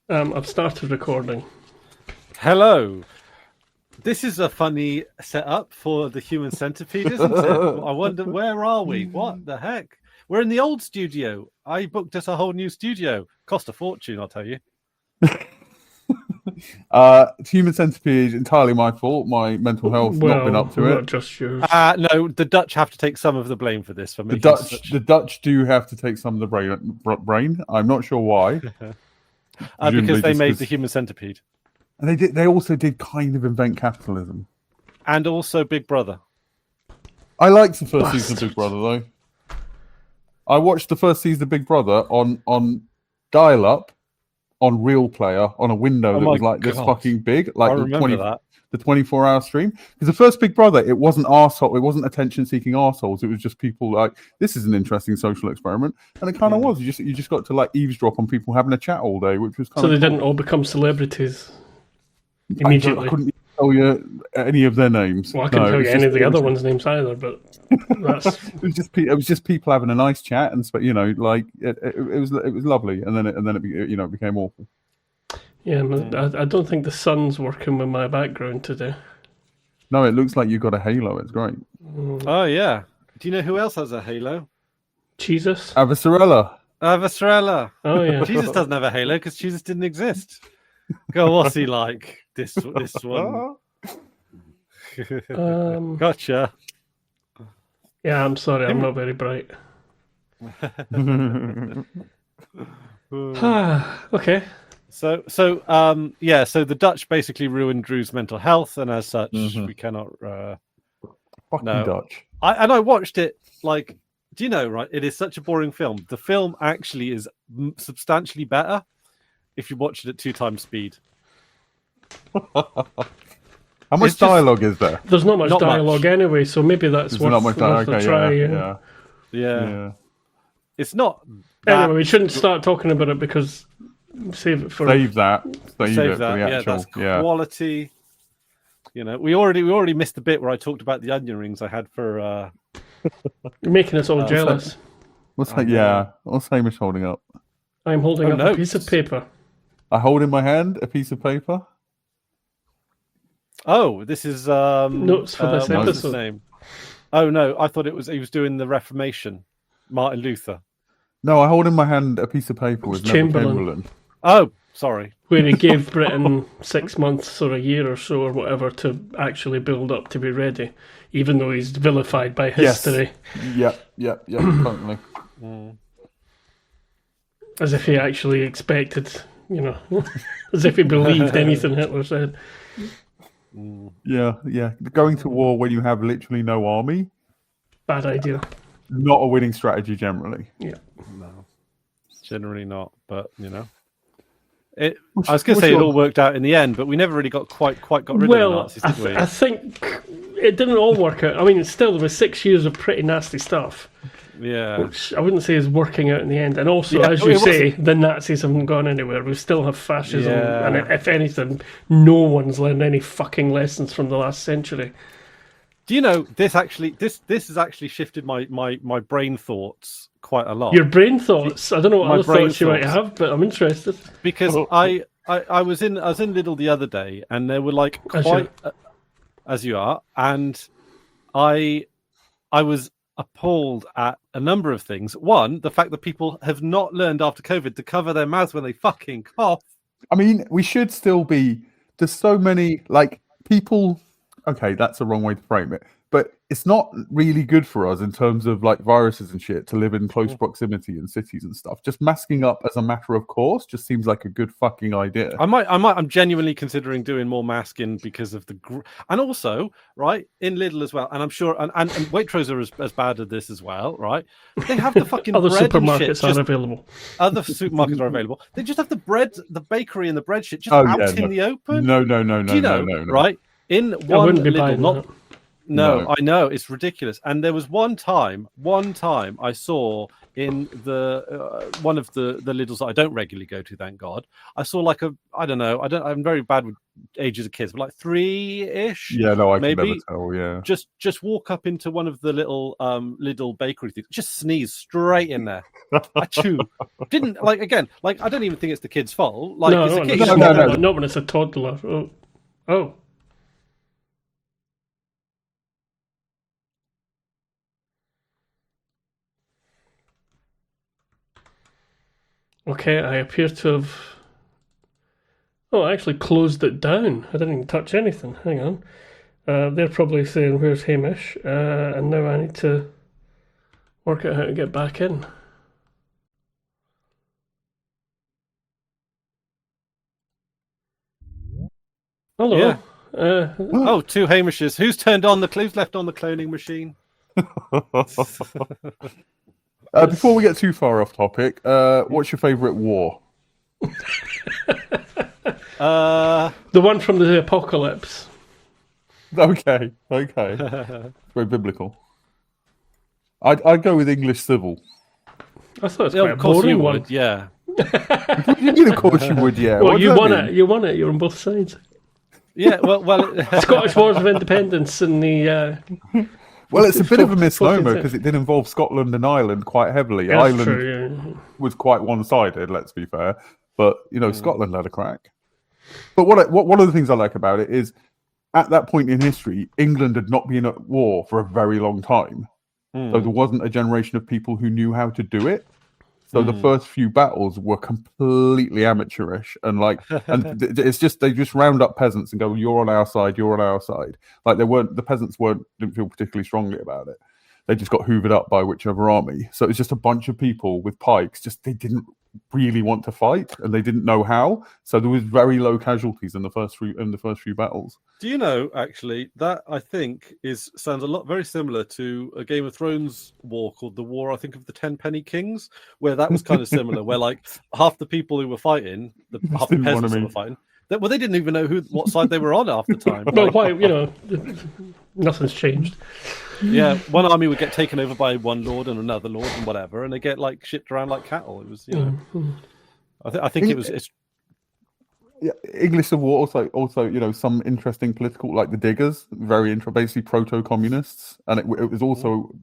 I've started recording. Hello. This is a funny setup for the human centipede, isn't it? I wonder, where are we? What the heck? We're in the old studio. I booked us a whole new studio. Cost a fortune, I'll tell you. Human centipede, entirely my fault. My mental health not been up to it. Not just yours. No, the Dutch have to take some of the blame for this. For me, The Dutch do have to take some of the brain. I'm not sure why. Because they made the human centipede, and they also did kind of invent capitalism, and also Big Brother. I liked the first season of Big Brother though. I watched the first season of Big Brother on dial-up, on Real Player, on a window that was like this fucking big, like I remember that. The 24-hour stream. Because the first Big Brother, it wasn't arsehole, it wasn't attention-seeking arseholes. It was just people like, this is an interesting social experiment, and it kind of was. You just got to like eavesdrop on people having a chat all day, which was kind of. So they didn't all become celebrities immediately. I couldn't tell you any of their names. Well, I couldn't tell you any of the other ones' names either, but that's. it was just people having a nice chat, and like it was lovely, and then it became awful. Yeah, I don't think the sun's working with my background today. No, it looks like you've got a halo. It's great. Oh yeah. Do you know who else has a halo? Jesus. Avasarella. Oh yeah. Jesus doesn't have a halo because Jesus didn't exist. Go, what's he like? This one. Gotcha. Yeah, I'm sorry, I'm not very bright. Okay. So the Dutch basically ruined Drew's mental health, and as such, we cannot. Fucking Dutch. I watched it. Like, do you know? Right, it is such a boring film. The film actually is substantially better if you watch it at 2 times speed. How much dialogue is there? There's not much dialogue anyway, so maybe that's worth a try. Yeah. It's not. Anyway, we shouldn't start talking about it because save it for that. Save it for the actual. That's quality. You know, we already missed the bit where I talked about the onion rings I had for. You're making us all jealous. What's Hamish holding up? I'm holding up a piece of paper. I hold in my hand a piece of paper. Oh, this is notes for this episode. What's his name? Oh no, I thought he was doing the Reformation, Martin Luther. No, I hold in my hand a piece of paper with Chamberlain. Oh, sorry. Where he gave Britain 6 months or a year or so or whatever to actually build up to be ready, even though he's vilified by history. Yes. Yep, totally. As if he actually expected, as if he believed anything Hitler said. Yeah. Going to war when you have literally no army. Bad idea. Not a winning strategy generally. Yeah. No. Generally not, but I was going to say it all worked out in the end, but we never really quite got rid of the Nazis, did we? I think it didn't all work out. I mean, still, there was 6 years of pretty nasty stuff. Yeah. Which I wouldn't say is working out in the end. And also, as you say, the Nazis haven't gone anywhere. We still have fascism. Yeah. And if anything, no one's learned any fucking lessons from the last century. Do you know, this has actually shifted my brain thoughts quite a lot. Your brain thoughts? I don't know what other thoughts you might have, but I'm interested. Because I was in Lidl the other day, and they were like quite as you are, and I was appalled at a number of things. One, the fact that people have not learned after COVID to cover their mouth when they fucking cough. I mean, we should still be. There's so many people. Okay, that's the wrong way to frame it. But it's not really good for us in terms of viruses and shit to live in close proximity in cities and stuff. Just masking up as a matter of course just seems like a good fucking idea. I'm genuinely considering doing more masking because of and also right in Lidl as well. And I'm sure and Waitrose are as bad at this as well, right? They have the fucking other bread supermarkets are available. Other supermarkets are available. They just have the bread, the bakery, and the bread shit out in the open. No. Do you know, right? In one Lidl, No, I know, it's ridiculous. And there was one time I saw in the one of the Lidls that I don't regularly go to, thank God. I saw I'm very bad with ages of kids, but like 3-ish. Yeah, no, I maybe. can never tell. Yeah, just walk up into one of the little bakery things, just sneeze straight in there. Achoo. Didn't again. I don't even think it's the kid's fault. Like, no, it's a kid. No. Not when it's a toddler. Oh. Okay, I appear to have. Oh, I actually closed it down. I didn't even touch anything. Hang on. They're probably saying, "Where's Hamish?" And now I need to work out how to get back in. Hello. Yeah. 2 Hamishes. Who's left on the cloning machine? Before we get too far off topic, what's your favourite war? The one from the apocalypse. Okay. Very biblical. I'd go with English Civil. I thought it was quite a boring one. Yeah. You mean, of course you would, yeah. Well, you won it. You won it. You're on both sides. Yeah, well Scottish Wars of Independence and the... Well, it's a bit of a misnomer because it did involve Scotland and Ireland quite heavily. That's Ireland true, was quite one-sided, let's be fair. But, Scotland had a crack. But one of the things I like about it is, at that point in history, England had not been at war for a very long time. So there wasn't a generation of people who knew how to do it. So the first few battles were completely amateurish, and it's just they just round up peasants and go, "You're on our side, you're on our side." Like the peasants didn't feel particularly strongly about it. They just got hoovered up by whichever army. So it was just a bunch of people with pikes. They didn't really want to fight, and they didn't know how. So there was very low casualties in the first few battles. Do you know, actually, that I think sounds very similar to a Game of Thrones war called the War, I think, of the Tenpenny Kings, where that was kind of similar, where half the people who were fighting, half the peasants who were fighting, they didn't even know what side they were on half the time. Well, why? Nothing's changed. Yeah, one army would get taken over by one lord and another lord and whatever, and they get shipped around like cattle. It was, I think it was. Yeah, English Civil War also some interesting political, like the Diggers, basically proto-communists, and it was also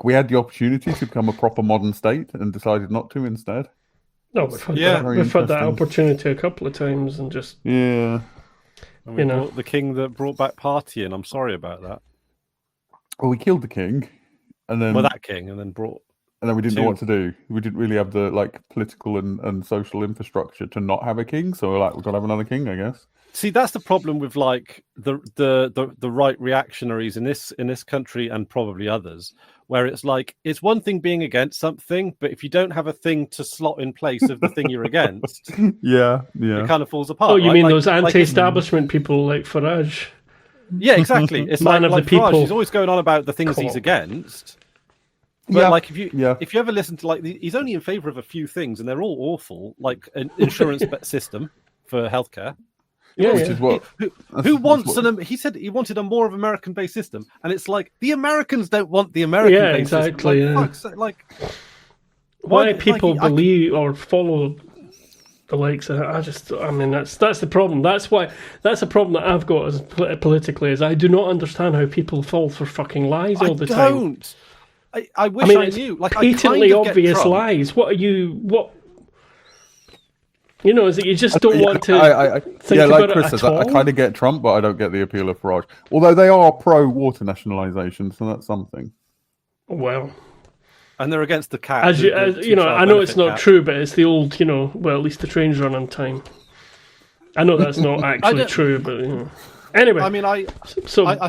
we had the opportunity to become a proper modern state and decided not to instead. No, we've had that opportunity a couple of times and just yeah. And the king that brought back partying. I'm sorry about that. Well, we killed the king, and then that king, and then we didn't know what to do. We didn't really have the political and social infrastructure to not have a king. So we're we've got to have another king, I guess. See, that's the problem with the right reactionaries in this country and probably others, where it's one thing being against something, but if you don't have a thing to slot in place of the thing you're against, it kind of falls apart. Oh, you mean those anti-establishment people like Farage? Yeah, exactly. It's Man of the people. Farage, he's always going on about the things he's against. But if you ever listen to he's only in favour of a few things, and they're all awful, like an insurance system for healthcare. Yeah, which is what who wants he said he wanted a more of American-based system, and it's the Americans don't want the American-based system. Why people believe or follow the likes of that's the problem. That's a problem that I've got as politically, is I do not understand how people fall for fucking lies all the time. I wish I knew. Patently obvious lies. Is it you just don't want to think about Chris it says, at all? I kind of get Trump, but I don't get the appeal of Farage. Although they are pro-water nationalisation, so that's something. Well, and they're against the cat. I know it's not true, but it's the old, at least the trains run on time. I know that's not actually true, but anyway. I mean, I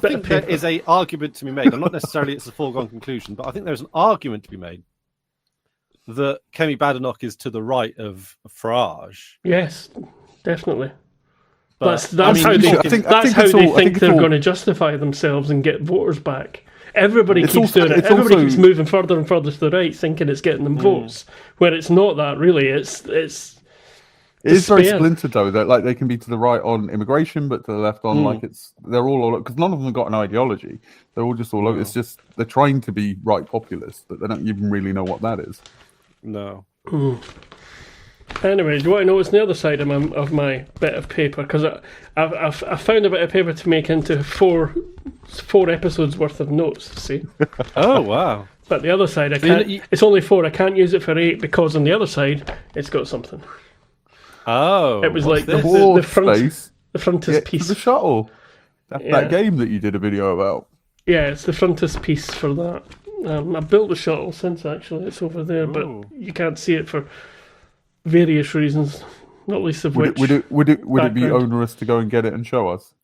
think there is an argument to be made. I'm not necessarily it's a foregone conclusion, but I think there's an argument to be made that Kemi Badenoch is to the right of Farage. Yes, definitely. But that's how they think they're going to justify themselves and get voters back. Everybody keeps doing it. Everybody keeps moving further and further to the right, thinking it's getting them votes, where it's not that really. It's It is very splintered though. That they can be to the right on immigration, but to the left on they're all because none of them have got an ideology. They're all just all over. It's just they're trying to be right populist, but they don't even really know what that is. No. Anyway, do you want to know what's on the other side of my bit of paper? Because I found a bit of paper to make into four episodes worth of notes. See? Oh wow! But the other side, I can't. It's only 4. I can't use it for 8 because on the other side, it's got something. Oh, it was like the frontispiece for the shuttle. That game that you did a video about. Yeah, it's the frontispiece for that. I built the shuttle since actually. It's over there, but you can't see it for various reasons, not least of which. Would it be onerous to go and get it and show us?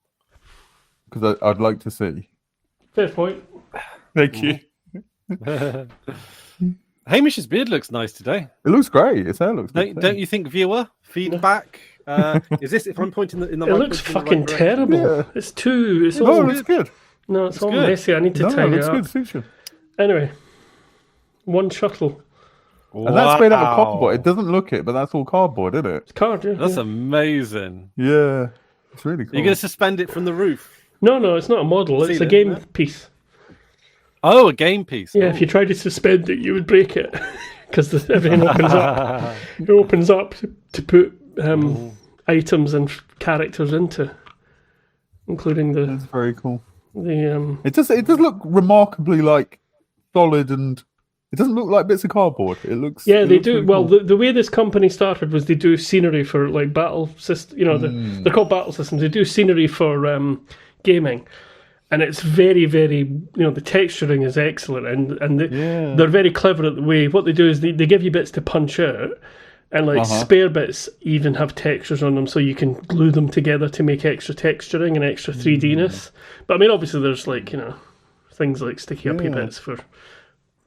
Because I'd like to see. Fair point. Thank you. Hamish's beard looks nice today. It looks great. His hair looks good. Don't you think, viewer? Feedback. Is this if I'm pointing in the? It looks fucking terrible. Yeah. It's too. It's all. It looks good. No, it's all good. Messy. I need to tidy it up. It looks good. Anyway, one shuttle. And that's made out of cardboard. It doesn't look it, but that's all cardboard, isn't it? It's card, yeah. That's amazing. Yeah, it's really cool. You're going to suspend it from the roof? No, it's not a model. It's a game piece. Oh, a game piece. Yeah, if you tried to suspend it, you would break it because everything opens up. It opens up to put items and characters into, including the. That's very cool. The It does look remarkably like solid, and it doesn't look like bits of cardboard. It looks. Yeah, they looks do. really Well, cool. the way this company started was they do scenery for like battle system. You know, they're called battle systems. They do scenery for gaming. And it's very, very, the texturing is excellent, and they're very clever at the way. What they do is they give you bits to punch out, and spare bits even have textures on them, so you can glue them together to make extra texturing and extra 3D-ness. But I mean, obviously, there's things like sticky uppy bits for.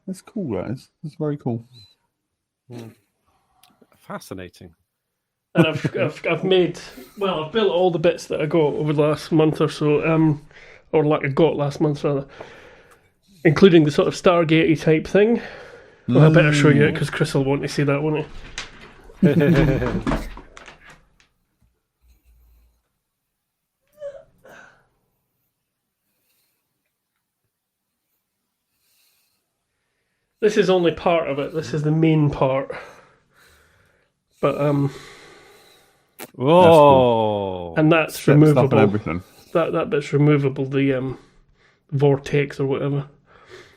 That's cool. That is. That's very cool. Fascinating. And I've built all the bits that I got over the last month or so. Or like I got last month, rather. Including the sort of Stargate-y type thing. Well, I better show you it, because Chris will want to see that, won't he? This is only part of it. This is the main part. But, Whoa! And that's removable. And everything. That bit's removable, the vortex or whatever.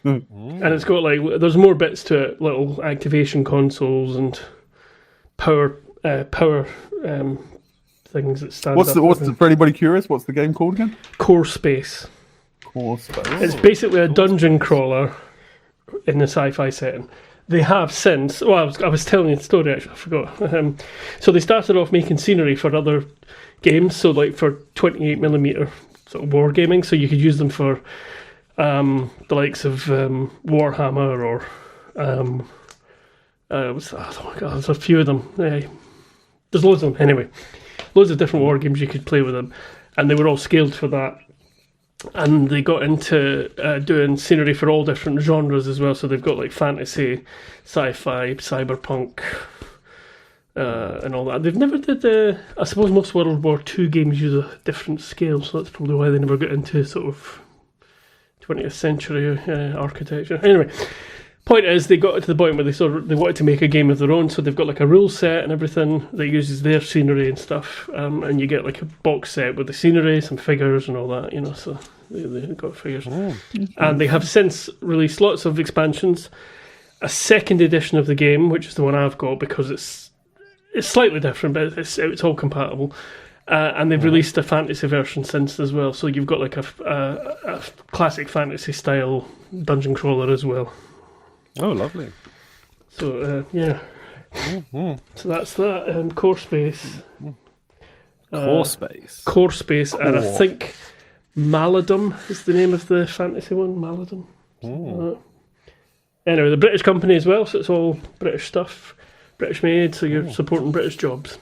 And it's got there's more bits to it, little activation consoles and power things that stand What's for anybody curious, what's the game called again? Core Space. Core Space. It's basically a dungeon crawler in the sci-fi setting. They have since, I was telling you the story actually, I forgot. So they started off making scenery for other games, so for 28mm sort of wargaming, so you could use them for the likes of Warhammer or there's a few of them. There's loads of them anyway. Loads of different war games you could play with them, and they were all scaled for that. And they got into doing scenery for all different genres as well. So they've got fantasy, sci-fi, cyberpunk, and all that. They've never did. I suppose most World War II games use a different scale, so that's probably why they never got into sort of 20th century architecture. Anyway, point is they got to the point where they wanted to make a game of their own. So they've got a rule set and everything that uses their scenery and stuff, and you get a box set with the scenery, some figures and all that. So they got figures, and they have since released lots of expansions. A second edition of the game, which is the one I've got because it's slightly different, but it's all compatible. And they've released a fantasy version since as well. So you've got a classic fantasy style dungeon crawler as well. Oh, lovely. So, yeah. So that's that. Core Space. Core Space. Core Space. And I think Maladum is the name of the fantasy one. Maladum. Anyway, the British company as well, so it's all British stuff. British made, so you're supporting British jobs.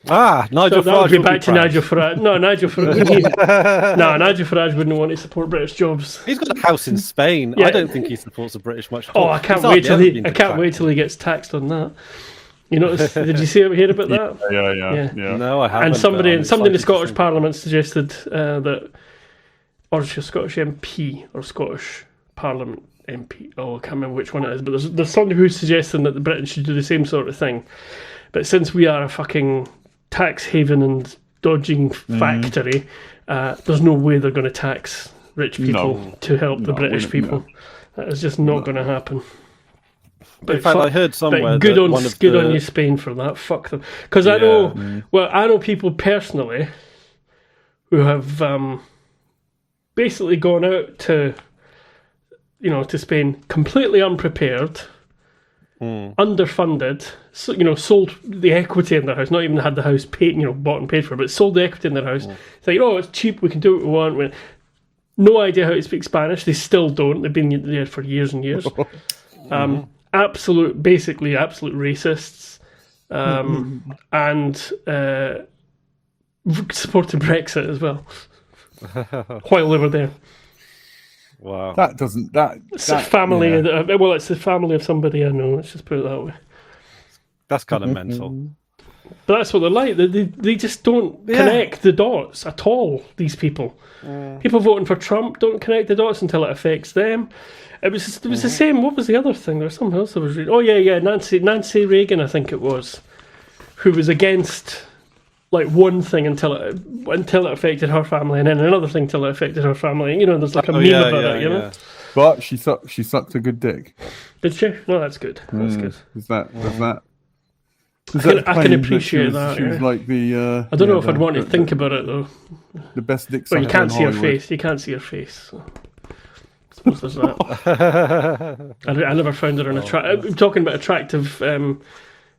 Nigel Farage. That would be back to Nigel Farage. No, Nigel Farage. Nigel Farage wouldn't want to support British jobs. He's got a house in Spain. Yeah. I don't think he supports the British much. I can't wait till he gets taxed on that. You notice? Did you hear about that? Yeah. No, I haven't. And somebody in the Scottish Parliament suggested that, or it's a Scottish MP or Scottish Parliament MP. I can't remember which one it is, but there's somebody who's suggesting that the British should do the same sort of thing. But since we are a fucking tax haven and dodging factory, there's no way they're going to tax rich people to help the British people. That is just not going to happen. But in fact, I heard somewhere good that on one of good the... on you, Spain, for that. Fuck them. Because I know people personally who have basically gone out to Spain completely unprepared, underfunded. So, sold the equity in their house. Not even had the house paid, bought and paid for, but sold the equity in their house. Saying, it's cheap. We can do what we want. No idea how to speak Spanish. They still don't. They've been there for years and years. Basically absolute racists, and supported Brexit as well while they were there. Wow, it's a family. It's the family of somebody I know. Let's just put it that way. That's kind of mental. But that's what they're like. They just don't connect the dots at all. These people, people voting for Trump, don't connect the dots until it affects them. It was the same. What was the other thing? There was something else I was reading. Oh yeah, Nancy Reagan, I think it was, who was against one thing until it affected her family, and then another thing until it affected her family. There's like a meme about it. Yeah. But she sucked a good dick. Did she? No, that's good. That's good. I can appreciate that. She was like the. I don't know if I'd want to think about it though. The best dick. Well, you can't see her face. You can't see her face. So. I suppose there's that. I never found her an attractive. I'm talking about attractive,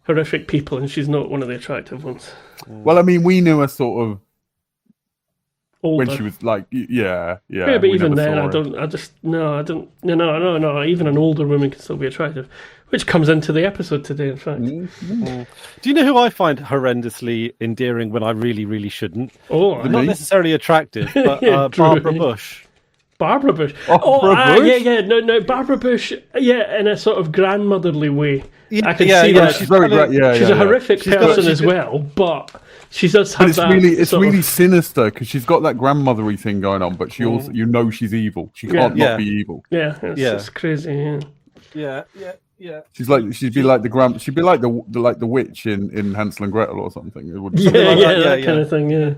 horrific people, and she's not one of the attractive ones. Well, I mean, we knew her sort of older. When she was like, yeah. Yeah, but even then, I don't. No. Even an older woman can still be attractive, which comes into the episode today. In fact, do you know who I find horrendously endearing when I really, really shouldn't? Oh, not necessarily attractive, but Barbara Bush. Barbara Bush. Bush? Yeah. No, Barbara Bush. Yeah, in a sort of grandmotherly way. Yeah, I can see that. She's very great. She's a horrific person as well, but she does have that. It's really sinister because she's got that grandmothery thing going on, but she also, she's evil. She can't not be evil. Yeah, it's crazy. Yeah. She'd be like the witch in Hansel and Gretel or something. That kind of thing. Yeah.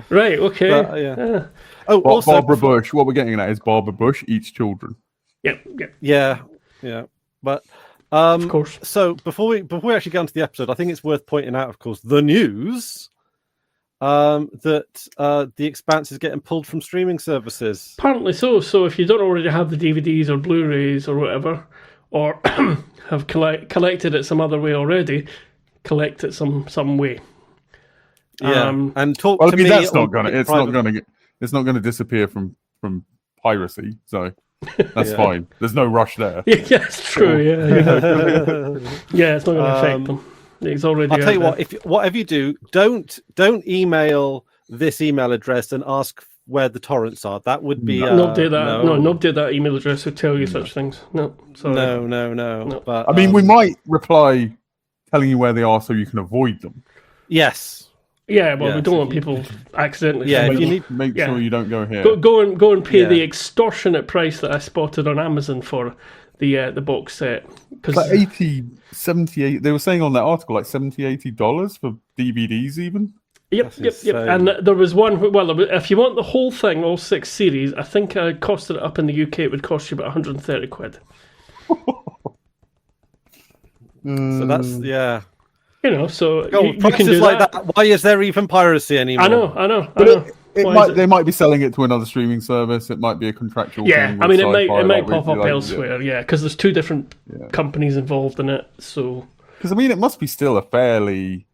Right. Okay. Oh, also, Barbara Bush. What we're getting at is Barbara Bush eats children. Yep. Yeah. But of course. So before we actually get onto the episode, I think it's worth pointing out, of course, the news that the Expanse is getting pulled from streaming services. Apparently so. So if you don't already have the DVDs or Blu-rays or whatever, or have collected it some other way already, collect it some way. Yeah, and talk to me. That's not gonna. It's not gonna disappear from piracy. So that's fine. There's no rush there. Yeah, it's true. Yeah, it's not gonna affect them. It's already. I'll tell you what. Whatever you do, don't email this email address and ask where the torrents are. That would be nobody at that email address would tell you such things. No, sorry. No. But I mean, we might reply telling you where they are so you can avoid them. Yes. Yeah, well, we don't want people accidentally. Yeah, if you need make sure you don't go here. Go and pay the extortionate price that I spotted on Amazon for the box set. Like 80, 78. They were saying on that article like $70-$80 for DVDs even. Yep. And there was one. Well, if you want the whole thing, all 6 series, I think I costed it up in the UK. It would cost you about 130 quid. So that's so you can do that. Why is there even piracy anymore? I know. They might be selling it to another streaming service. It might be a contractual thing. Yeah, I mean, it might pop up elsewhere. Yeah, because there's 2 different companies involved in it. So because I mean, it must be still a fairly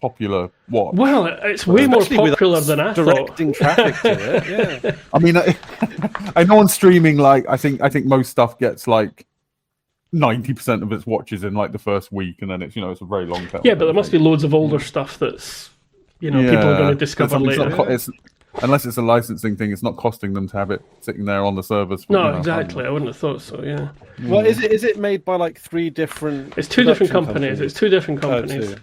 popular watch. Well, it's way more popular than I thought. Directing traffic to it. Yeah. I mean, I know on streaming, like I think most stuff gets like 90% of its watches in like the first week, and then it's it's a very long tail. Yeah, but there must be loads of older stuff that's people are going to discover later. Unless it's a licensing thing, it's not costing them to have it sitting there on the servers. No, exactly. I wouldn't have thought so. Yeah. Well, is it made by like 3 different? It's 2 different companies. It's 2 different companies.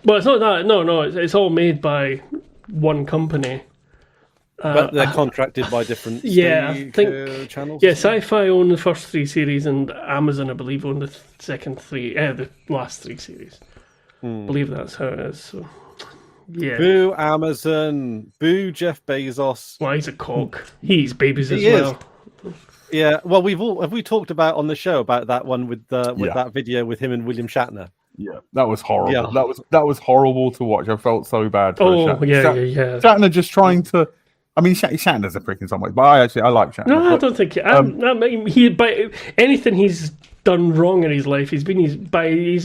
Well, it's not that. No. It's all made by one company. But they're contracted by different I think channels. Yeah, Sci-Fi own the first 3 series, and Amazon, I believe, own the second 3, the last 3 series. believe that's how it is. So, yeah. Boo Amazon. Boo Jeff Bezos. Well, he's a cock. He eats babies as He is. well. Yeah. Well, have we talked about on the show about that one with that video with him and William Shatner? Yeah, that was horrible. Yeah. That was horrible to watch. I felt so bad. For Yeah. Shatner just trying to. I mean, Shatner's a prick in some ways, but I like Shatner. No, but, I don't think he. By anything he's done wrong in his life, he's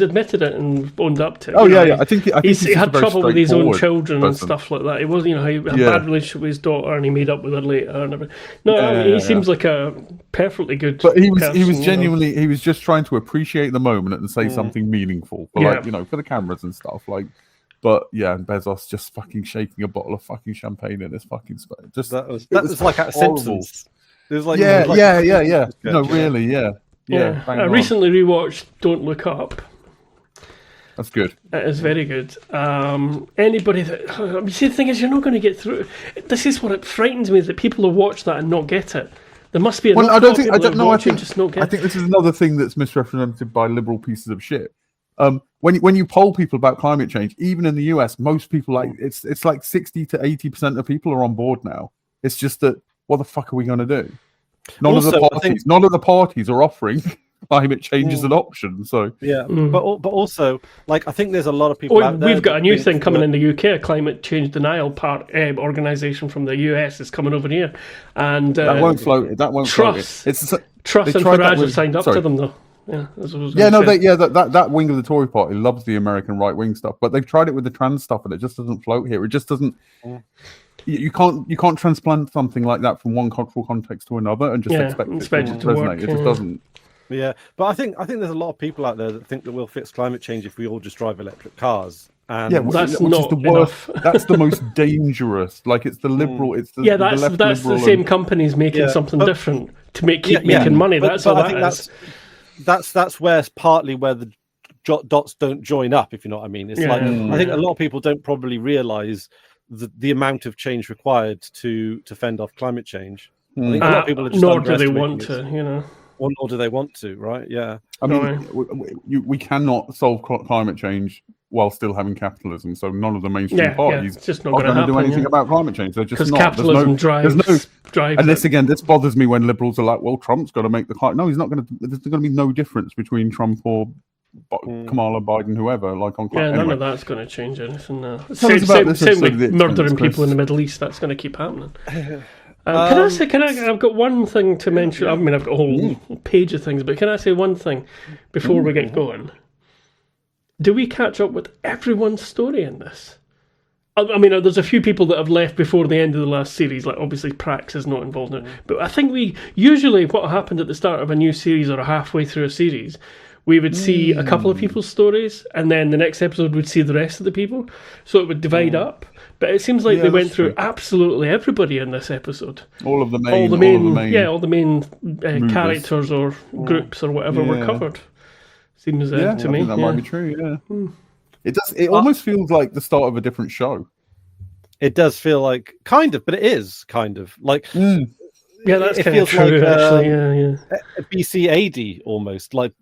admitted it and owned up to it. Oh yeah. I think he had trouble with his own children and person. stuff like that. It wasn't, he had a bad relationship with his daughter, and he made up with her later. And everything. No, he seems like a perfectly good. But he was person, genuinely he was just trying to appreciate the moment and say something meaningful, for for the cameras and stuff. But yeah, and Bezos just fucking shaking a bottle of fucking champagne in his fucking space. Just that was like at Simpsons. It was like yeah. No, really, yeah. I recently rewatched Don't Look Up. That's good. It is very good. Anybody that see, the thing is, you're not going to get through. This is what it frightens me, that people will watch that and not get it. There must be a I think just not get. I think this is another thing that's misrepresented by liberal pieces of shit. When you poll people about climate change, even in the US, most people it's like 60 to 80% of people are on board now. It's just that what the fuck are we going to do? None of the parties are offering climate change as an option. So but also, like, I think there's a lot of people out there. We've got a new thing coming in the UK, a climate change denial organisation from the US is coming over here, and that won't float. That won't float. Truss and Farage have signed up to them though. Yeah, that wing of the Tory party loves the American right wing stuff, but they've tried it with the trans stuff, and it just doesn't float here. It just doesn't. You can't transplant something like that from one cultural context to another and just expect it to work. It just doesn't. Yeah, but I think there's a lot of people out there that think that we'll fix climate change if we all just drive electric cars. And that's which not is the worst. enough. That's the most dangerous. Like, it's the liberal. It's the that's the same companies making something different to keep making money. That's all that is. That's where partly where the dots don't join up, if you know what I mean. It's I think a lot of people don't probably realise the amount of change required to fend off climate change. I think a lot of people are just nor do they want to, Nor do they want to, right? Yeah. I mean, we cannot solve climate change while still having capitalism. So none of the mainstream parties just are going to do anything about climate change. They're just not. Capitalism drives. And this again, this bothers me when liberals are like, "Well, Trump's got to make the climate." No, he's not going to. There's going to be no difference between Trump or Kamala, Biden, whoever. Like on climate. None of that's going to change anything. Same with murdering people in the Middle East. That's going to keep happening. I've got one thing to mention. I mean, I've got a whole page of things, but can I say one thing before we get going? Do we catch up with everyone's story in this? I mean, there's a few people that have left before the end of the last series, like obviously Prax is not involved in it. But I think what happened at the start of a new series or halfway through a series, we would see a couple of people's stories, and then the next episode would see the rest of the people. So it would divide up. But it seems like they went through absolutely everybody in this episode. All the main characters or groups or whatever were covered. Seems to me. That might be true. Yeah. It does. It almost feels like the start of a different show. It does feel like kind of, but it is kind of like. Yeah, that's it kind feels of true, like actually. A BC AD almost, like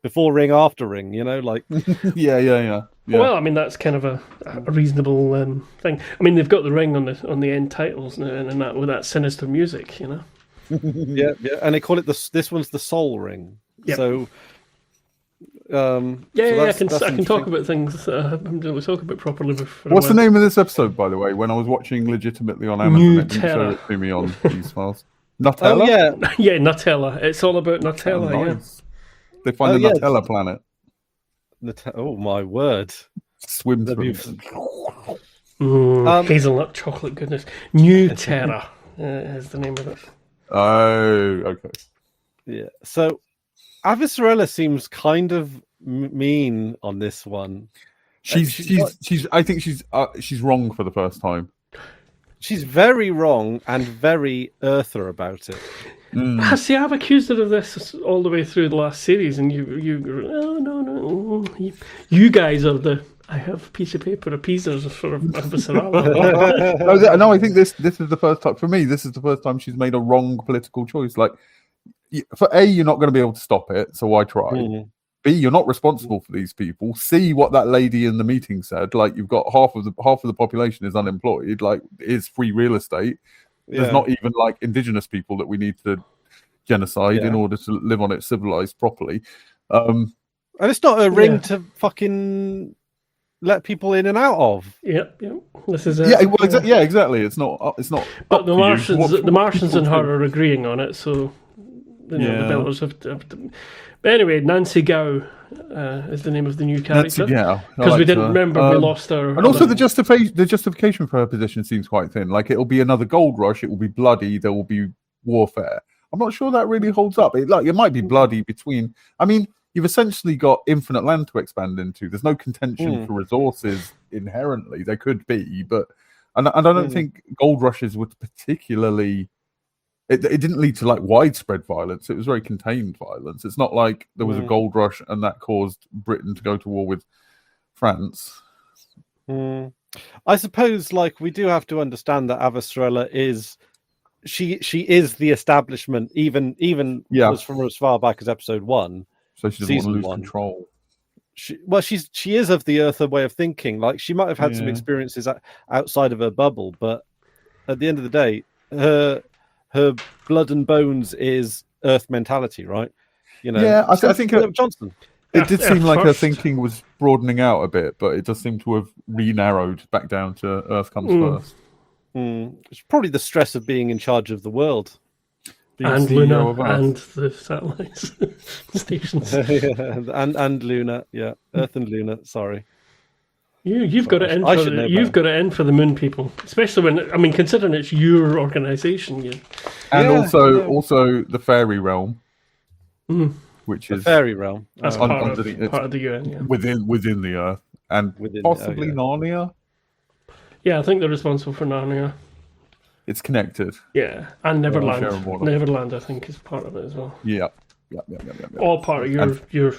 before Ring, after Ring. Like. Yeah. Well, I mean, that's kind of a reasonable thing. I mean, they've got the Ring on the end titles and that with that sinister music, Yeah, and they call it this one's the Soul Ring. Yep. So. I can talk about things. I'm going to talk about properly. What's the name of this episode, by the way? When I was watching legitimately on Amazon, it didn't show it to me on these files. Nutella. Oh yeah, Nutella. It's all about Nutella. Oh, nice. They find the Nutella planet. Oh my word! Swim through. Hazelnut chocolate goodness. New Terra is the name of it. Oh, okay. Yeah. So. Avicirella seems kind of mean on this one. I think she's wrong for the first time. She's very wrong and very earther about it. See, I've accused her of this all the way through the last series, and no, you guys are the. I have a piece of paper, appeasers for Avicirella. No, I think this is the first time for me. This is the first time she's made a wrong political choice. Like. For A, you're not going to be able to stop it, so why try? B, you're not responsible for these people. C, what that lady in the meeting said, like you've got half of the population is unemployed, like is free real estate. There's not even like indigenous people that we need to genocide in order to live on it civilized properly. And it's not a ring to fucking let people in and out of. Yep. This is exactly. It's not. But the Martians and her are agreeing on it, so the builders have to. But anyway, Nancy Gao is the name of the new character. Because we didn't remember we lost her. And also the justification for her position seems quite thin. Like it'll be another gold rush. It will be bloody. There will be warfare. I'm not sure that really holds up. It might be bloody between. I mean, you've essentially got infinite land to expand into. There's no contention for resources inherently. There could be, but and I don't think gold rushes were particularly. It didn't lead to like widespread violence. It was very contained violence. It's not like there was a gold rush and that caused Britain to go to war with France. I suppose like we do have to understand that Avasarala is she is the establishment, even from as far back as episode 1. So she doesn't want to lose control. She is of the Earther way of thinking. Like she might have had some experiences outside of her bubble, but at the end of the day, her blood and bones is Earth mentality, right? You know. Yeah, I think Johnson. It did seem like her thinking was broadening out a bit, but it does seem to have re-narrowed back down to Earth comes first. It's probably the stress of being in charge of the world. And Luna and the satellites stations. and Luna, Earth and Luna. Sorry, you've got to end. You've got to end for the moon people, especially when considering it's your organisation. And also the fairy realm, which is the fairy realm. That's part of the UN. Within the Earth and possibly Narnia. Yeah, I think they're responsible for Narnia. It's connected. Yeah, and Neverland. Neverland, I think, is part of it as well. Yeah. All part of your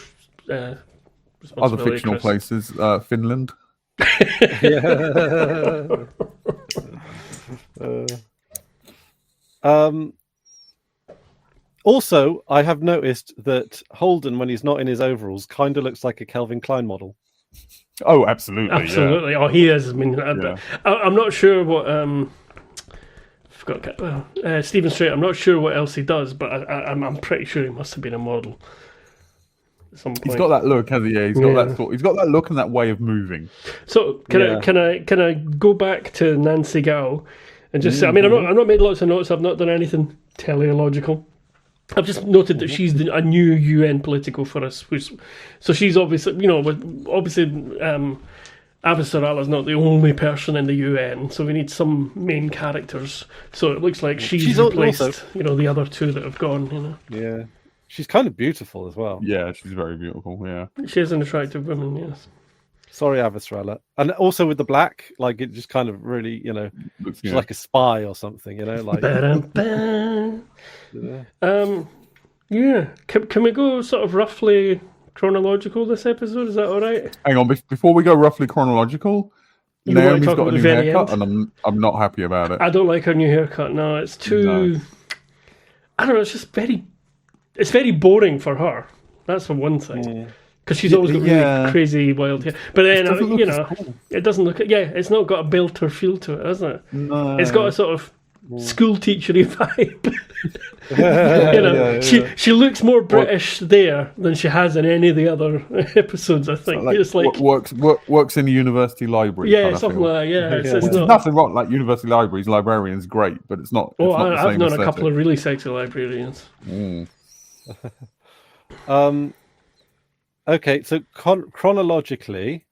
other fictional places, Finland. Also, I have noticed that Holden, when he's not in his overalls, kind of looks like a Calvin Klein model. Oh, absolutely. Yeah. Oh, he is. I'm not sure what. Stephen Strait. I'm not sure what else he does, but I'm pretty sure he must have been a model at some point. He's got that look, hasn't he? He's got that thought. He's got that look and that way of moving. So can I go back to Nancy Gao and just say? I've not made lots of notes. I've not done anything teleological. I've just noted that she's a new UN political for us. So she's obviously, Avasarala is not the only person in the UN, so we need some main characters. So it looks like she's replaced, also, the other two that have gone. Yeah, she's kind of beautiful as well. Yeah, she's very beautiful. Yeah, she is an attractive woman. Yes. Sorry, Avasarala, and also with the black, like it just kind of really, she's like a spy or something. Like. Can we go sort of roughly chronological this episode? Is that all right? Hang on, before we go roughly chronological, Naomi's got a new haircut, and I'm not happy about it. I don't like her new haircut. No, it's too. No. I don't know. It's just it's very boring for her. That's for one thing. Because she's always got really crazy wild hair. But then, it doesn't look. It's not got a belter feel to it, has it? No. It's got a sort of school teachery vibe. She looks more British there than she has in any of the other episodes. I think it's like works in a university library. Yeah, something like that. Yeah, there's nothing wrong. Like university libraries, librarians, great, but it's not. I've known a couple of really sexy librarians. Okay, so chronologically,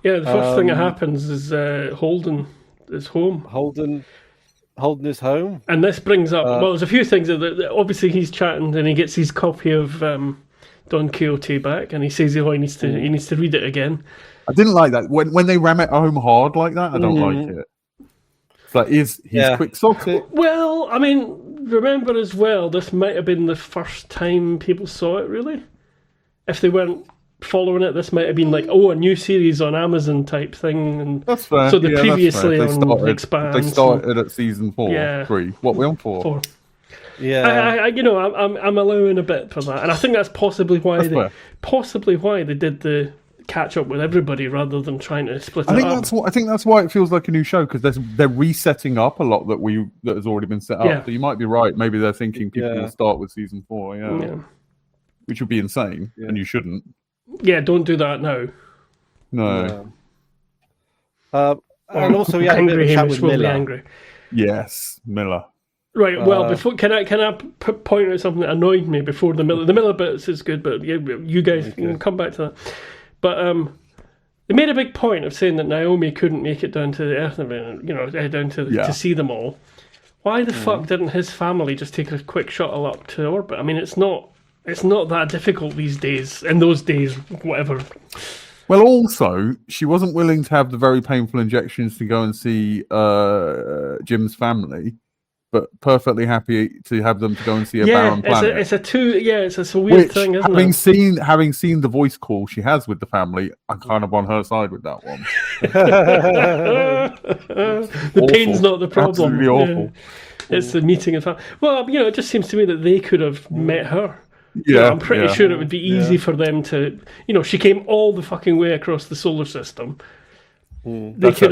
the first thing that happens is Holden is home. Holden is home, and this brings up. There's a few things that obviously he's chatting, and he gets his copy of Don Quixote back, and he says he needs to read it again. I didn't like that when they ram it home hard like that. I don't like it. It's like he's quixotic. Well, remember as well, this might have been the first time people saw it. Really, if they weren't following it, this might have been like a new series on Amazon type thing, and that's fair. So previously on Expanse, they started at season 4, 3. What we on 4? Yeah. I'm allowing a bit for that, and I think that's possibly why fair. they did the catch up with everybody rather than trying to split it I think that's why it feels like a new show, because they're resetting up a lot that has already been set up. Yeah. So you might be right. Maybe they're thinking people will start with season 4. Yeah. Which would be insane, and you shouldn't. Yeah, don't do that now. No. And also, we had a bit of a chat with Miller. Angry. Yes, Miller. Right. Well, before can I point out something that annoyed me before the Miller bits is good, but you guys can come back to that. But they made a big point of saying that Naomi couldn't make it down to the Earth, down to see them all. Why the fuck didn't his family just take a quick shuttle up to orbit? I mean, it's not that difficult these days. In those days, whatever. Well, also, she wasn't willing to have the very painful injections to go and see Jim's family, but perfectly happy to have them to go and see a barren planet. It's a weird thing, isn't it? Having seen the voice call she has with the family, I'm kind of on her side with that one. The pain's not the problem. Absolutely awful. It's the meeting of family. Well, it just seems to me that they could have met her. Yeah, I'm pretty sure it would be easy for them to. She came all the fucking way across the solar system. They could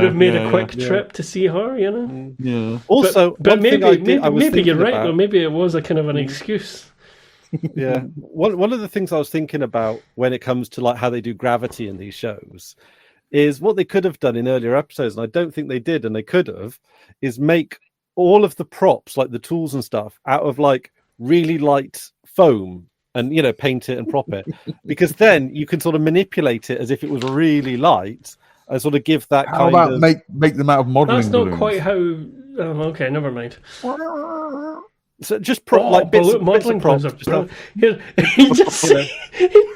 have made a quick trip to see her, Yeah. Also, but maybe you're right, about, though. Maybe it was a kind of an excuse. Yeah. One of the things I was thinking about when it comes to like how they do gravity in these shows is what they could have done in earlier episodes, and I don't think they did, and they could have, is make all of the props, like the tools and stuff, out of like really light foam and paint it and prop it, because then you can sort of manipulate it as if it was really light and sort of give that How about make them out of modeling That's not balloons? quite how. Okay, never mind. So just like bits of props. You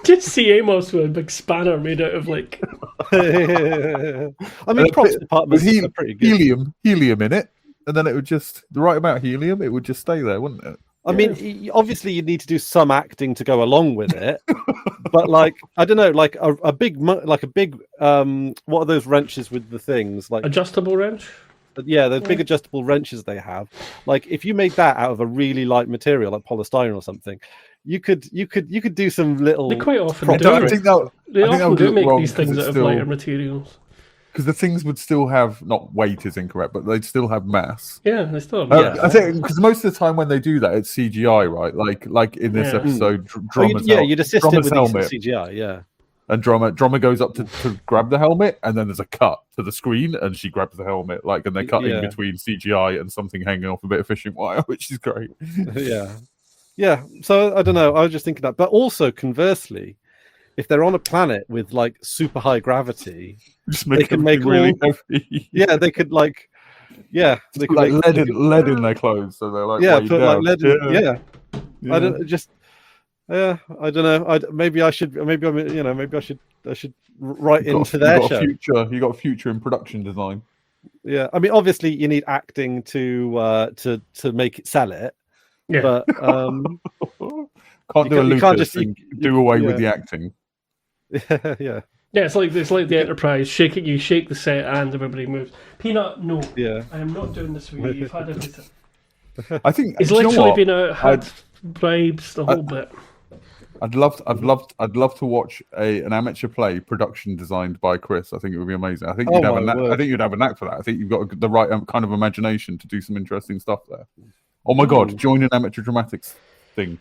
just see Amos with a big spanner made out of like. I mean, props departments are pretty good. Helium in it, and then it would just the right amount of helium. It would just stay there, wouldn't it? I mean, obviously you need to do some acting to go along with it, but like I don't know, like a big what are those wrenches with the things like adjustable wrench? Yeah, those big adjustable wrenches they have. Like if you made that out of a really light material like polystyrene or something, you could do some little. They quite often do. They often do make these things out of lighter materials. Because the things would still have, not weight is incorrect, but they'd still have mass. Yeah, they still have mass. I think because most of the time when they do that, it's CGI, right? Like in this episode, Drummer's you'd assist it with helmet. CGI, yeah. And Drummer goes up to grab the helmet, and then there's a cut to the screen, and she grabs the helmet, and they cut in between CGI and something hanging off a bit of fishing wire, which is great. Yeah. So I don't know. I was just thinking that, but also conversely, if they're on a planet with like super high gravity, they can make really heavy. Yeah, they could they could lead in their clothes, so they're like put like lead in, I don't know. Maybe I should write into their show. You got a future in production design. Yeah, I mean, obviously you need acting to make it sell it. Yeah, but can't do away with the acting. Yeah. It's like the Enterprise. You shake the set, and everybody moves. Peanut, no. Yeah. I am not doing this with you. You've had everything. I think he's literally been out, had bribes, the whole bit. I'd love to watch an amateur play production designed by Chris. I think it would be amazing. I think you'd have a knack for that. I think you've got the right kind of imagination to do some interesting stuff there. Oh my god, join an amateur dramatics thing.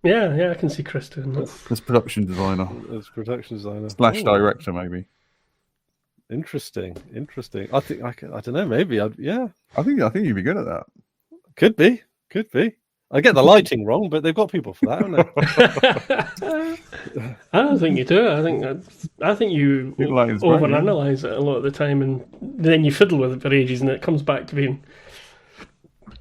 Yeah, I can see Chris doing that. As production designer. / director, maybe. Interesting. I think I don't know. Maybe I think you'd be good at that. Could be. I get the lighting wrong, but they've got people for that, haven't they? I don't think you do. I think you overanalyze it a lot of the time, and then you fiddle with it for ages, and it comes back to being.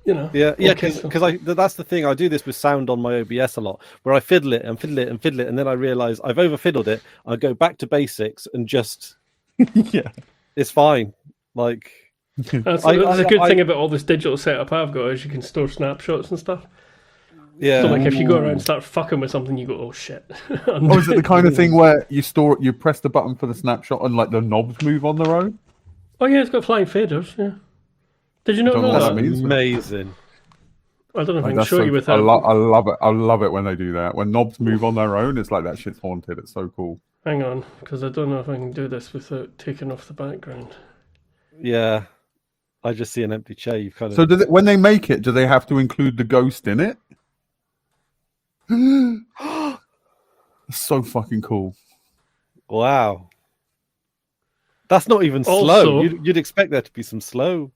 Because that's the thing. I do this with sound on my OBS a lot, where I fiddle it, and then I realise I've over-fiddled it. I go back to basics and just it's fine. Like that's a good thing about all this digital setup I've got is you can store snapshots and stuff. Yeah. So if you go around and start fucking with something, you go, oh shit. Is it the kind of thing where you press the button for the snapshot and like the knobs move on their own? Oh yeah, it's got flying faders. Yeah. Did you not know that that? means, amazing. I don't know if I can That's show so, you I without. love it. I love it when they do that. When knobs move on their own, it's like that shit's haunted. It's so cool. Hang on, because I don't know if I can do this without taking off the background. Yeah, I just see an empty chair. You've kind of. So when they make it, do they have to include the ghost in it? It's so fucking cool. Wow. That's not even Also, slow. You'd expect there to be some slow.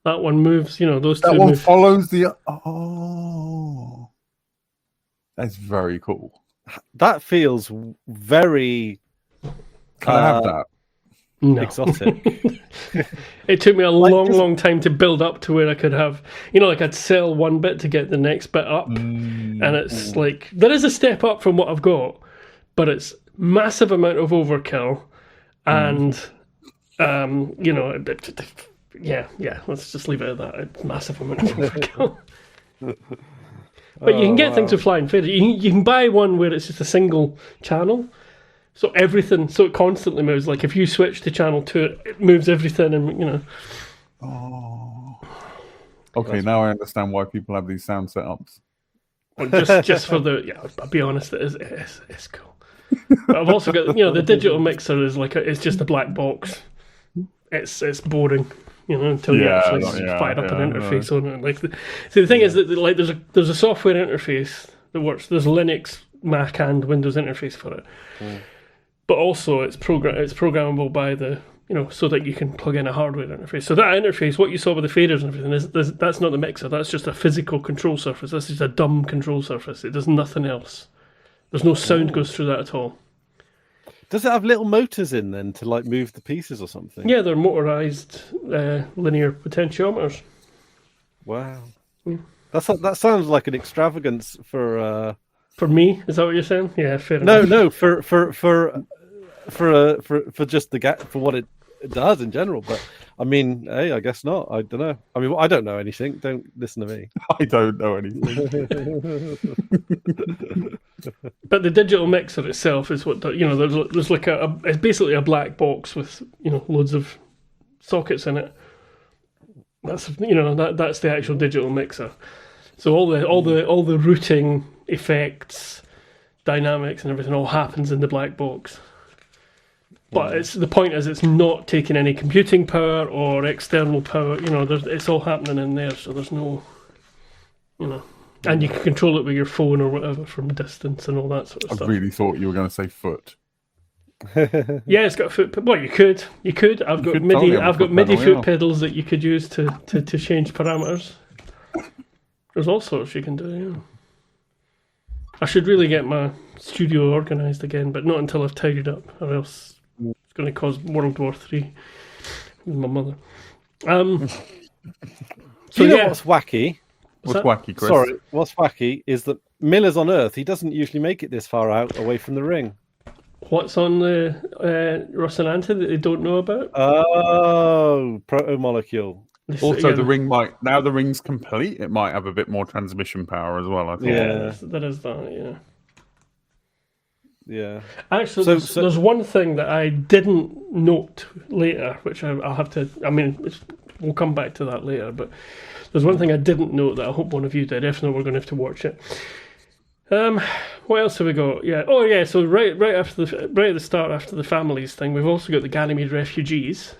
That one moves, those That two one move. follows the. Oh, that's very cool. That feels very Can I have that? No. exotic. It took me a Like, long time to build up to where I could have, like I'd sell one bit to get the next bit up. And it's like, there is a step up from what I've got, but it's massive amount of overkill. And, yeah, let's just leave it at that. It's massive amount of overkill. But you can get things with flying faders. You can buy one where it's just a single channel. So it constantly moves. Like if you switch to channel 2, it moves everything and, Oh. Okay, now I understand why people have these sound setups. just for I'll be honest, it's cool. But I've also got, the digital mixer is it's just a black box. It's boring. Until you actually fire up an interface on it. The thing is that there's a software interface that works. There's Linux, Mac, and Windows interface for it. But also it's programmable by so that you can plug in a hardware interface. So that interface, what you saw with the faders and everything, that's not the mixer. That's just a physical control surface. That's just a dumb control surface. It does nothing else. There's no sound goes through that at all. Does it have little motors in then to move the pieces or something? Yeah, they're motorized linear potentiometers. Wow. Yeah. That sounds like an extravagance for. For me, is that what you're saying? Yeah, fair enough. No, for just for what it does in general. But I mean, hey, I guess not. I don't know. I mean, I don't know anything. Don't listen to me. I don't know anything. But the digital mixer itself is what there's like it's basically a black box with loads of sockets in it. That's that's the actual digital mixer. So all the routing, effects, dynamics, and everything all happens in the black box. But the point is, it's not taking any computing power or external power. It's all happening in there. So there's no, and you can control it with your phone or whatever from distance and all that sort of stuff. I really thought you were going to say foot. Yeah, it's got a foot. Well, you could. I've got MIDI foot pedals that you could use to change parameters. There's all sorts you can do. Yeah. I should really get my studio organised again, but not until I've tidied up, or else it's going to cause World War III with my mother. Do you know what's wacky? What's wacky, Chris? Sorry, what's wacky is that Miller's on Earth. He doesn't usually make it this far out away from the ring. What's on the Rocinante that they don't know about? Oh, proto-molecule. Also, the ring now the ring's complete. It might have a bit more transmission power as well. I think. Yeah, that is that. Yeah. Yeah. Actually, there's one thing that I didn't note later, which I'll have to. I mean, we'll come back to that later. But there's one thing I didn't note that I hope one of you did. If not, we're going to have to watch it. What else have we got? Yeah. Oh, yeah. So right at the start, after the families thing, we've also got the Ganymede refugees.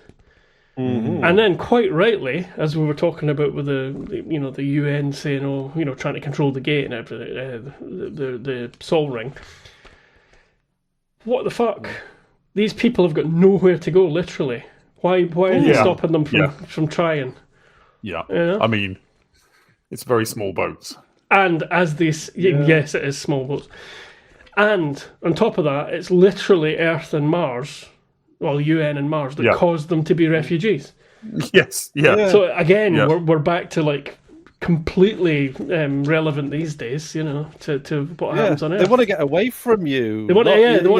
Mm-hmm. And then, quite rightly, as we were talking about with the UN saying, trying to control the gate and everything, the Sol Ring. What the fuck? These people have got nowhere to go. Literally, why are they stopping them from trying? Yeah, I mean, it's very small boats. And as this, yes, it is small boats. And on top of that, it's literally Earth and Mars. Well, UN and Mars that caused them to be refugees. Yes, yeah. So again, we're back to completely relevant these days, to what happens on Earth. They want to get away from you. They want to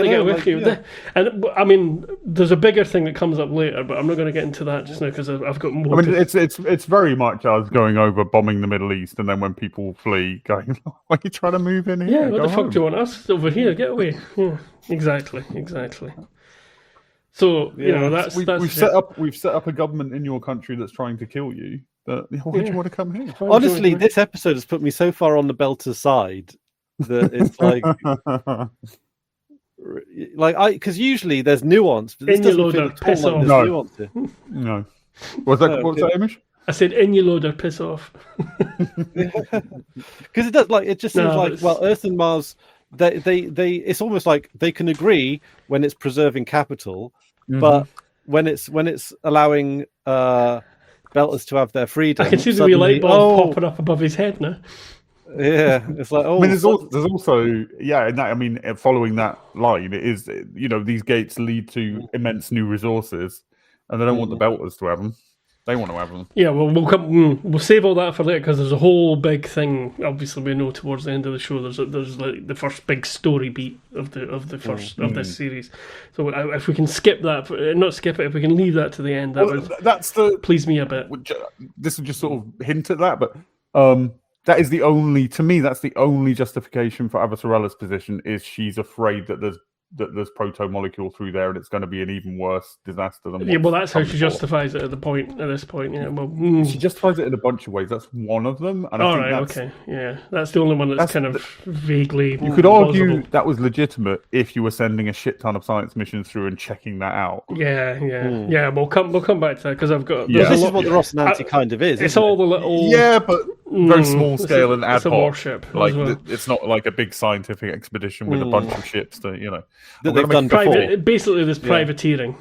get away from you. Yeah. And I mean, there's a bigger thing that comes up later, but I'm not going to get into that just now because I've got more. I mean, it's very much us going over bombing the Middle East, and then when people flee, going, "Why are you trying to move in here? Yeah, what the fuck do you want us over here? Get away!" Yeah, exactly. So Yeah. that's We've set up a government in your country that's trying to kill you. But why do you want to come here? Honestly, this episode has put me so far on the Belter's side that it's because usually there's nuance, but this doesn't feel at all like there's nuance here. No. What's that, Hamish? I said, in you loader, piss off. Because it does, it just seems Earth and Mars, they it's almost like they can agree when it's preserving capital, but when it's allowing Belters to have their freedom. I can see the wee light bulb popping up above his head now. Yeah, it's like I mean, there's also following that line, it is these gates lead to immense new resources, and they don't want the Belters to have them. They want to have them. Yeah, well, we'll save all that for later because there's a whole big thing. Obviously, we know towards the end of the show there's like the first big story beat of the first of this series. So if we can skip that, not skip it, if we can leave that to the end, that's please me a bit. This would just sort of hint at that, but that is that's the only justification for Avatarella's position is she's afraid that there's proto-molecule through there and it's going to be an even worse disaster than that's how she justifies it at this point. Yeah, well, she justifies it in a bunch of ways. That's one of them. And okay, yeah, that's the only one that's kind of vaguely. You could argue that was legitimate if you were sending a shit ton of science missions through and checking that out. Yeah. We'll come back to that because I've got. This is what the Rocinante kind of is. It's all the little. Yeah, but very small scale and ad hoc. It's a warship. It's not like a big scientific expedition with a bunch of ships that that they've done before. Basically, there's privateering.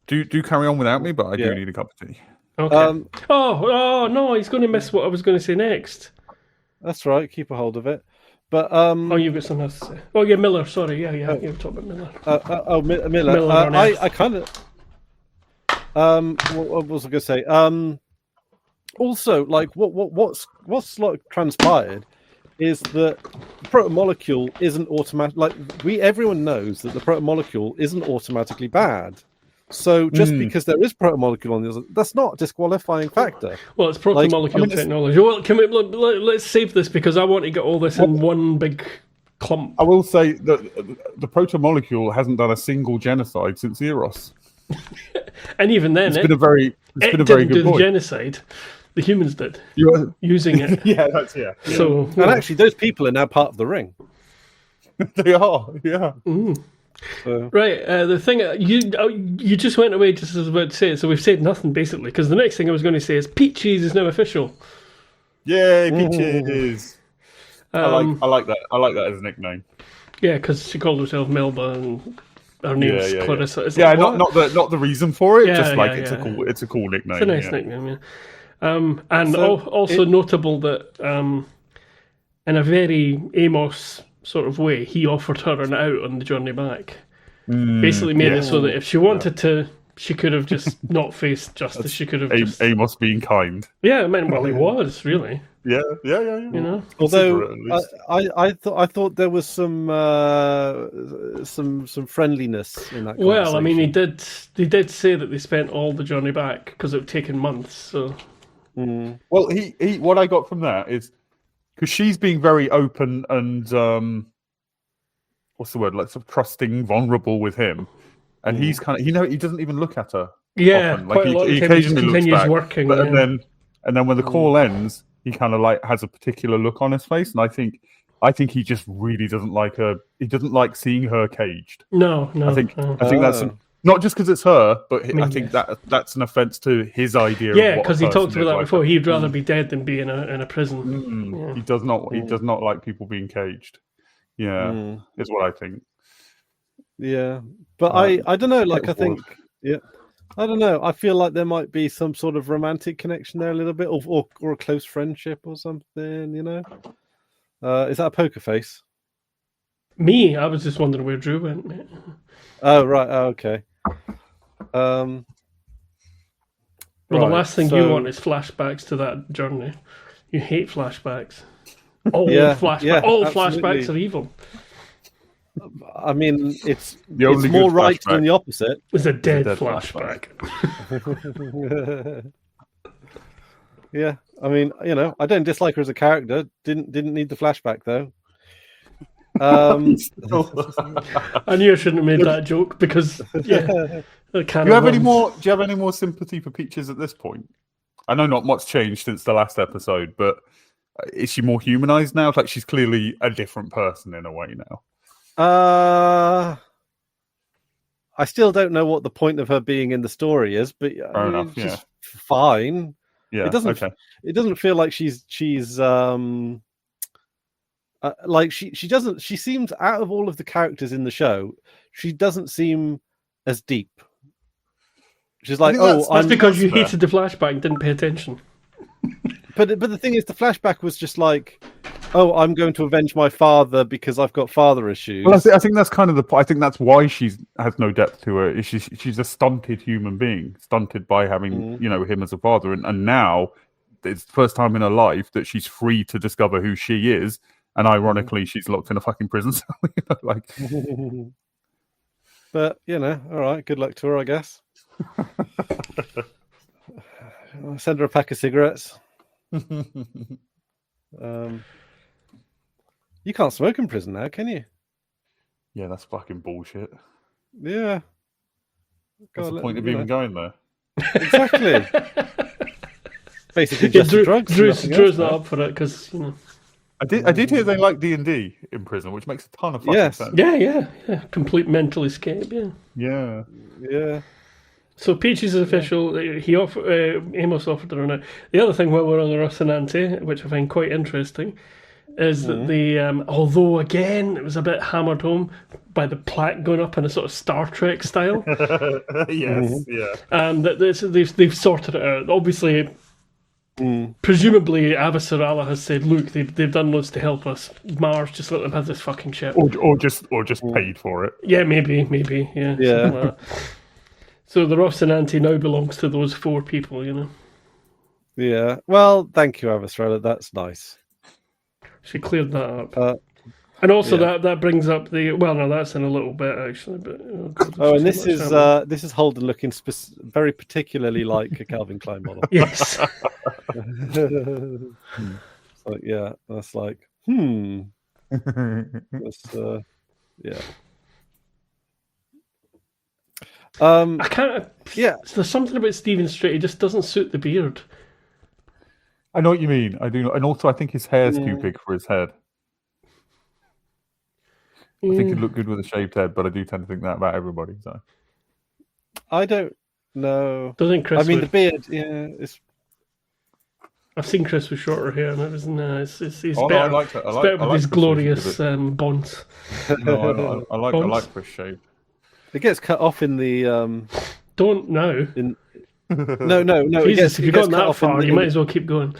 Do carry on without me, but I do need a cup of tea. Okay. Oh no, he's going to miss what I was going to say next. That's right. Keep a hold of it. But you've got something else to say. Oh yeah, Miller. Sorry, yeah. You were talking about Miller. Miller. I kind of. What was I going to say? Also, what's transpired is that the proto-molecule isn't automatic. Everyone knows that the proto-molecule isn't automatically bad. So just because there is proto-molecule on the other, that's not a disqualifying factor. Well, it's proto-molecule technology. Well, let's save this because I want to get all this in one big clump. I will say that the proto-molecule hasn't done a single genocide since Eros. And even then, it's been a very good point. Genocide. The humans did using it. So, and actually, those people are now part of the ring. They are, yeah. Right. The thing you just went away just as I was about to say it, so we've said nothing basically. Because the next thing I was going to say is Peaches is now official. Yay, Peaches! I like that. I like that as a nickname. Yeah, because she called herself Melba and her name's Clarissa. Not the reason for it. It's a cool nickname. It's a nice nickname. Yeah. Also notable that in a very Amos sort of way, he offered her an out on the journey back. Basically made it so that if she wanted to, she could have just not faced justice. She could have Amos being kind. Yeah, I mean, well, he was really. Yeah. Although I thought there was some friendliness in that. Well, I mean, he did say that they spent all the journey back because it would taken months. So. Well, he what I got from that is because she's being very open and what's the word, sort of trusting, vulnerable with him, and he's kind of he doesn't even look at her. Yeah, often. Quite a lot of the time he continues working, but, and then when the call ends, he kind of has a particular look on his face, and I think he just really doesn't like her. He doesn't like seeing her caged. No. I think that's. Not just because it's her, but I think that's an offence to his idea. Yeah, because he talked about that before. He'd rather be dead than be in a prison. He does not. He does not like people being caged. Yeah, is what I think. Yeah, but I don't know. I think I don't know. I feel like there might be some sort of romantic connection there, a little bit, or a close friendship or something. Is that a poker face? Me, I was just wondering where Drew went, mate. Oh right. Oh, okay. Well, the last thing you want is flashbacks to that journey. You hate flashbacks. All flashbacks are evil. I mean, it's more right than the opposite. It's a dead flashback. Yeah, I mean, I don't dislike her as a character. Didn't need the flashback though. I knew I shouldn't have made that joke because Do you have any more sympathy for Peaches at this point? I know not much changed since the last episode, but is she more humanized now? It's like she's clearly a different person in a way now. I still don't know what the point of her being in the story is, but she's fine. Yeah, it doesn't feel like she's like she doesn't. She seems, out of all of the characters in the show, she doesn't seem as deep. She's like, that's because you hated the flashback and didn't pay attention. But the thing is, the flashback was just like, I'm going to avenge my father because I've got father issues. Well, I think that's kind of I think that's why she has no depth to her. She's a stunted human being, stunted by having him as a father, and now it's the first time in her life that she's free to discover who she is. And ironically, she's locked in a fucking prison cell. Like, but all right, good luck to her, I guess. I'll send her a pack of cigarettes. You can't smoke in prison now, can you? Yeah, that's fucking bullshit. Yeah. What's the point of even going there? Exactly. Basically, just drugs. Drew's not up for it because I did hear they like D&D in prison, which makes a ton of fucking sense. Yeah. Complete mental escape. Yeah. So Peaches is official. Amos offered her now. The other thing while we're on the Rocinante, which I find quite interesting, is that although again it was a bit hammered home by the plaque going up in a sort of Star Trek style. Yes, that they've sorted it out. Obviously, presumably Avasarala has said, "Look, they've done loads to help us. Mars, just let them have this fucking ship." Or just paid for it. Yeah, maybe, yeah. Like so the Rocinante now belongs to those 4 people, Yeah. Well, thank you, Avasarala. That's nice. She cleared that up. And also that brings up that's in a little bit actually. But and this is Holden looking very particularly like a Calvin Klein model. Yes. That's like That's, I can't. Yeah. There's something about Stephen Strait. He just doesn't suit the beard. I know what you mean. I do, and also I think his hair's too big for his head. I think he'd look good with a shaved head, but I do tend to think that about everybody. So I don't know. Doesn't Chris? The beard. Yeah, I've seen Chris with shorter hair, and it was nice. He's better. No, I like it. It's better with his glorious bonds. No, I like Chris shaved. It gets cut off in the. Don't now. No. Jesus, if you've gone that far, you might as well keep going.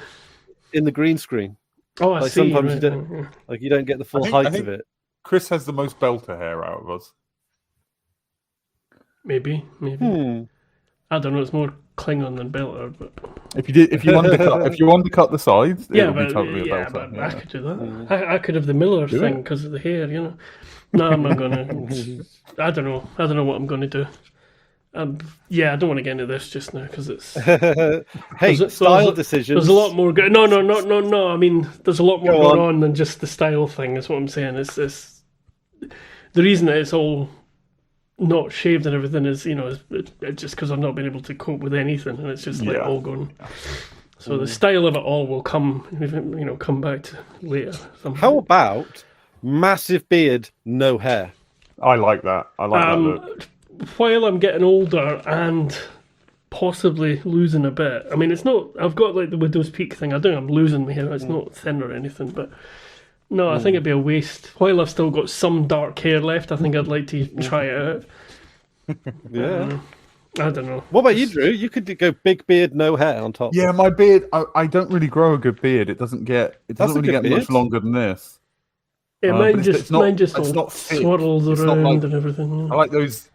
In the green screen. Oh, I see. Sometimes you don't, you don't get the full height of it. Chris has the most belter hair out of us. Maybe. I don't know. It's more Klingon than belter, but if you undercut the sides, it would be totally a belter. But I could do that. I could have the Miller thing because of the hair, No, I'm not gonna. I don't know what I'm gonna do. I don't want to get into this just now because it's. Style decisions. There's a lot more. No. I mean, there's a lot more going on than just the style thing. Is what I'm saying. It's the reason that it's all not shaved and everything is it's just because I've not been able to cope with anything, and it's just all gone. So the style of it all will come back to later. Somehow. How about massive beard, no hair? I like that. I like that look. While I'm getting older and possibly losing a bit, I mean, it's not. I've got like the widow's peak thing. I don't. I'm losing my hair. It's not thin or anything, but no, I think it'd be a waste. While I've still got some dark hair left, I think I'd like to try it out. Yeah. I don't know. What about you, Drew? You could go big beard, no hair on top. Yeah, my beard. I don't really grow a good beard. It doesn't really get much longer than this. Yeah, mine just not swirls around and everything. I like those,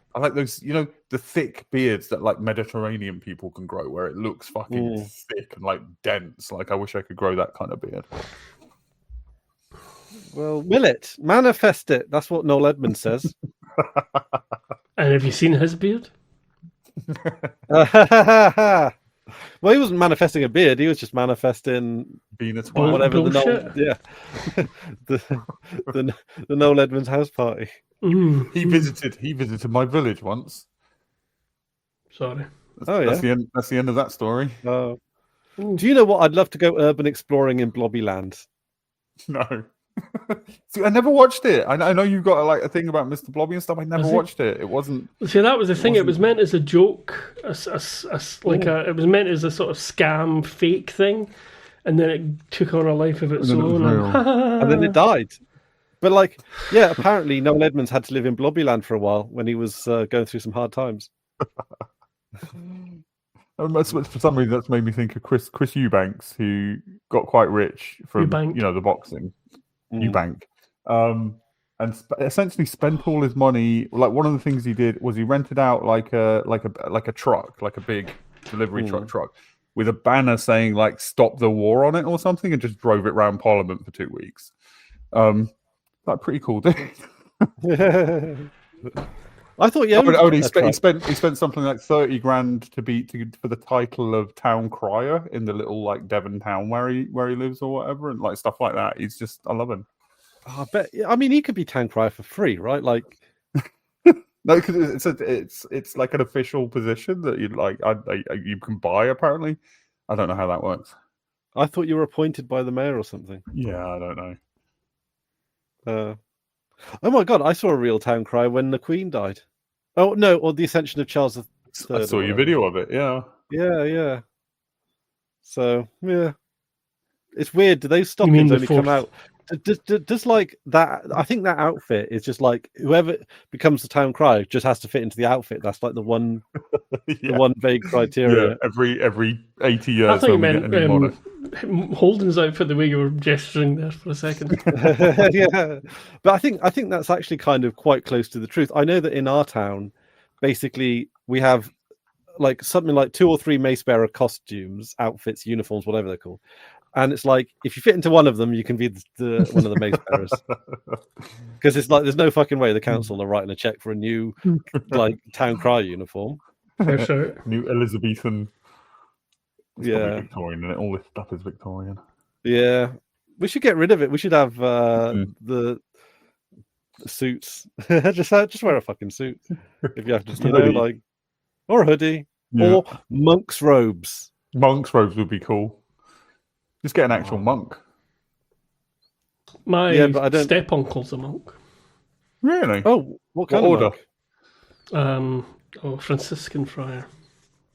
the thick beards that like Mediterranean people can grow, where it looks fucking thick and like dense. Like I wish I could grow that kind of beard. Well, will it? Manifest it. That's what Noel Edmonds says. And have you seen his beard? Well, he wasn't manifesting a beard. He was just manifesting being a twat. whatever the Bullshit. Noel, the Noel Edmonds house party. He visited my village once. Sorry. That's the end of that story. Do you know what? I'd love to go urban exploring in Blobbyland. No. See, I never watched it. I know you've got a thing about Mr. Blobby and stuff. I never watched it. It wasn't. See, that was the thing. It was meant as a joke, it was meant as a sort of scam, fake thing, and then it took on a life of its own, and then it died. But apparently Noel Edmonds had to live in Blobbyland for a while when he was going through some hard times. For some reason, that's made me think of Chris Eubanks, who got quite rich from the boxing. Eubank, and essentially spent all his money. Like, one of the things he did was he rented out like a truck, like a big delivery truck with a banner saying like "Stop the War" on it or something, and just drove it around Parliament for 2 weeks. Like, pretty cool, dude. I thought he spent something like 30 grand for the title of town crier in the little like Devon town where he lives or whatever, and like stuff like that. I love him. I bet. I mean, he could be town crier for free, right? Like, no, because it's like an official position that you can buy. Apparently, I don't know how that works. I thought you were appointed by the mayor or something. Yeah, I don't know. Oh my God! I saw a real town crier when the Queen died. Oh no, or the Ascension of Charles III. I saw your video of it. Yeah. So it's weird. Do those stockings only come out? Does like that? I think that outfit is just like whoever becomes the town crier just has to fit into the outfit. That's like the one, the one vague criteria. Yeah, every 80 years. I thought you meant Holden's outfit, the way you were gesturing there for a second. Yeah, but I think that's actually kind of quite close to the truth. I know that in our town, basically, we have like something like 2 or 3 mace bearer costumes, outfits, uniforms, whatever they're called. And it's like, if you fit into one of them, you can be one of the mace bearers. Because it's like, there's no fucking way the council are writing a check for a new like town crier uniform. For sure. New Elizabethan. It's Victorian, and all this stuff is Victorian. Yeah, we should get rid of it. We should have the suits. just wear a fucking suit if you have to, or a hoodie, or monk's robes. Monk's robes would be cool. Just get an actual monk. My step uncle's a monk. Really? Oh, what kind of order? Monk? Franciscan friar.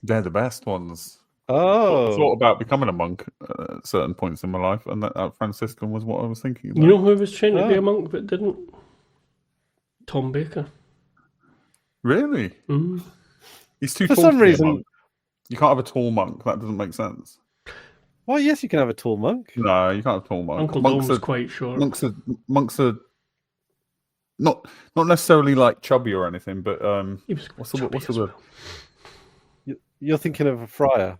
They're the best ones. Oh, I thought about becoming a monk at certain points in my life, and that Franciscan was what I was thinking about. You know who was trained to be a monk but didn't? Tom Baker. Really? Mm. He's too for tall some to be reason. a monk. You can't have a tall monk. That doesn't make sense. Well, yes, you can have a tall monk. No, you can't have a tall monk. Uncle Dom's quite short. Monks are not necessarily like chubby or anything, but what's the word? You're thinking of a friar.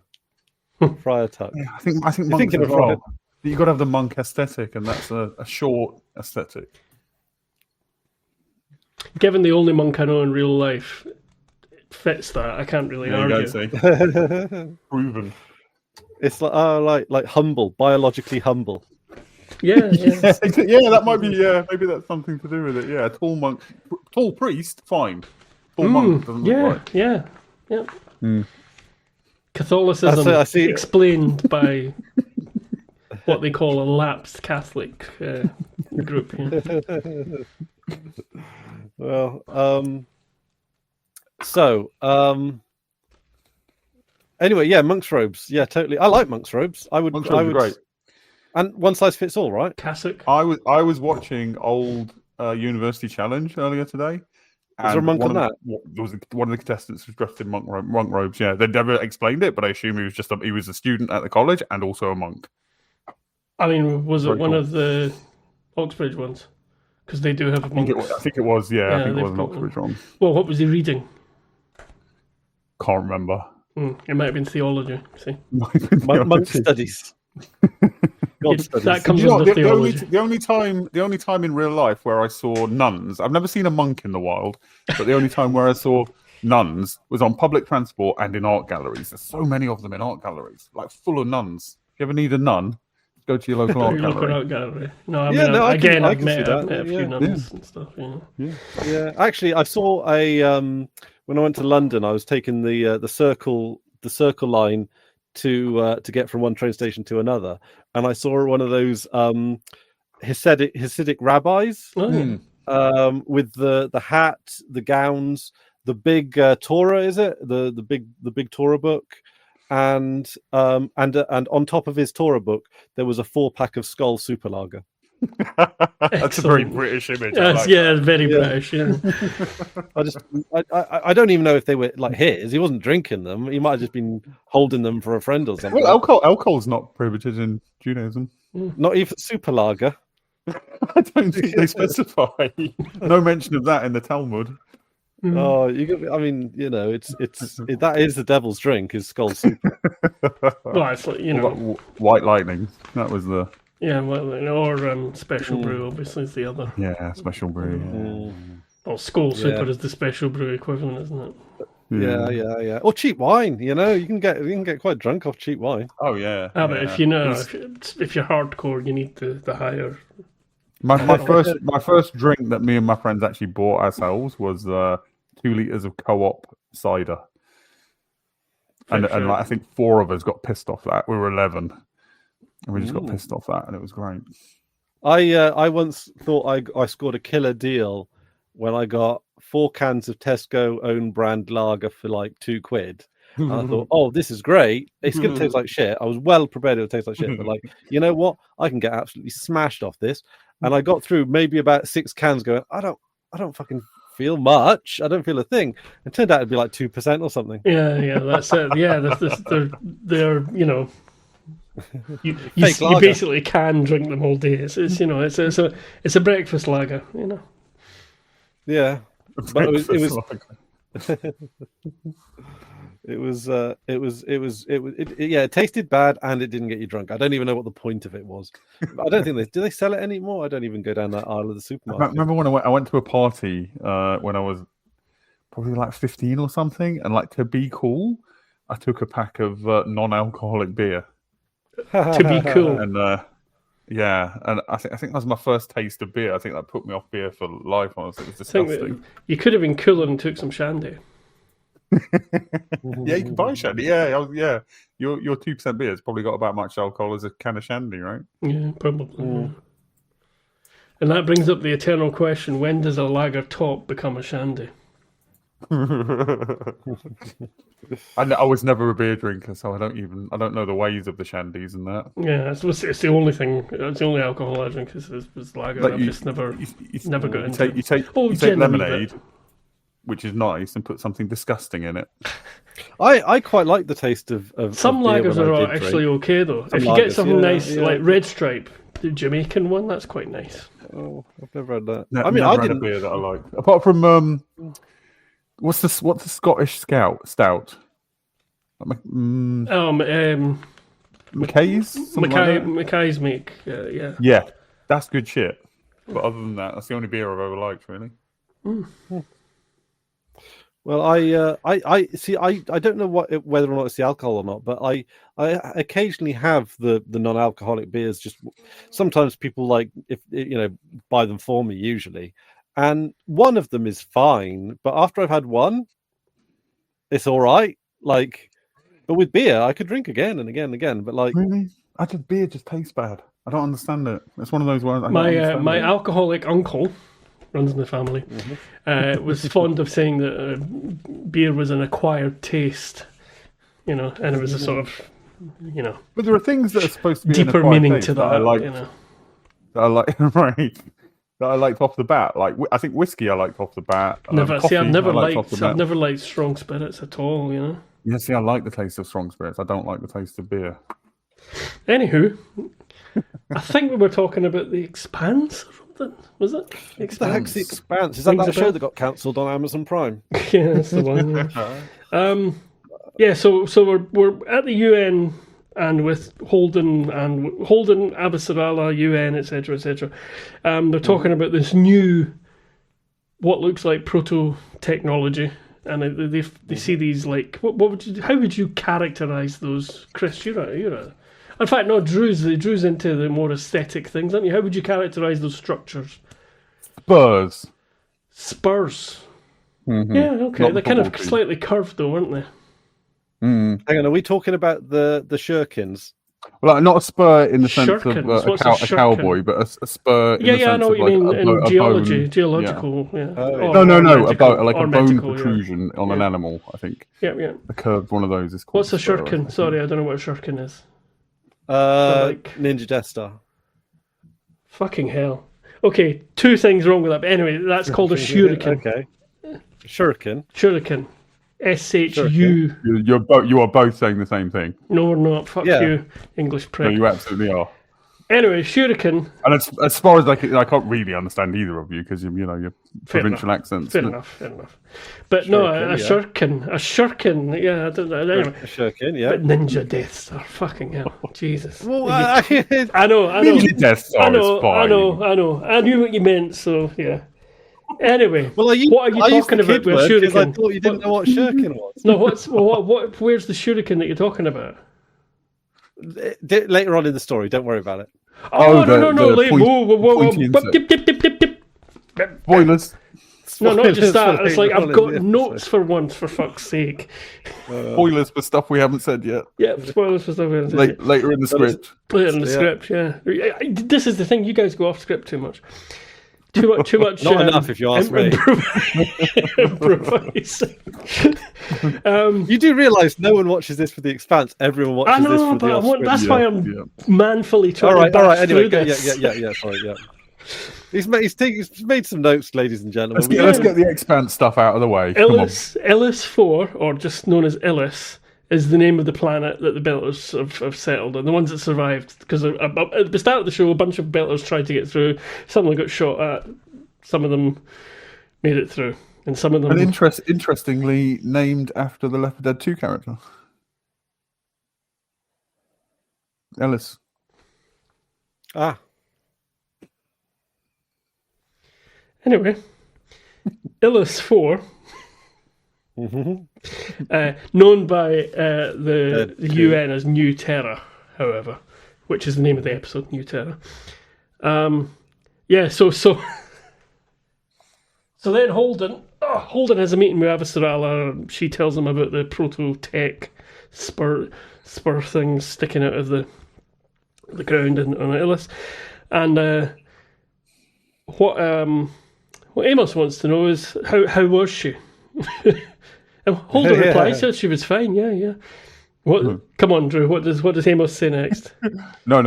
Friar tuck. Yeah, I think monks as well. You've got to have the monk aesthetic, and that's a short aesthetic. Given the only monk I know in real life, it fits that. I can't really argue. Proven. It's like humble, biologically humble. Yeah. That might be. Yeah, maybe that's something to do with it. Yeah, tall monk, tall priest, fine. Tall monk doesn't look right. Yeah. Mm. Catholicism I see. Explained by what they call a lapsed Catholic group. Yeah. Well, anyway, yeah, monk's robes. Yeah, totally. I like monk's robes. Monk's robes are great. And one size fits all, right? Cassock. I was watching old University Challenge earlier today. Was there a monk on that? There was one of the contestants was dressed in monk robes. Yeah, they never explained it, but I assume he was a student at the college and also a monk. I mean, was it one of the Oxbridge ones? Because they do have monks. I think it was. Yeah, I think it was an Oxbridge one. Well, what was he reading? Can't remember. It might have been theology. See, monk studies. That comes under theology. The only time in real life where I saw nuns. I've never seen a monk in the wild, but the only time where I saw nuns was on public transport and in art galleries. There's so many of them in art galleries, like full of nuns. If you ever need a nun, go to your local art gallery. Local art gallery. No, I Yeah, mean, no, I can I've see met that. a few Yeah. nuns and stuff. Yeah. Actually, I saw a when I went to London, I was taking the circle line to get from one train station to another, and I saw one of those Hasidic rabbis Oh, yeah. with the hat, the gowns, the big Torah, is it the big Torah book, and on top of his Torah book there was a 4-pack of Skull Super Lager. That's a very British image. Yes, yeah, very British. Yeah. I don't even know if they were like his. He wasn't drinking them. He might have just been holding them for a friend or something. Well, alcohol's not prohibited in Judaism. Not even Super Lager. I don't think they specify. No mention of that in the Talmud. Oh, I mean, that is the devil's drink. Is Skull Super. Well, it's like, White Lightning. That was the. Yeah, well, or Special Brew, obviously, is the other. Yeah, Special Brew. Yeah. Well, Skull Super is the Special Brew equivalent, isn't it? Yeah. Or cheap wine. You can get quite drunk off cheap wine. Oh yeah. But if if you're hardcore, you need the higher. My first drink that me and my friends actually bought ourselves was 2 liters of Co-op cider, and like, I think 4 of us got pissed off that. We were 11. And we just got pissed off that, and it was great. I once thought I scored a killer deal when I got 4 cans of Tesco own brand lager for like £2. And I thought, oh, this is great. It's going to taste like shit. I was well prepared it would taste like shit, but like, you know what? I can get absolutely smashed off this. And I got through maybe about 6 cans going, I don't fucking feel much. I don't feel a thing. It turned out it'd be like 2% or something. Yeah, that's it. Yeah, they're you basically can drink them all day. It's a breakfast lager, Yeah, but it tasted bad and it didn't get you drunk. I don't even know what the point of it was. I don't think do they sell it anymore? I don't even go down that aisle of the supermarket. I remember when I went to a party when I was probably like 15 or something, and like to be cool, I took a pack of non-alcoholic beer. To be cool. And and I think that was my first taste of beer. I think that put me off beer for life. Honestly, it was disgusting. You could have been cooler and took some shandy. Yeah, you can buy shandy. Yeah. Your 2% beer has probably got about much alcohol as a can of shandy, right? Yeah, probably. Yeah. And that brings up the eternal question: when does a lager top become a shandy? I was never a beer drinker, so I don't know the ways of the shandies and that. Yeah, it's the only thing. It's the only alcohol I drink is lager. Like I've just never got into it. You take lemonade, which is nice, and put something disgusting in it. I quite like the taste of some lagers are actually okay though. If you get something nice like Red Stripe, the Jamaican one, that's quite nice. Oh, I've never had that. I didn't had a beer that I like. Apart from what's the Scottish stout? McKay's? McKay's make, yeah. Yeah, that's good shit. But other than that, that's the only beer I've ever liked, really. Well, I see. I don't know whether or not it's the alcohol or not, but I occasionally have the non-alcoholic beers. Just sometimes people buy them for me usually, and one of them is fine. But after I've had one, it's all right. But with beer, I could drink again and again and again. But really, beer just tastes bad. I don't understand it. It's one of those ones. My alcoholic uncle runs in the family, was fond of saying that beer was an acquired taste, and it was a sort of, But there are things that are supposed to be deeper meaning to that. I like, that I like, right? That I liked off the bat. Like I think whiskey, I liked off the bat. I've never liked strong spirits at all. Yeah, see, I like the taste of strong spirits. I don't like the taste of beer. Anywho, I think we were talking about the Expanse or something. Was it? Expanse. The heck's the Expanse? Is that show that got cancelled on Amazon Prime? Yeah, that's the one. Yeah. So we're at the UN and with Holden Abasarala, UN, etc., etc. They're talking about this new, what looks like proto technology, and they see these like how would you characterize those, Chris? In fact, no, Drew's into the more aesthetic things, aren't you? How would you characterize those structures? Spurs. Mm-hmm. Yeah, okay. Not They're kind of bubble slightly curved, though, aren't they? Mm. Hang on, are we talking about the shirkins? Well, not a spur in the sense of Shirkins. What's a cowboy, but a spur in the sense I know of what you like mean in geology, bone. geological. Yeah. Oh, No, a or bone medical, protrusion on an animal. I think. Yeah. A curved one of those is called. What's a spur, shirkin? Sorry, I don't know what a shirkin is. Ninja Death Star. Fucking hell. Okay, two things wrong with that. But anyway, that's called a shuriken. Okay. Shuriken. Shuriken. SHU. You are both saying the same thing. No, we're not. Fuck you, English prick. No, you absolutely are. Anyway, shuriken. And as far as I can't really understand either of you because your provincial accents. Fair enough. But a shuriken. Yeah, I don't know. Anyway, A shuriken, yeah. But Ninja Death Star. Fucking hell, Jesus. Well, I know. Ninja Death Star is fine. I know. I knew what you meant. So yeah. Anyway, well, what are you talking about with shuriken? I thought you didn't know what shuriken was. No, where's the shuriken that you're talking about? Later on in the story, don't worry about it. No. Spoilers. No, not just that. It's like I've got notes for once, for fuck's sake. Spoilers for stuff we haven't said yet. Yeah, spoilers for stuff we haven't said yet. Later in the script. Later in the script, yeah. This is the thing, you guys go off script too much. Too much. Not enough, if you ask me. Improvising. You do realise no one watches this for the Expanse. Everyone watches this for the off-script. That's why I'm manfully trying to bash anyway, through this. Yeah. Sorry, yeah. He's made some notes, ladies and gentlemen. Let's get the Expanse stuff out of the way. Illis 4, or just known as Illis, is the name of the planet that the Belters have settled on, the ones that survived. Because at the start of the show, a bunch of Belters tried to get through, suddenly got shot at, some of them made it through, and some of them... And interestingly named after the Left 4 Dead 2 character. Ellis. Ah. Anyway, Illis 4... known by the UN as New Terra, however, which is the name of the episode, New Terra. So then Holden has a meeting with Avasarala. She tells him about the proto-tech spur things sticking out of the ground on Illis, and what Amos wants to know is how was she? And Holden replies that she was fine. Yeah. What? Come on, Drew. What does Amos say next? No.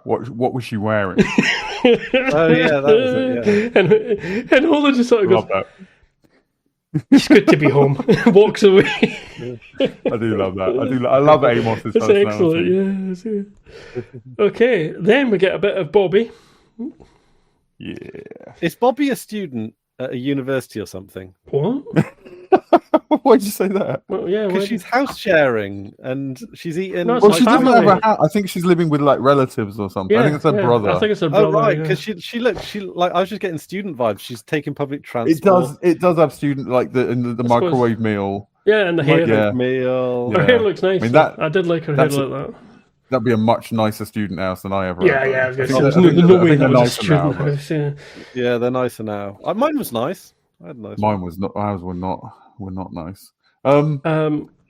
What was she wearing? Oh yeah, that was it. Yeah. And Holden just sort of goes, "It's good to be home." Walks away. I do love that. I love Amos's personality. It's excellent. Yeah. Okay, then we get a bit of Bobby. Yeah. Is Bobby a student at a university or something? What? Why'd you say that? Well, yeah, because she's house sharing and she's eating. No, Well, she doesn't family. have a house. I think she's living with like relatives or something. I think it's her brother. I think it's her brother. Oh right, yeah. because she like I was just getting student vibes. She's taking public transport. It does have student like the microwave meal. Yeah, and the hair. Yeah. Meal. Her hair looks nice. I mean, I did like her hair like that. That'd be a much nicer student house than I ever had. Yeah. I was going to I say, think there's no way they're that was a nicer now, student but- house. Yeah. Yeah, they're nicer now. Mine was nice. I had a nice. Mine was not. Ours were not nice. Um,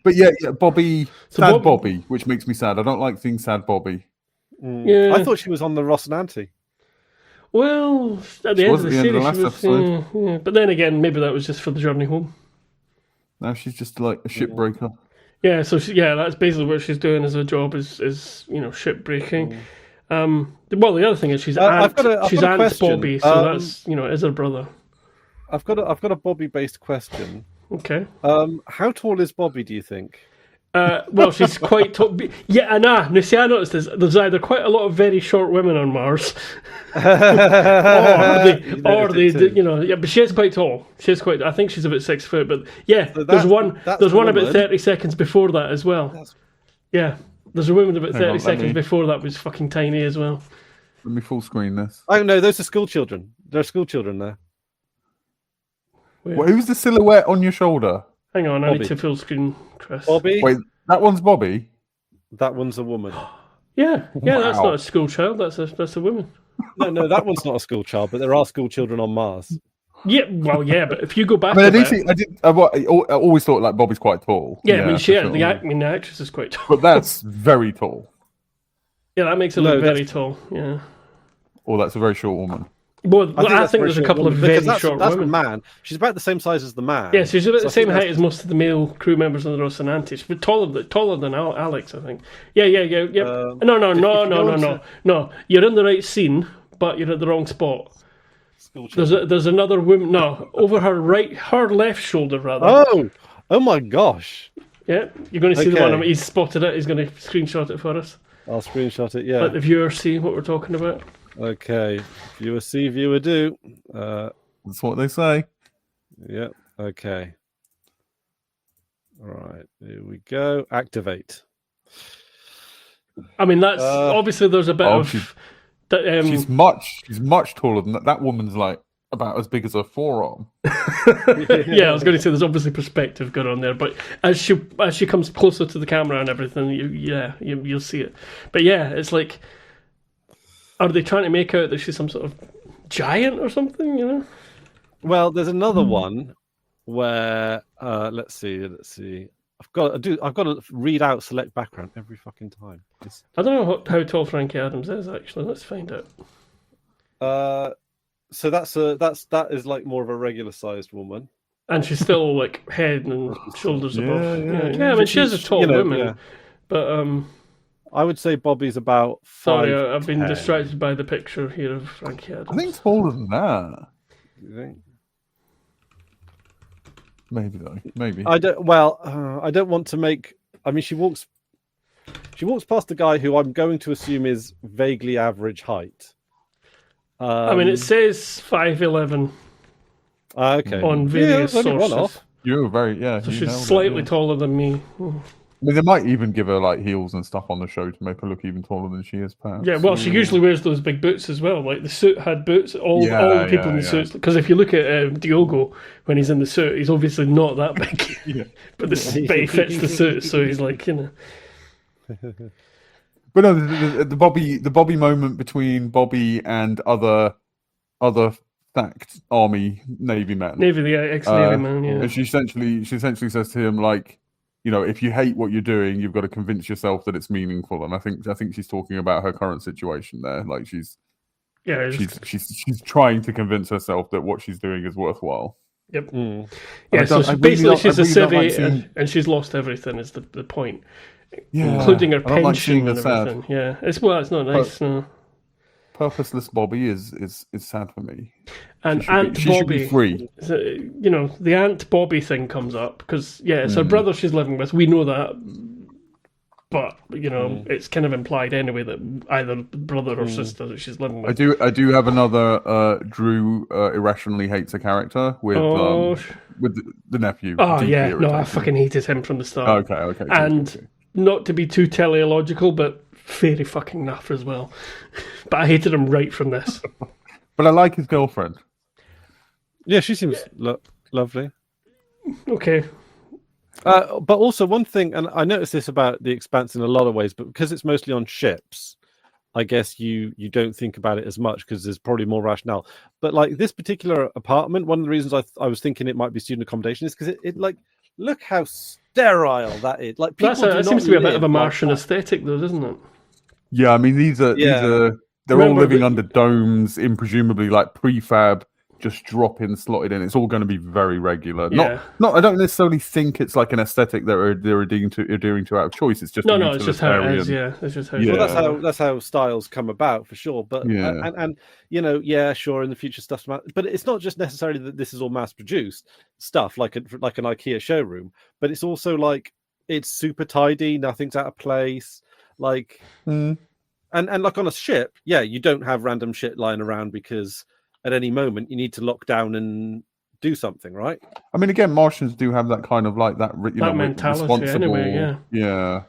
But yeah, Bobby, So sad Bobby, which makes me sad. I don't like seeing sad Bobby. Yeah. I thought she was on the Ross and Auntie. Well, at the She end was of at the the end of the series, last she was. episode. Yeah. But then again, maybe that was just for the journey home. Now she's just like a shipbreaker. Yeah, so that's basically what she's doing as a job is ship breaking. Well, the other thing is she's I've got a Aunt question. Bobby, so that's is her brother. I've got a Bobby based question. Okay. How tall is Bobby? Do you think? Well, she's quite tall. Yeah, now see, I noticed this. There's either quite a lot of very short women on Mars, or they, but she is quite tall. She's quite. I think she's about 6 foot. But yeah, So there's one woman. about 30 seconds before that as well. Yeah, there's a woman about 30 on, seconds before that was fucking tiny as well. Let me full screen this. Oh no, those are school children. There are school children there. Well, who's the silhouette on your shoulder? Hang on, I Bobby. need to full screen, Chris. Bobby. Wait, that one's Bobby. That one's a woman. Yeah, that's Wow. not a school child. That's a woman. No, that one's not a school child, but there are school children on Mars. Yeah, well, yeah, but if you go back, I a mean, bit, I always thought like Bobby's quite tall. yeah, I mean, for sure. the actress is quite tall. But that's very tall. Yeah, that makes her No, look very that's- tall. Yeah. Or that's a very short woman. Well, I that's think very there's a short couple of woman, very because short that's women. the man. She's about the same size as the man. Yeah, so she's about So the I think same height that's- as most of the male crew members on the Rocinante. She's taller than Alex, I think. Yeah. No. if you go into- No. You're in the right scene, but you're at the wrong spot. School children. There's another woman. No, over her left shoulder rather. Oh my gosh! Yeah, you're going to see the Okay. one. He's spotted it. He's going to screenshot it for us. I'll screenshot it. Yeah. Let the viewer see what we're talking about. Okay. Viewer see, viewer do. That's what they say. Yeah. Okay. All right. Here we go. Activate. I mean, that's obviously there's a bit Oh, of. she's- that, She's much taller than that. That woman's like about as big as her forearm. yeah, I was going to say there's obviously perspective going on there, but as she comes closer to the camera and everything, you'll see it. But yeah, it's like, are they trying to make out that she's some sort of giant or something? You know? Well, there's another one where let's see. I've got to read out select background every fucking time. I don't know how tall Frankie Adams is actually. Let's find out. So that is like more of a regular sized woman. And she's still like head and shoulders Yeah, above. yeah, Yeah, I mean she is a She's, tall you know, woman, yeah. but I would say Bobby's about 5. sorry, I've been distracted by the picture here of Frankie Adams. I think taller than that. You think? Maybe though. Maybe. I don't want to make. I mean, she walks past a guy who I'm going to assume is vaguely average height. I mean, it says 5'11" Okay. on various there's only one sources. off. You're very So you she's nailed it, slightly yeah. taller than me. I mean, they might even give her like heels and stuff on the show to make her look even taller than she is. Perhaps. Yeah, well, she usually wears those big boots as well. Like the suit had boots. All the people in the suits. Because if you look at Diogo when he's in the suit, he's obviously not that big. Yeah. but he fits the suit, so he's like, you know. But no, the Bobby moment between Bobby and other stacked army navy men. The ex-Navy man. Yeah. And she essentially says to him like, you know, if you hate what you're doing, you've got to convince yourself that it's meaningful. And I think she's talking about her current situation there. Like she's trying to convince herself that what she's doing is worthwhile. Yep. Mm. Yeah. So basically, she's a really civvy, and she's lost everything. Is the point, Yeah, including her I don't like seeing pension her and sad. everything. Yeah. It's not nice. No. Purposeless Bobby is sad for me. And She should Aunt be- she should Bobby, be free. so, you know, the Aunt Bobby thing comes up because it's her brother she's living with. We know that, but you know, it's kind of implied anyway that either brother or sister that she's living with. I do have another Drew irrationally hates a character with the nephew. Oh deeply yeah, no, I irritating. fucking hated him from the start. Okay. Good, And okay. not to be too teleological, but very fucking naff as well. But I hated him right from this. But I like his girlfriend. Yeah, she seems lovely. Okay. But also one thing, and I noticed this about the Expanse in a lot of ways, but because it's mostly on ships, I guess you don't think about it as much because there's probably more rationale. But like this particular apartment, one of the reasons I was thinking it might be student accommodation is because it like look how sterile that is. Like people That seems to be a bit of a Martian aesthetic, though, doesn't it? Yeah, I mean they're all living under domes, presumably like prefab, just drop in, slotted in. It's all going to be very regular. Yeah. Not. I don't necessarily think it's like an aesthetic that they're adhering to out of choice. It's just No, it's just how it is. Yeah, it's just how. Yeah. Well, that's how styles come about for sure. But Yeah. and you know, yeah, sure, in the future stuff's but it's not just necessarily that this is all mass produced stuff like an IKEA showroom, but it's also like it's super tidy, nothing's out of place, like. And like on a ship, yeah, you don't have random shit lying around because at any moment you need to lock down and do something, right? I mean, again, Martians do have that kind of like that, mentality responsible. Anyway, yeah.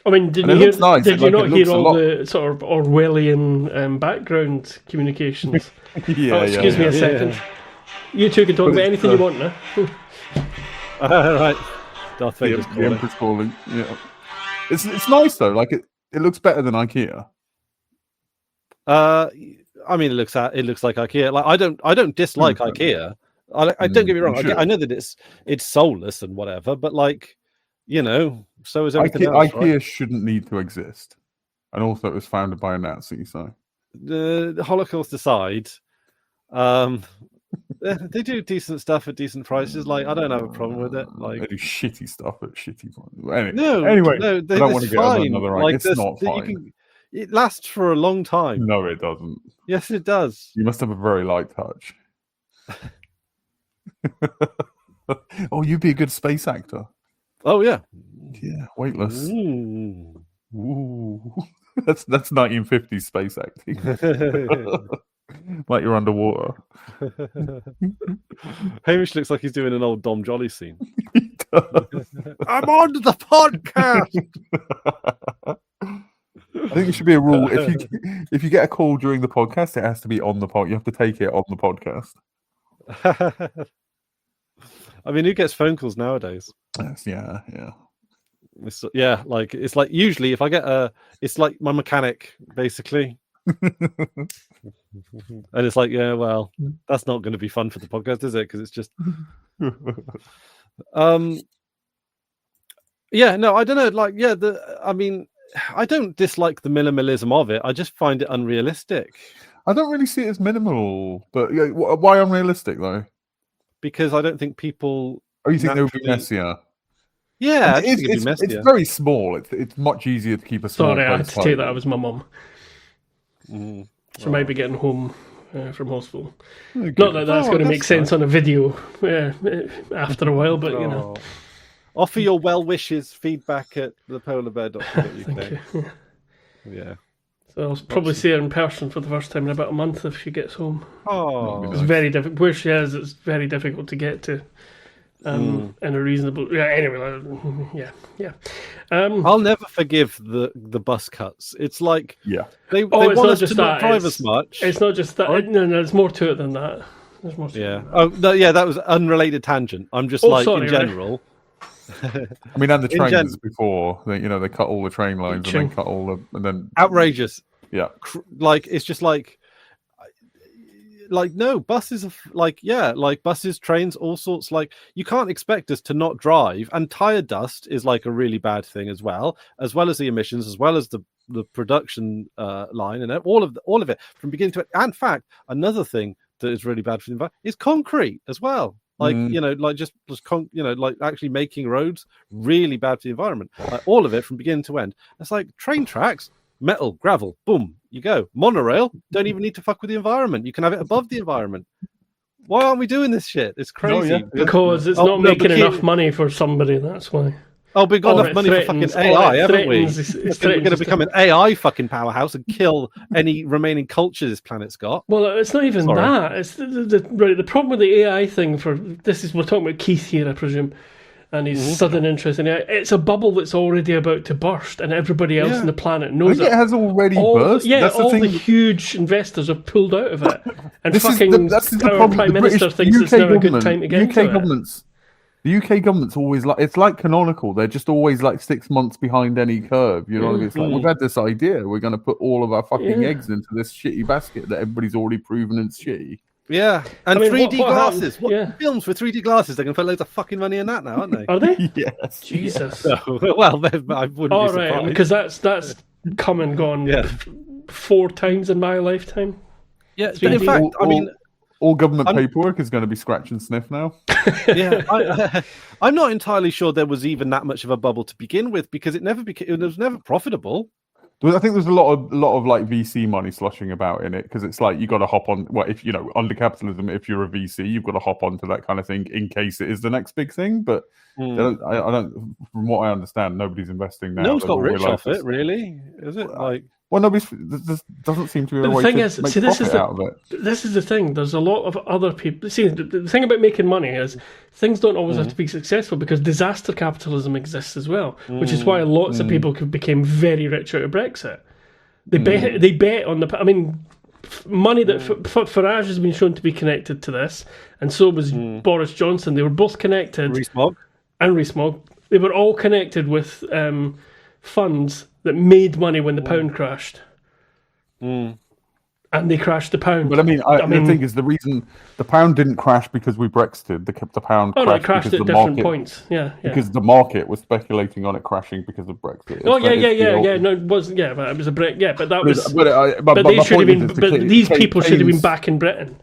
I mean, did And you it looks nice. Did you Like, not it hear looks a all lot- the sort of Orwellian background communications? Yeah, Excuse me a second. You two can talk But about it's, anything you want now. Right. Darth Vader's The Emperor's calling. Yeah, it's nice though. Like it looks better than IKEA. I mean, it looks like IKEA. Like I don't dislike IKEA. I don't get me wrong. I know that it's soulless and whatever, but like, so is everything else. IKEA right? shouldn't need to exist, and also it was founded by a Nazi. So the Holocaust aside, they do decent stuff at decent prices. Like I don't have a problem with it. Like they do shitty stuff at shitty prices. Anyway, I don't want to get on another right. It's not fine. It lasts for a long time. No, it doesn't. Yes, it does. You must have a very light touch. Oh, you'd be a good space actor. Oh yeah, yeah, weightless. Ooh. That's 1950s space acting. Like you're underwater. Hamish looks like he's doing an old Dom Jolly scene. He does. I'm on the podcast. I think it should be a rule. If you get a call during the podcast, it has to be on the pod. You have to take it on the podcast. I mean, who gets phone calls nowadays? Yes, yeah. It's like usually if I get it's like my mechanic basically, and it's like, yeah, well, that's not going to be fun for the podcast, is it? Because it's just, yeah, no, I don't know. Like, yeah, I mean, I don't dislike the minimalism of it. I just find it unrealistic. I don't really see it as minimal, but why unrealistic though? Because I don't think people. Oh, you think they would be messier? Yeah, it's very small. It's much easier to keep a small. Sorry, I had to take that. It was my mum. She might be getting home from hospital. Not that that's going to make sense on a video after a while, but Offer your well wishes, feedback at thepolarbear.co.uk. Yeah. So I'll probably see her in person for the first time in about a month if she gets home. Oh, it's very difficult. Where she is, it's very difficult to get to in a reasonable. Yeah. Anyway, yeah. I'll never forgive the bus cuts. It's like they want us to not drive as much. It's not just that. No, there's more to it than that. There's more. That was unrelated tangent. I'm just in general. Right? I mean, and the trains before they cut all the train lines and then cut all the and then outrageous. Yeah, it's just like no buses are buses, trains, all sorts. Like you can't expect us to not drive, and tire dust is like a really bad thing as well as the emissions, as well as the production line and all of it from beginning to end. In fact, another thing that is really bad for the environment is concrete as well. Like, like actually making roads really bad for the environment. Like all of it from beginning to end. It's like train tracks, metal, gravel, boom, you go. Monorail, don't even need to fuck with the environment. You can have it above the environment. Why aren't we doing this shit? It's crazy. Because it's not making enough money for somebody, that's why. Oh, we've got enough money for fucking AI, haven't we? We're going to become an AI fucking powerhouse and kill any remaining culture this planet's got. Well, it's not even that. It's the problem with the AI thing. We're talking about Keith here, I presume, and his sudden interest in AI. It's a bubble that's already about to burst, and everybody else on the planet knows it has already burst. Yeah, the huge investors have pulled out of it, and our Prime Minister thinks it's now a good time to get into it. The UK government's always it's like canonical. They're just always like 6 months behind any curve. You know what I mean? It's like, we've had this idea. We're going to put all of our fucking eggs into this shitty basket that everybody's already proven it's shitty. Yeah. And 3D glasses. Films with 3D glasses? They're going to put loads of fucking money in that now, aren't they? Are they? Yes. Jesus. Yeah. Well, I wouldn't be surprised. Right, because that's come and gone 4 times in my lifetime. Yeah, but in fact, all government paperwork is going to be scratch and sniff now. Yeah, I'm not entirely sure there was even that much of a bubble to begin with, because it was never profitable. I think there's a lot of like VC money sloshing about in it, because it's like you got to hop on. Well, if under capitalism, if you're a VC, you've got to hop onto that kind of thing in case it is the next big thing. But I don't. From what I understand, nobody's investing now. No one's got rich off it, really, is it? Like. Well, there doesn't seem to be a way to make profit out of it. This is the thing. There's a lot of other people. See, the thing about making money is things don't always have to be successful, because disaster capitalism exists as well, which is why lots of people became very rich out of Brexit. They bet on the. I mean, money that Farage has been shown to be connected to this, and so was Boris Johnson. They were both connected. Rees-Mogg. and Rees-Mogg, they were all connected with funds that made money when the pound crashed. And they crashed the pound. But I mean, the thing is, the reason the pound didn't crash because we Brexited. The pound no, it crashed crashed at different points. Yeah. Because the market was speculating on it crashing because of Brexit. Oh, yeah. No, it wasn't. Yeah, but it was a break. Yeah, but that was. But they should have been. But these people should have been back in Britain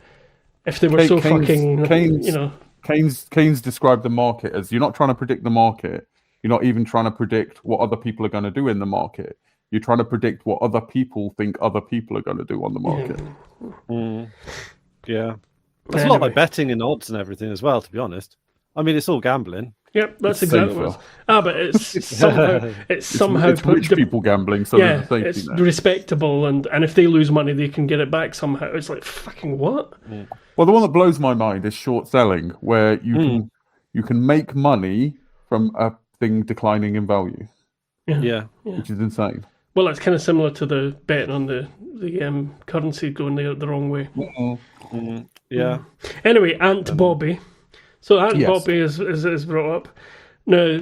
if they were so fucking. Keynes described the market as you're not trying to predict the market. You're not even trying to predict what other people are going to do in the market. You're trying to predict what other people think other people are going to do on the market. Yeah. It's a lot like betting and odds and everything as well, to be honest. I mean, it's all gambling. Yep, that's exactly what it is. But it's somehow it's rich people gambling, so it's respectable, and if they lose money, they can get it back somehow. It's like, fucking what? Well, the one that blows my mind is short selling, where you can make money from a thing declining in value. Yeah. Which is insane. Well, it's kind of similar to the betting on the currency going the wrong way. Yeah. Anyway, Aunt Bobby. So Aunt Bobby is brought up. Now,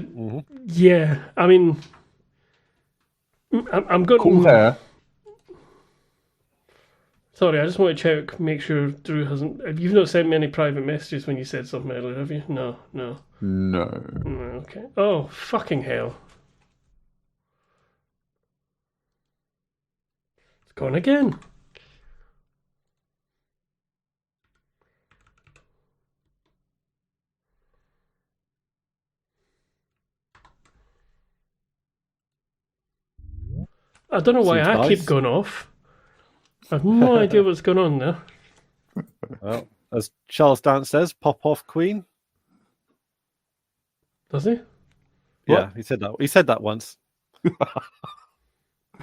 yeah, I mean, I'm going cool hair. Sorry, I just want to check, make sure Drew hasn't. You've not sent me any private messages when you said something earlier, have you? No. Okay. Oh, fucking hell. Gone again. I don't know why I keep going off. I have no idea what's going on there. Well, as Charles Dance says, pop off Queen. Does he? Yeah, he said that. He said that once.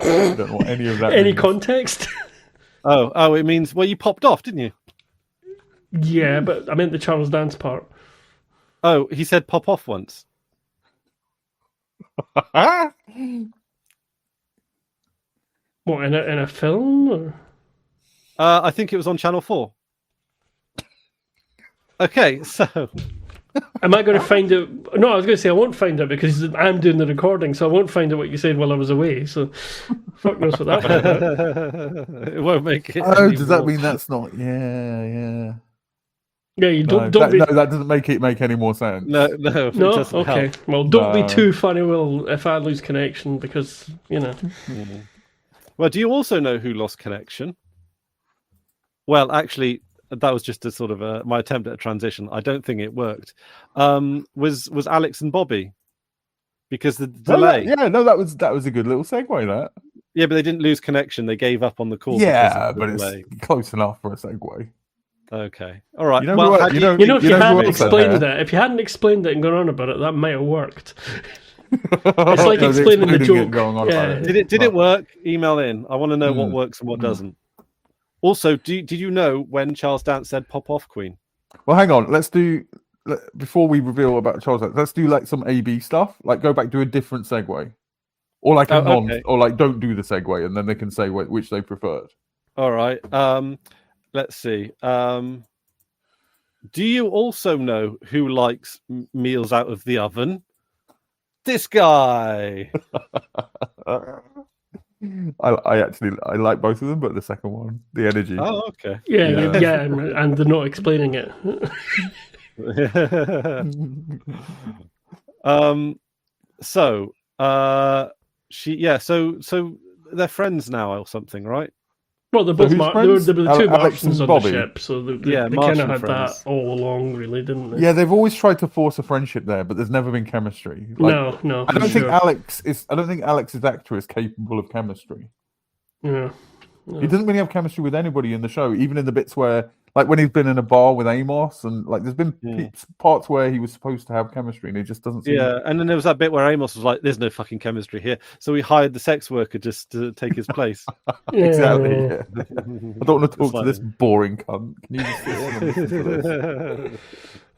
I don't know what any of that Any means. context? Oh, it means, well, you popped off, didn't you? Yeah, but I meant the Charles Dance part. Oh, he said pop off once. What, in a film? Or? I think it was on Channel 4. Okay, so... Am I going to find it? No, I was going to say I won't find it because I'm doing the recording, so I won't find out what you said while I was away. So, fuck knows what that was about. It won't make it. Oh, does that mean that's not? Yeah. Yeah, you don't. No, be... no, that doesn't make it make any more sense. No. Okay. Help. Well, don't be too funny. Well, if I lose connection, because you know. Well, do you also know who lost connection? Well, actually, that was just a sort of my attempt at a transition. I don't think it worked. Was Alex and Bobby, because the delay. That was a good little segue. That. Yeah, but they didn't lose connection. They gave up on the call. Yeah, but delay. It's close enough for a segue. Okay, all right. You know, if you hadn't explained it, if you hadn't explained it and gone on about it, that might have worked. It's like explaining the joke. Did it work? Email in. I want to know what works and what doesn't. Also, did you know when Charles Dance said "pop off, Queen"? Well, hang on. Before we reveal about Charles Dance, let's do like some A/B stuff. Like go back, do a different segue, or like or like don't do the segue, and then they can say which they preferred. All right. Let's see. Do you also know who likes meals out of the oven? This guy. I like both of them, but the second one, the energy. Oh, okay. Yeah, and they're not explaining it. So they're friends now or something, right? Well, they're both there were the two Martians on Bobby. the ship, so they kind of had that all along, really, didn't they? Yeah, they've always tried to force a friendship there, but there's never been chemistry. No. I don't think Alex's actor is capable of chemistry. Yeah. No. He doesn't really have chemistry with anybody in the show, even in the bits where, like, when he's been in a bar with Amos, and like, there's been parts where he was supposed to have chemistry, and he just doesn't. Yeah, and then there was that bit where Amos was like, "There's no fucking chemistry here," so he hired the sex worker just to take his place. Exactly. Yeah. I don't want to talk to this boring cunt. Can you just listen to this?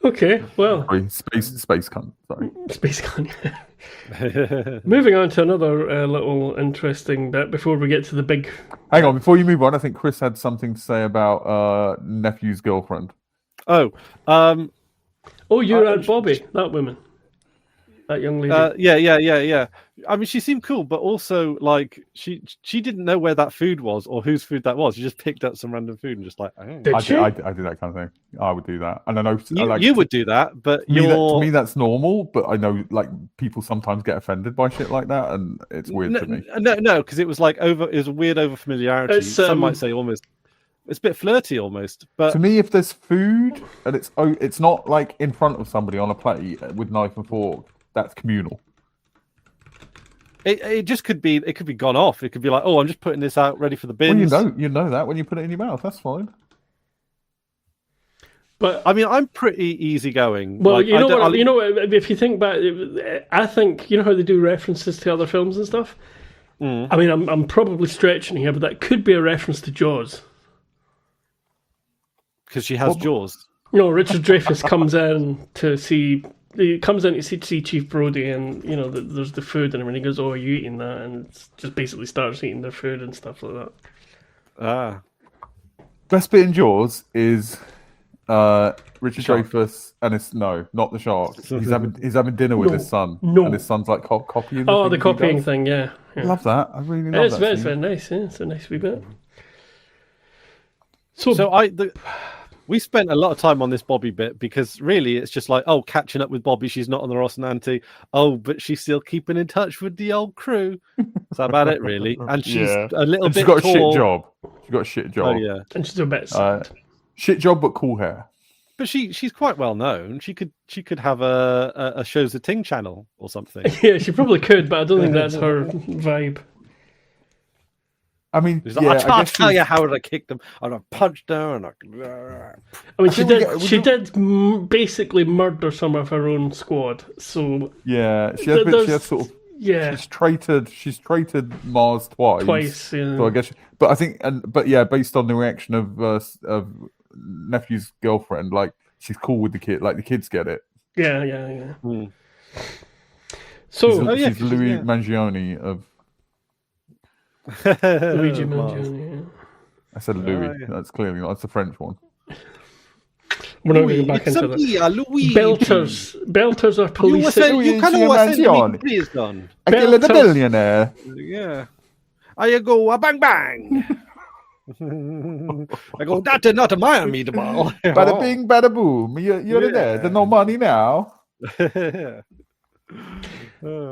Okay, well, space cunt. Sorry, space cunt. Moving on to another little interesting bit before we get to the big. Hang on, before you move on, I think Chris had something to say about nephew's girlfriend. Oh, you're Aunt Bobby, that woman. That young lady. Yeah. I mean, she seemed cool, but also like she didn't know where that food was or whose food that was. She just picked up some random food and just like, oh. Did she? I do that kind of thing. I would do that, and I know You would do that, but to me that's normal. But I know like people sometimes get offended by shit like that, and it's weird to me. No, because it was like it was a weird over familiarity. Some might say almost. It's a bit flirty almost, but to me, if there's food and it's not like in front of somebody on a plate with knife and fork, that's communal. It just could be. It could be gone off. It could be like, oh, I'm just putting this out ready for the bins. Well, you know that when you put it in your mouth, that's fine. But I mean, I'm pretty easygoing. Well, like, you know, if you think back, I think you know how they do references to other films and stuff. I mean, I'm probably stretching here, but that could be a reference to Jaws. Because she has jaws. No, Richard Dreyfuss comes in to see Chief Brody, and you know there's the food, and when he goes, "Oh, are you eating that?" and it's just basically starts eating their food and stuff like that. Ah, best bit in Jaws is Richard Dreyfuss, and it's not the shark. He's having dinner with his son, and his son's like copying. The copying thing, yeah. I love that. I really love that. It's very nice. Yeah, it's a nice wee bit. We spent a lot of time on this Bobby bit because really it's just like, oh, catching up with Bobby. She's not on the Rocinante. Oh, but she's still keeping in touch with the old crew. That's about it, really. And she's a little bit tall. She's got a shit job. She's got a shit job. Oh, yeah. And she's a bit sad. Shit job, but cool hair. But she's quite well known. She could have a Shows the Ting channel or something. Yeah, she probably could, but I don't think that's her vibe. I mean, I'll tell you how I kicked them. And I punched her, and I mean, she did basically murder some of her own squad. So yeah, she has sort of she's traited Mars twice. Yeah. So I guess, but I think, based on the reaction of nephew's girlfriend, like she's cool with the kid. Like the kids get it. Yeah. So she's Louis Mangione of. Luigi Mangione. I said Louis. That's clearly not. That's the French one. We're not going back into that. Belters are police. You can't Mangione. Please done. I kill a billionaire. Yeah. I go a bang bang. I go. That's not a my meatball. Bada bing, bada boom. You're there. There's no money now.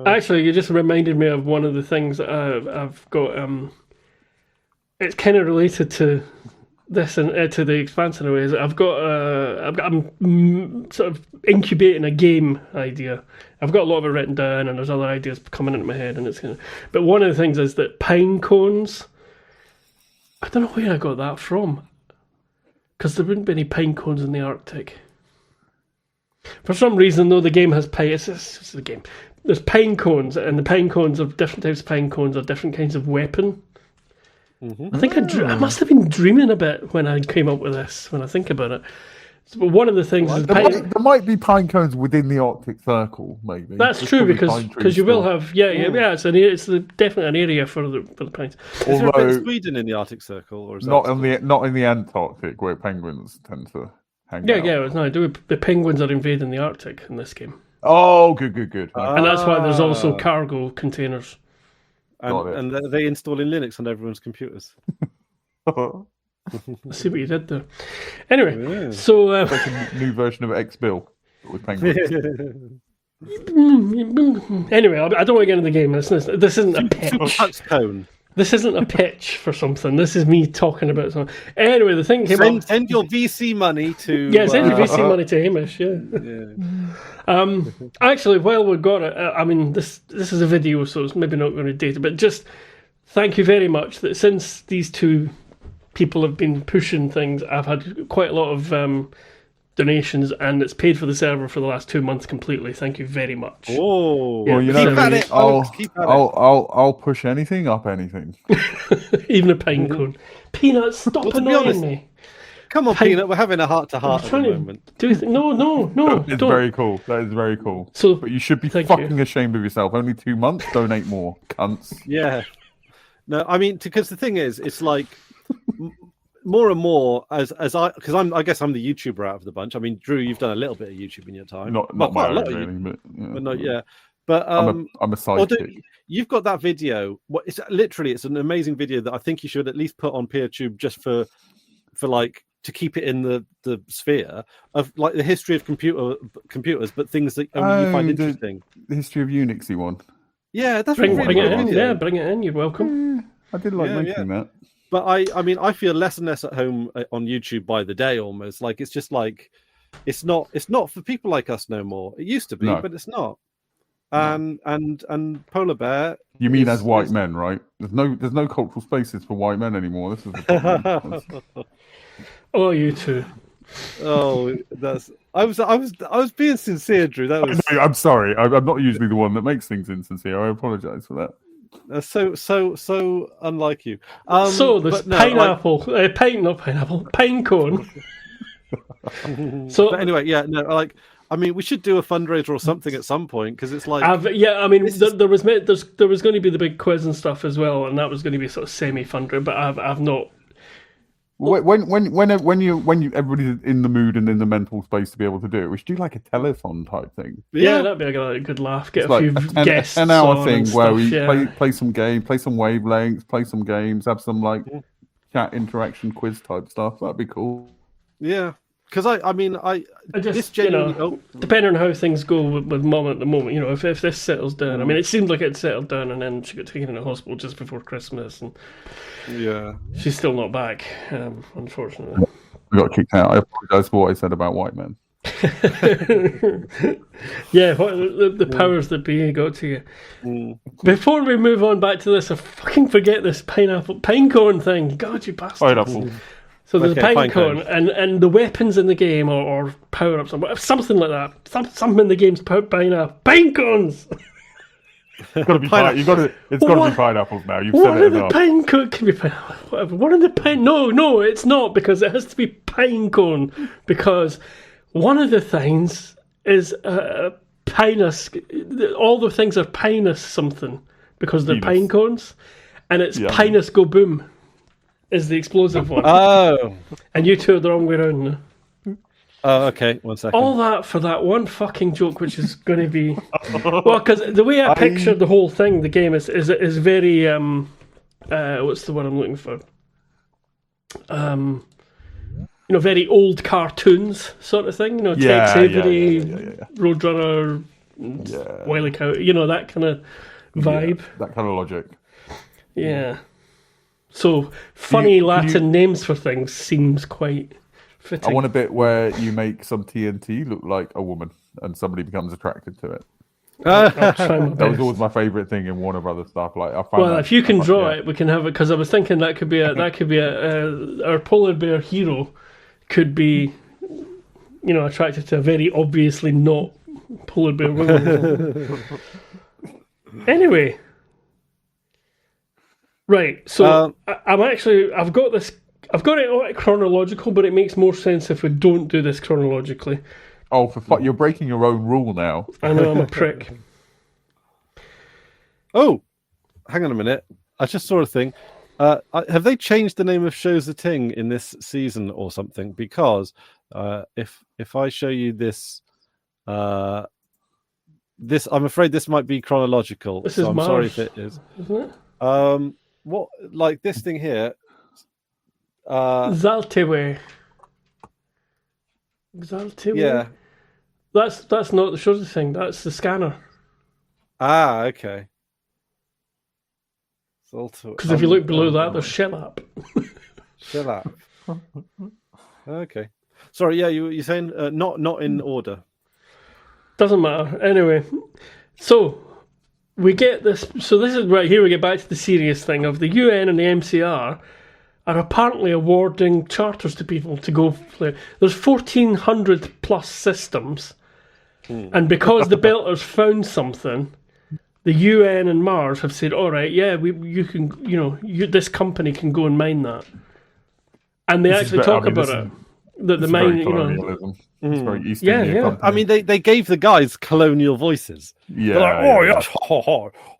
Actually, you just reminded me of one of the things that I've got. It's kind of related to this and to the Expanse in a way. Is I'm sort of incubating a game idea. I've got a lot of it written down, and there's other ideas coming into my head, and but one of the things is that pine cones. I don't know where I got that from, because there wouldn't be any pine cones in the Arctic. For some reason, though, the game has pine. It's the game. There's pine cones, and the pine cones of different types of pine cones are different kinds of weapon. I think I must have been dreaming a bit when I came up with this. When I think about it, but one of the things is there might be pine cones within the Arctic Circle, maybe. That's true because you will have it's definitely an area for the pines. Is there a bit of Sweden in the Arctic Circle, or is not in the Antarctic where penguins tend to hang out? The penguins are invading the Arctic in this game. Oh, good. And that's why there's also cargo containers. And they install in Linux on everyone's computers. I see what you did there. Anyway, so it's like a new version of X-Bill with penguins. Anyway, I don't want to get into the game. This isn't a pitch. This isn't a pitch for something. This is me talking about something. Anyway, the thing came up. Send your VC money to. Yeah, send your VC money to Hamish. Yeah. Actually, while we've got it, I mean, this is a video, so it's maybe not going to date it, but just thank you very much that since these two people have been pushing things, I've had quite a lot of donations, and it's paid for the server for the last 2 months completely. Thank you very much. Oh, well, keep at it. I'll push anything up anything. Even a pine cone. Peanut, stop annoying me. Come on, Peanut. We're having a heart-to-heart at the moment. No. It's very cool. That is very cool. So, but you should be fucking ashamed of yourself. Only 2 months. Donate more, cunts. Yeah. No, I mean, because the thing is, it's like more and more as because I guess I'm the YouTuber out of the bunch. I mean, Drew, you've done a little bit of YouTube in your time, Not well, my quite a lot own, of really, YouTube, but but not yeah. But I'm a sidekick. You've got that video. What it's literally, it's an amazing video that I think you should at least put on PeerTube just for like to keep it in the sphere of like the history of computers, but things that only you find interesting. The history of Unixy one. Yeah, that's bring really it in. video. Yeah, bring it in. You're welcome. Yeah, I did like making that. But I mean, I feel less and less at home on YouTube by the day. Almost like it's just like it's not for people like us no more. It used to be, but it's not. And Polar Bear. You mean as white men, right? There's no cultural spaces for white men anymore. This is the problem. Oh, you too. Oh, that's. I was being sincere, Drew. That was. I'm sorry. I'm not usually the one that makes things insincere. I apologise for that. So unlike you. So there's pineapple, pine cone. So but anyway, yeah, no, like I mean, we should do a fundraiser or something at some point because it's like I mean, there was going to be the big quiz and stuff as well, and that was going to be sort of semi fundraiser, but I've not. When everybody's in the mood and in the mental space to be able to do it, we should do like a telethon type thing. Yeah, that'd be a good laugh. Get it's a few guests. An hour thing where stuff, we play some games, play some wavelengths, play some games, have some like chat interaction quiz type stuff. That'd be cool. Yeah. Because I just this genuinely, depending on how things go with Mum at the moment, if this settles down, I mean, it seemed like it settled down, and then she got taken in the hospital just before Christmas, and she's still not back, unfortunately. We got kicked out. I apologise for what I said about white men. Yeah, the powers that be got to you. Before we move on back to this, I fucking forget this pinecone thing. God, you bastard. Pineapple. So there's a pine cone, and the weapons in the game or power ups, something like that. Something in the game's pine cones. It's got to be It's got to be pineapples now. You've said it enough. Pine cone can be pineapple. Whatever. One of the pine. No, it's not, because it has to be pine cone, because one of the things is pinus. All the things are pinus something because they're pine cones, and it's pinus go boom. Is the explosive one. Oh. And you two are the wrong way around now. Oh, okay. 1 second. All that for that one fucking joke, which is going to be... Well, because the way I pictured the whole thing, the game, is very... what's the word I'm looking for? Very old cartoons sort of thing. Tex Avery, Roadrunner, Wile E. Coyote, that kind of vibe. Yeah, that kind of logic. Yeah. So funny Latin names for things seems quite fitting. I want a bit where you make some TNT look like a woman and somebody becomes attracted to it. I'll try my best. That was always my favourite thing in Warner Brothers stuff. Like, I found if you can draw it, we can have it, because I was thinking that could be our polar bear hero could be, attracted to a very obviously not polar bear woman. Anyway. Right, so I've got it chronological, but it makes more sense if we don't do this chronologically. Oh, you're breaking your own rule now. I know, I'm a prick. Oh, hang on a minute. I just saw a thing. Have they changed the name of Shows the Ting in this season or something? Because if I show you this, I'm afraid this might be chronological. This so is I'm Mars, sorry if it is. Isn't it? What, like this thing here? Zaltiway. Yeah. That's not the Shows thing. That's the scanner. Ah, okay. Because if you look below that, there's Shellap. Shellap. Okay. Sorry. Yeah, you're saying not in order. Doesn't matter. Anyway, so. We get this. So this is right here. We get back to the serious thing of the UN and the MCR are apparently awarding charters to people to go play. There's 1,400 plus systems, and because the Belters found something, the UN and Mars have said, "All right, yeah, you can, this company can go and mine that," and they actually talk about it. That the mine, It's very East India company. I mean, they gave the guys colonial voices. Yeah. They're like, yes,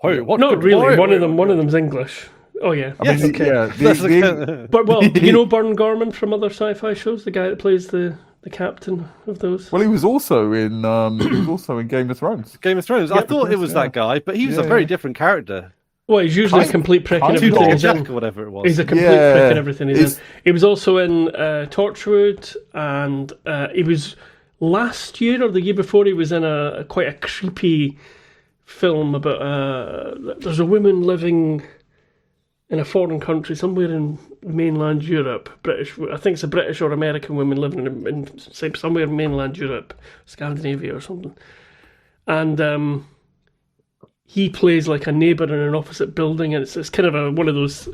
hey, what? Not really. One of them's English. Oh yeah, I mean, okay. yeah. But do you know Burn Gorman from other sci-fi shows? The guy that plays the captain of those. Well, he was also in Game of Thrones. Game of Thrones. I thought it was that guy, but he was a very different character. Well, he's usually a complete prick in everything he's in. Or whatever it was. He's a complete prick in everything he's in. He was also in Torchwood, and he was last year or the year before. He was in quite a creepy film about there's a woman living in a foreign country somewhere in mainland Europe. I think it's a British or American woman living in somewhere in mainland Europe, Scandinavia or something, and he plays like a neighbour in an opposite building, and it's kind of one of those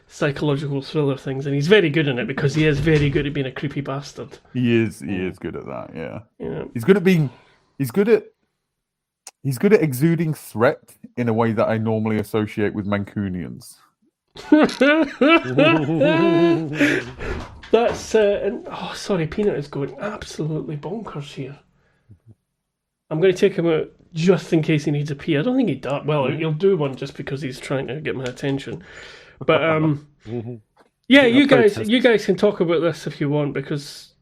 psychological thriller things, and he's very good in it because he is very good at being a creepy bastard. He is good at that. Yeah. He's good at exuding threat in a way that I normally associate with Mancunians. That's sorry, Peanut is going absolutely bonkers here. I'm going to take him out just in case he needs a pee. I don't think he does. Well, he'll do one just because he's trying to get my attention. But yeah, you guys can talk about this if you want, because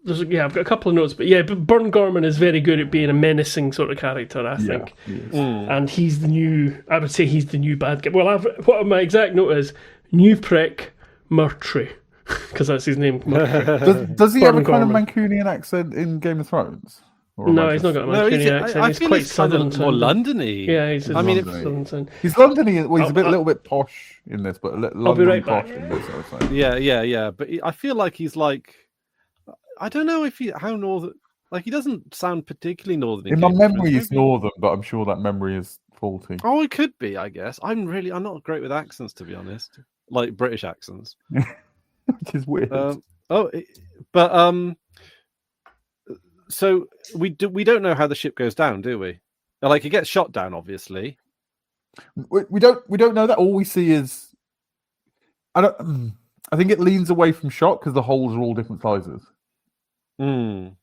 I've got a couple of notes. But yeah, Burn Gorman is very good at being a menacing sort of character, I think. And he's the new. I would say he's the new bad guy. Well, what my exact note is: new prick, Murtry, because that's his name. Does he have a kind of Mancunian accent in Game of Thrones? No, he's not got a Mancunian accent. He's quite southern, more Londony. Yeah, he's Londony. He's Londony. Well, he's a little bit posh in this, but I'll be right back. Yeah. But I feel like he's like, I don't know how northern. Like, he doesn't sound particularly northern. In my memory, he's northern, but I'm sure that memory is faulty. Oh, it could be. I guess I'm not great with accents, to be honest. Like British accents, which is weird. So we don't know how the ship goes down, do we? Like, it gets shot down, obviously. We don't know that. All we see is I think it leans away from shot because the holes are all different sizes. So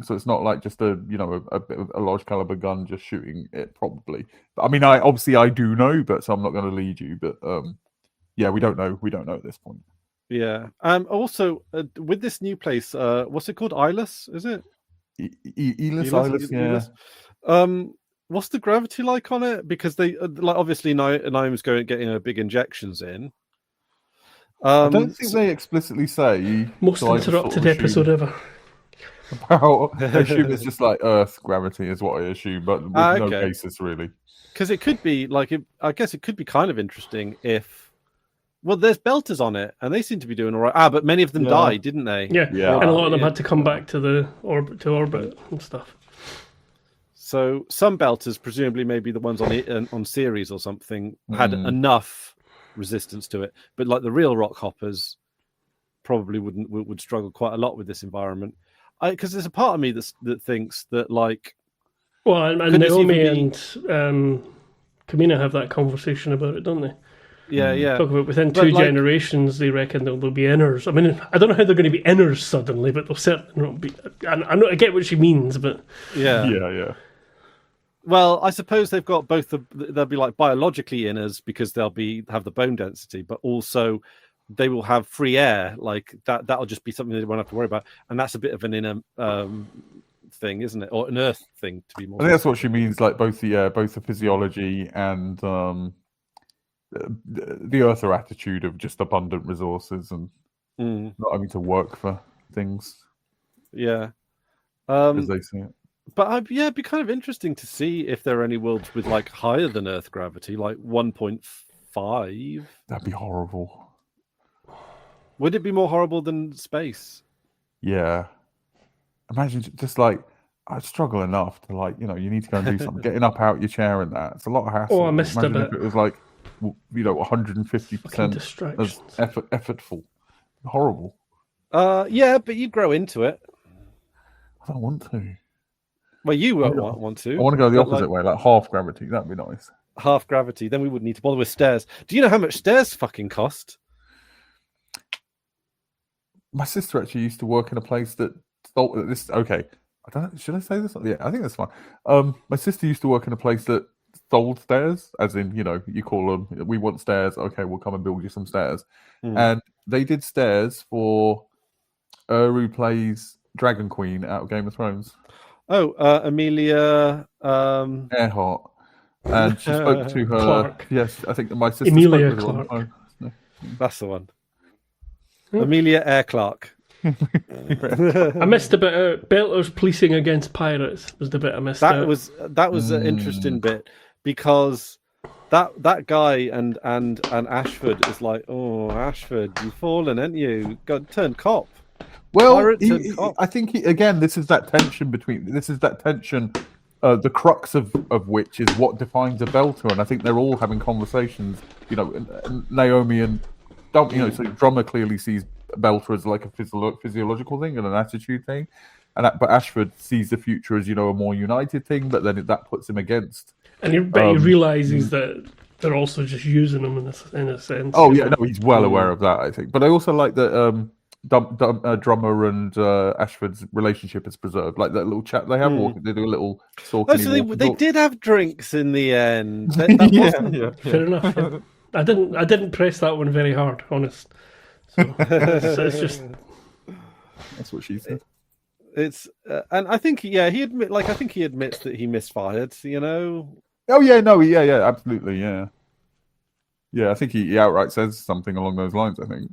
it's not like just a large caliber gun just shooting it. Probably. I mean, I do know, but so I'm not going to lead you. But yeah, we don't know. We don't know at this point. Yeah. Also, with this new place, what's it called? Ilis, is it? Elis, yeah. What's the gravity like on it? Because they obviously Naim's getting big injections in. I don't think they explicitly say. Most interrupted episode ever. I assume it's just like Earth gravity is what I assume, but with no basis really. Because it could be I guess it could be kind of interesting if. Well, there's belters on it, and they seem to be doing all right. But many of them died, didn't they? Yeah. And a lot of them had to come back to the orbit and stuff. So some belters, presumably maybe the ones on Ceres or something, had enough resistance to it. But like the real rock hoppers, probably would struggle quite a lot with this environment. Because there's a part of me that thinks that like. Well, and Naomi and Kamina have that conversation about it, don't they? Yeah. Talk about within two generations, they reckon there'll be inners. I mean, I don't know how they're going to be inners suddenly, but they'll certainly not be. I get what she means, but yeah. Well, I suppose they've got both. They'll be like biologically inners because they'll have the bone density, but also they will have free air. Like that. That'll just be something they won't have to worry about, and that's a bit of an inner thing, isn't it, or an earth thing to be more. I think that's what she means. Like both the physiology and. The Earther attitude of just abundant resources and not having to work for things. Yeah. As they see it. But it'd be kind of interesting to see if there are any worlds with like higher than Earth gravity, like 1.5. That'd be horrible. Would it be more horrible than space? Yeah. Imagine just like I struggle enough to you need to go and do something. Getting up out your chair and that. It's a lot of hassle. Oh, I missed a bit. If it was like 150% as effortful. Horrible. Yeah, but you'd grow into it. I don't want to. Well, you won't want to. I want to go the opposite way, like half gravity. That'd be nice. Half gravity. Then we wouldn't need to bother with stairs. Do you know how much stairs fucking cost? My sister actually used to work in a place that thought this. Okay, I don't know. Should I say this? Yeah, I think that's fine. My sister used to work in a place that sold stairs, as in, you call them, we want stairs, okay, we'll come and build you some stairs. And they did stairs for who plays Dragon Queen out of Game of Thrones. Oh, Amelia Earhart. And she spoke to her. Clark. Yes, I think my sister Emilia spoke with her on the Clark. phone. That's the one. Amelia Air Clark. I missed a bit of Belter's policing against pirates. Was the bit I missed. That was an interesting bit, because that guy and Ashford is like, oh, Ashford, you've fallen, ain't you? Got turned cop. Well, I think again, this is that tension the crux of which is what defines a Belter, and I think they're all having conversations. Naomi and so Drummer clearly sees Belter as like a physiological thing and an attitude thing, but Ashford sees the future as a more united thing. But then that puts him against. And he realizes that they're also just using him in a sense. Oh yeah, no, he's well aware of that, I think. But I also like that. Drummer and Ashford's relationship is preserved, like that little chat they have. They do a little talking. So they did have drinks in the end. Fair enough. Yeah. I didn't press that one very hard, honest. So it's just that's what she said. It's and I think he admits that he misfired. Oh yeah, no, yeah, absolutely, yeah. I think he outright says something along those lines. I think.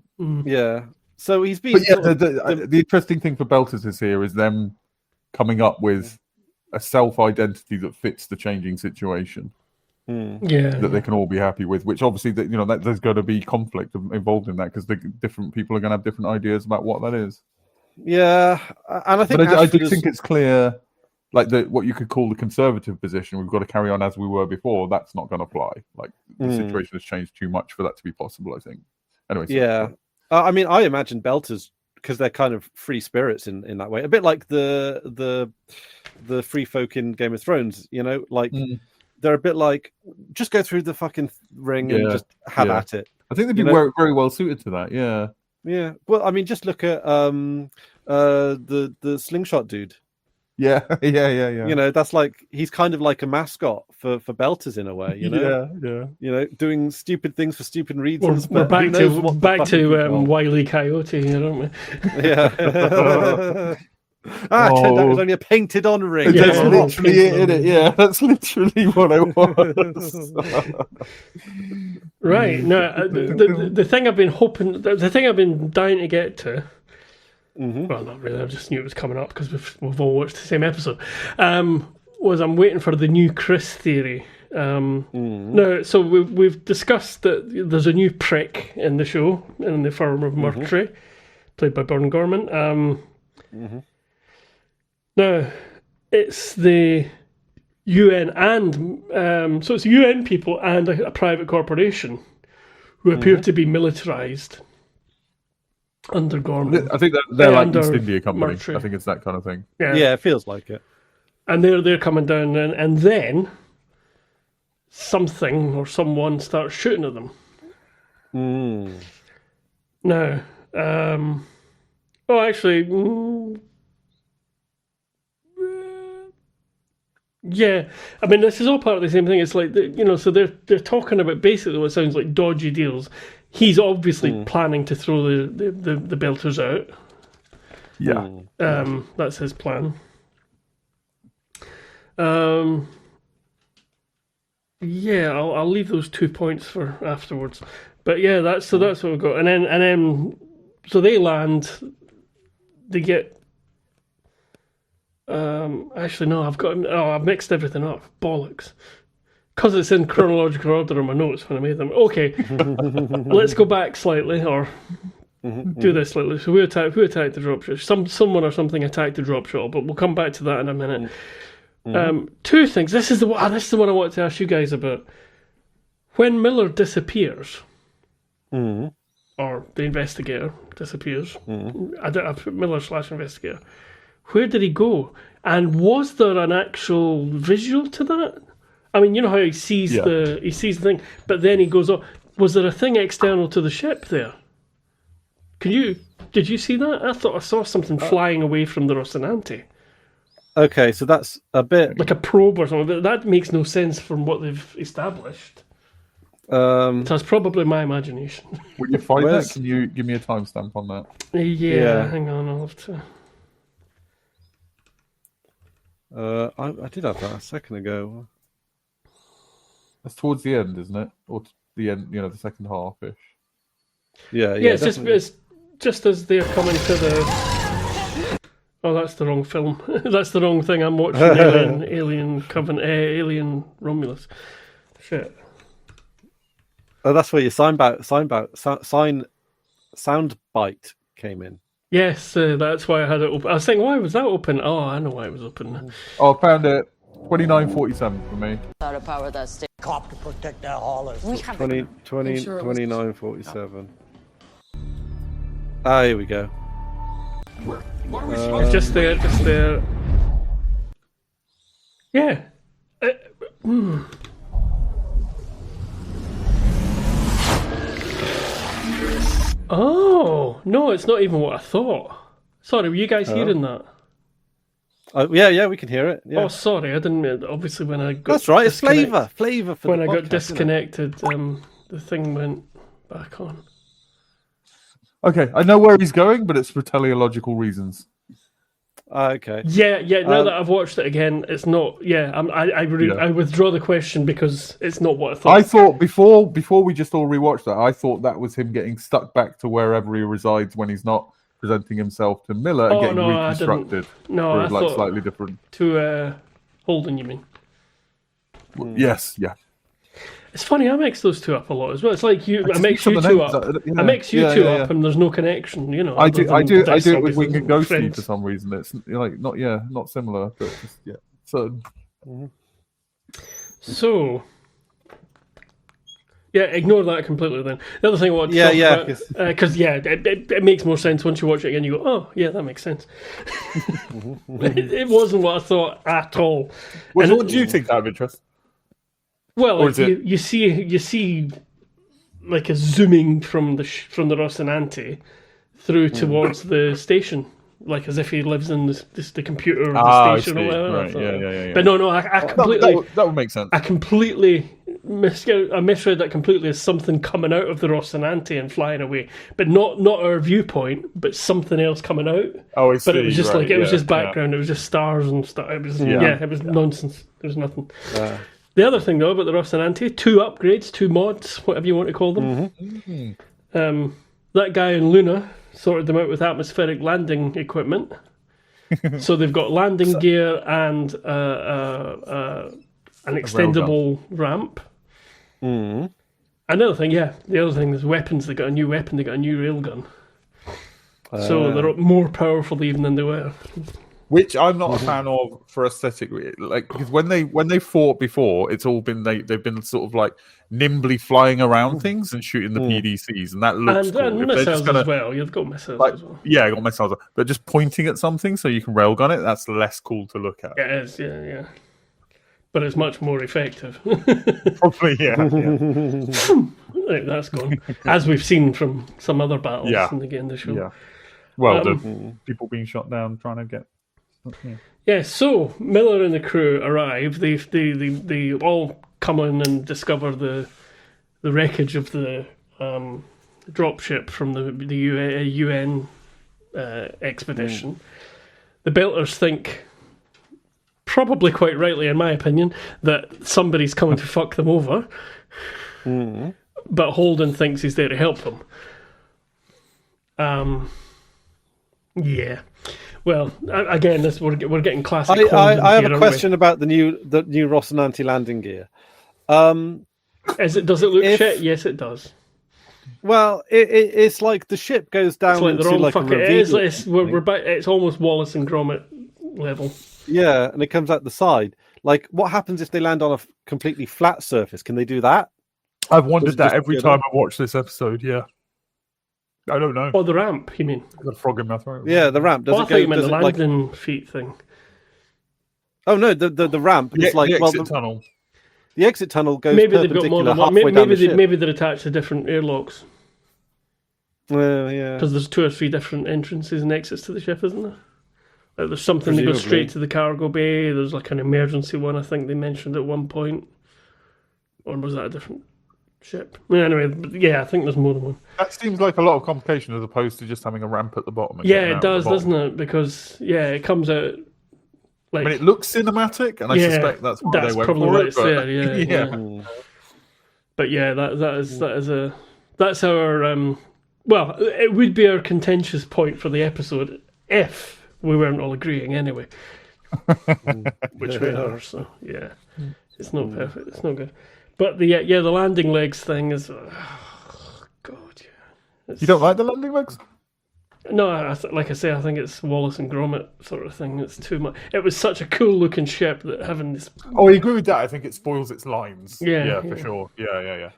Yeah. So he's been. But the interesting thing for Belters is here is them coming up with a self-identity that fits the changing situation. That they can all be happy with. Which obviously, that there's going to be conflict involved in that, because the different people are going to have different ideas about what that is. Yeah, and I think. But I do think it's clear, like what you could call the conservative position. We've got to carry on as we were before. That's not going to fly. Like the situation has changed too much for that to be possible, I think. Anyway. Yeah. I mean, I imagine Belters, because they're kind of free spirits in that way, a bit like the free folk in Game of Thrones. They're a bit like, just go through the fucking ring and just have at it. I think they'd be very, very well suited to that. Yeah. Yeah. Well, I mean, just look at the slingshot dude. Yeah. That's like, he's kind of like a mascot for Belters in a way. Yeah. Doing stupid things for stupid reasons. We're back to Wile E. Coyote, aren't we? Yeah. Turned out it was only a painted-on ring. That's literally it, isn't it? Yeah, that's literally what I was. Right. No, the thing I've been hoping, the thing I've been dying to get to. Well, not really. I just knew it was coming up because we've all watched the same episode. Was I'm waiting for the new Chris theory. No, so we've discussed that there's a new prick in the show in the form of Murtry, played by Burn Gorman. Now it's the UN and so it's UN people and a private corporation who appear to be militarized under Gorman. I think that they're like East India Company. Murtry. I think it's that kind of thing. Yeah, it feels like it. And they're coming down, and then something or someone starts shooting at them. Now, yeah. I mean, this is all part of the same thing. It's like so they're talking about basically what sounds like dodgy deals. He's obviously planning to throw the Belters out. Yeah. That's his plan. Yeah, I'll leave those 2 points for afterwards. But yeah, that's what we've got. And then so they land. They get. Actually, no, I've mixed everything up. Bollocks. Because it's in chronological order on my notes when I made them. Okay, let's go back slightly, or do this slightly. So who attacked the dropship? Someone or something attacked the dropship, but we'll come back to that in a minute. Two things. This is the one I wanted to ask you guys about. When Miller disappears, or the investigator disappears, I put Miller/investigator. Where did he go? And was there an actual visual to that? I mean, you know how he sees the thing, but then he goes off. Was there a thing external to the ship there? Did you see that? I thought I saw something flying away from the Rocinante. Okay, so that's a bit like a probe or something. But that makes no sense from what they've established. So that's probably my imagination. When you find that, can you give me a timestamp on that? Yeah, hang on, I'll have to. I did have that a second ago. That's towards the end, isn't it? Or the end, the second half-ish. Yeah. It's just as they're coming to the. Oh, that's the wrong film. That's the wrong thing. I'm watching Alien Covenant, Alien Romulus. Shit. Oh, that's where your sound bite came in. Yes, that's why I had it open. I was thinking, why was that open? Oh, I know why it was open. Oh, I found it. 29:47 for me. Out of power that state. Cop to protect their haulers. We have 29:47. Ah, here we go. It's just there, Yeah. Oh, no, it's not even what I thought. Sorry, were you guys hearing that? Yeah, we can hear it. Yeah. Oh, sorry, I didn't. Obviously, when I got that's right. It's flavour for when the I podcast, got disconnected. The thing went back on. Okay, I know where he's going, but it's for teleological reasons. Okay. Yeah. Now that I've watched it again, it's not. Yeah, I withdraw the question because it's not what I thought. I thought before we just all rewatched that, I thought that was him getting stuck back to wherever he resides when he's not presenting himself to Miller and getting reconstructed. No, I thought slightly different. To Holden, you mean? Yes, yeah. It's funny, I mix those two up a lot as well. It's like I mix you two up. I mix you two up, and there's no connection. I do it with Wing and Ghosty for some reason. It's like not similar, but just certain. So, ignore that completely. Then the other thing I want to talk about, because it makes more sense once you watch it again. You go, oh yeah, that makes sense. It wasn't what I thought at all. What do you think out of interest? Well, you see, like a zooming from the Rocinante through towards the station, like as if he lives in the computer of the station or whatever. Right. Yeah. But no, I completely that would make sense. I completely misread that completely as something coming out of the Rocinante and flying away, but not our viewpoint, but something else coming out. Oh, I see. But it was just right, it was just background. It was just stars and stuff. It was it was nonsense. There was nothing. The other thing, though, about the Rocinante, 2 upgrades, 2 mods, whatever you want to call them. That guy in Luna sorted them out with atmospheric landing equipment. So they've got landing gear and an extendable ramp. Another thing, the other thing is weapons. They got a new weapon, they got a new railgun. So they're more powerful even than they were. Which I'm not a fan of for aesthetic, like because when they fought before, it's all been they've been sort of like nimbly flying around things and shooting the PDCs, and that looks cool. And missiles as well. You've got missiles as well. Yeah, you got missiles, but just pointing at something so you can railgun it, that's less cool to look at. It is, yeah. But it's much more effective. Probably, yeah. Right, that's gone, as we've seen from some other battles in the show. Yeah. Well, the people being shot down trying to get. So Miller and the crew arrive. They all come in and discover the wreckage of the dropship from the UN expedition. The Belters think, probably quite rightly in my opinion, that somebody's coming to fuck them over. But Holden thinks he's there to help them. Well, again, we're getting classic. I have a question about the new Rocinante landing gear. Does it look shit? Yes, it does. Well, it's like the ship goes down into like a ravine. It's almost Wallace and Gromit level. Yeah, and it comes out the side. Like, what happens if they land on a completely flat surface? Can they do that? I've wondered that every time I watch this episode. Yeah. I don't know. Oh, the ramp, you mean? I've got a frog in my throat. Yeah, the ramp. Does I thought you meant the landing feet thing. Oh no, the ramp. It's the exit tunnel. The exit tunnel goes maybe they've got more than one. Maybe they're attached to different airlocks. Well, yeah. Because there's 2 or 3 different entrances and exits to the ship, isn't there? There's something that goes Presumably. straight to the cargo bay. There's like an emergency one, I think they mentioned at one point. Or was that a different ship? Anyway, yeah, I think there's more than one. That seems like a lot of complication as opposed to just having a ramp at the bottom. And Yeah, getting it out at does, the bottom. doesn't it? Because, yeah, it comes out... Like, I mean, it looks cinematic, and I suspect that's why they went probably for why it. it's But, there, yeah. But yeah, that's our well, it would be our contentious point for the episode if we weren't all agreeing anyway. Which we are, so yeah. It's not perfect, it's not good. But the landing legs thing is God, yeah. you don't like the landing legs? No, like I say, I think it's Wallace and Gromit sort of thing. It's too much. It was such a cool looking ship that having this. Oh, I agree with that. I think it spoils its lines. Yeah, for sure. Yeah.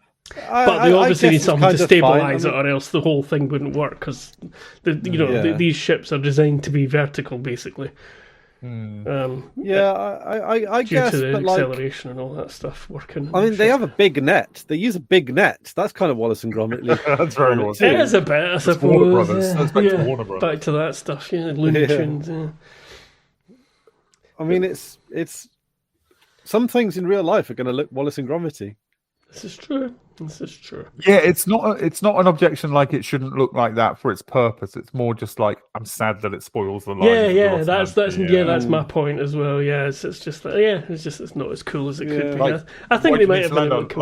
But they obviously need something to stabilize fine. it, or else the whole thing wouldn't work. Because these ships are designed to be vertical, basically. I Due guess, to the but like, acceleration and all that stuff working. I mean, they have a big net. They use a big net. That's kind of Wallace and Gromit. That's very Wallace. It is a bit, I That's suppose. Warner Brothers. Yeah. That's back to Warner Brothers. Back to that stuff. Yeah, Looney Tunes. Yeah. I mean, it's some things in real life are going to look Wallace and Gromity. This is true. Yeah, it's not an objection like it shouldn't look like that for its purpose. It's more just like I'm sad that it spoils the line. Yeah, that's my point as well. Yeah, it's just like, it's not as cool as it could be. Like, I think why they do you might need have to been land able on, to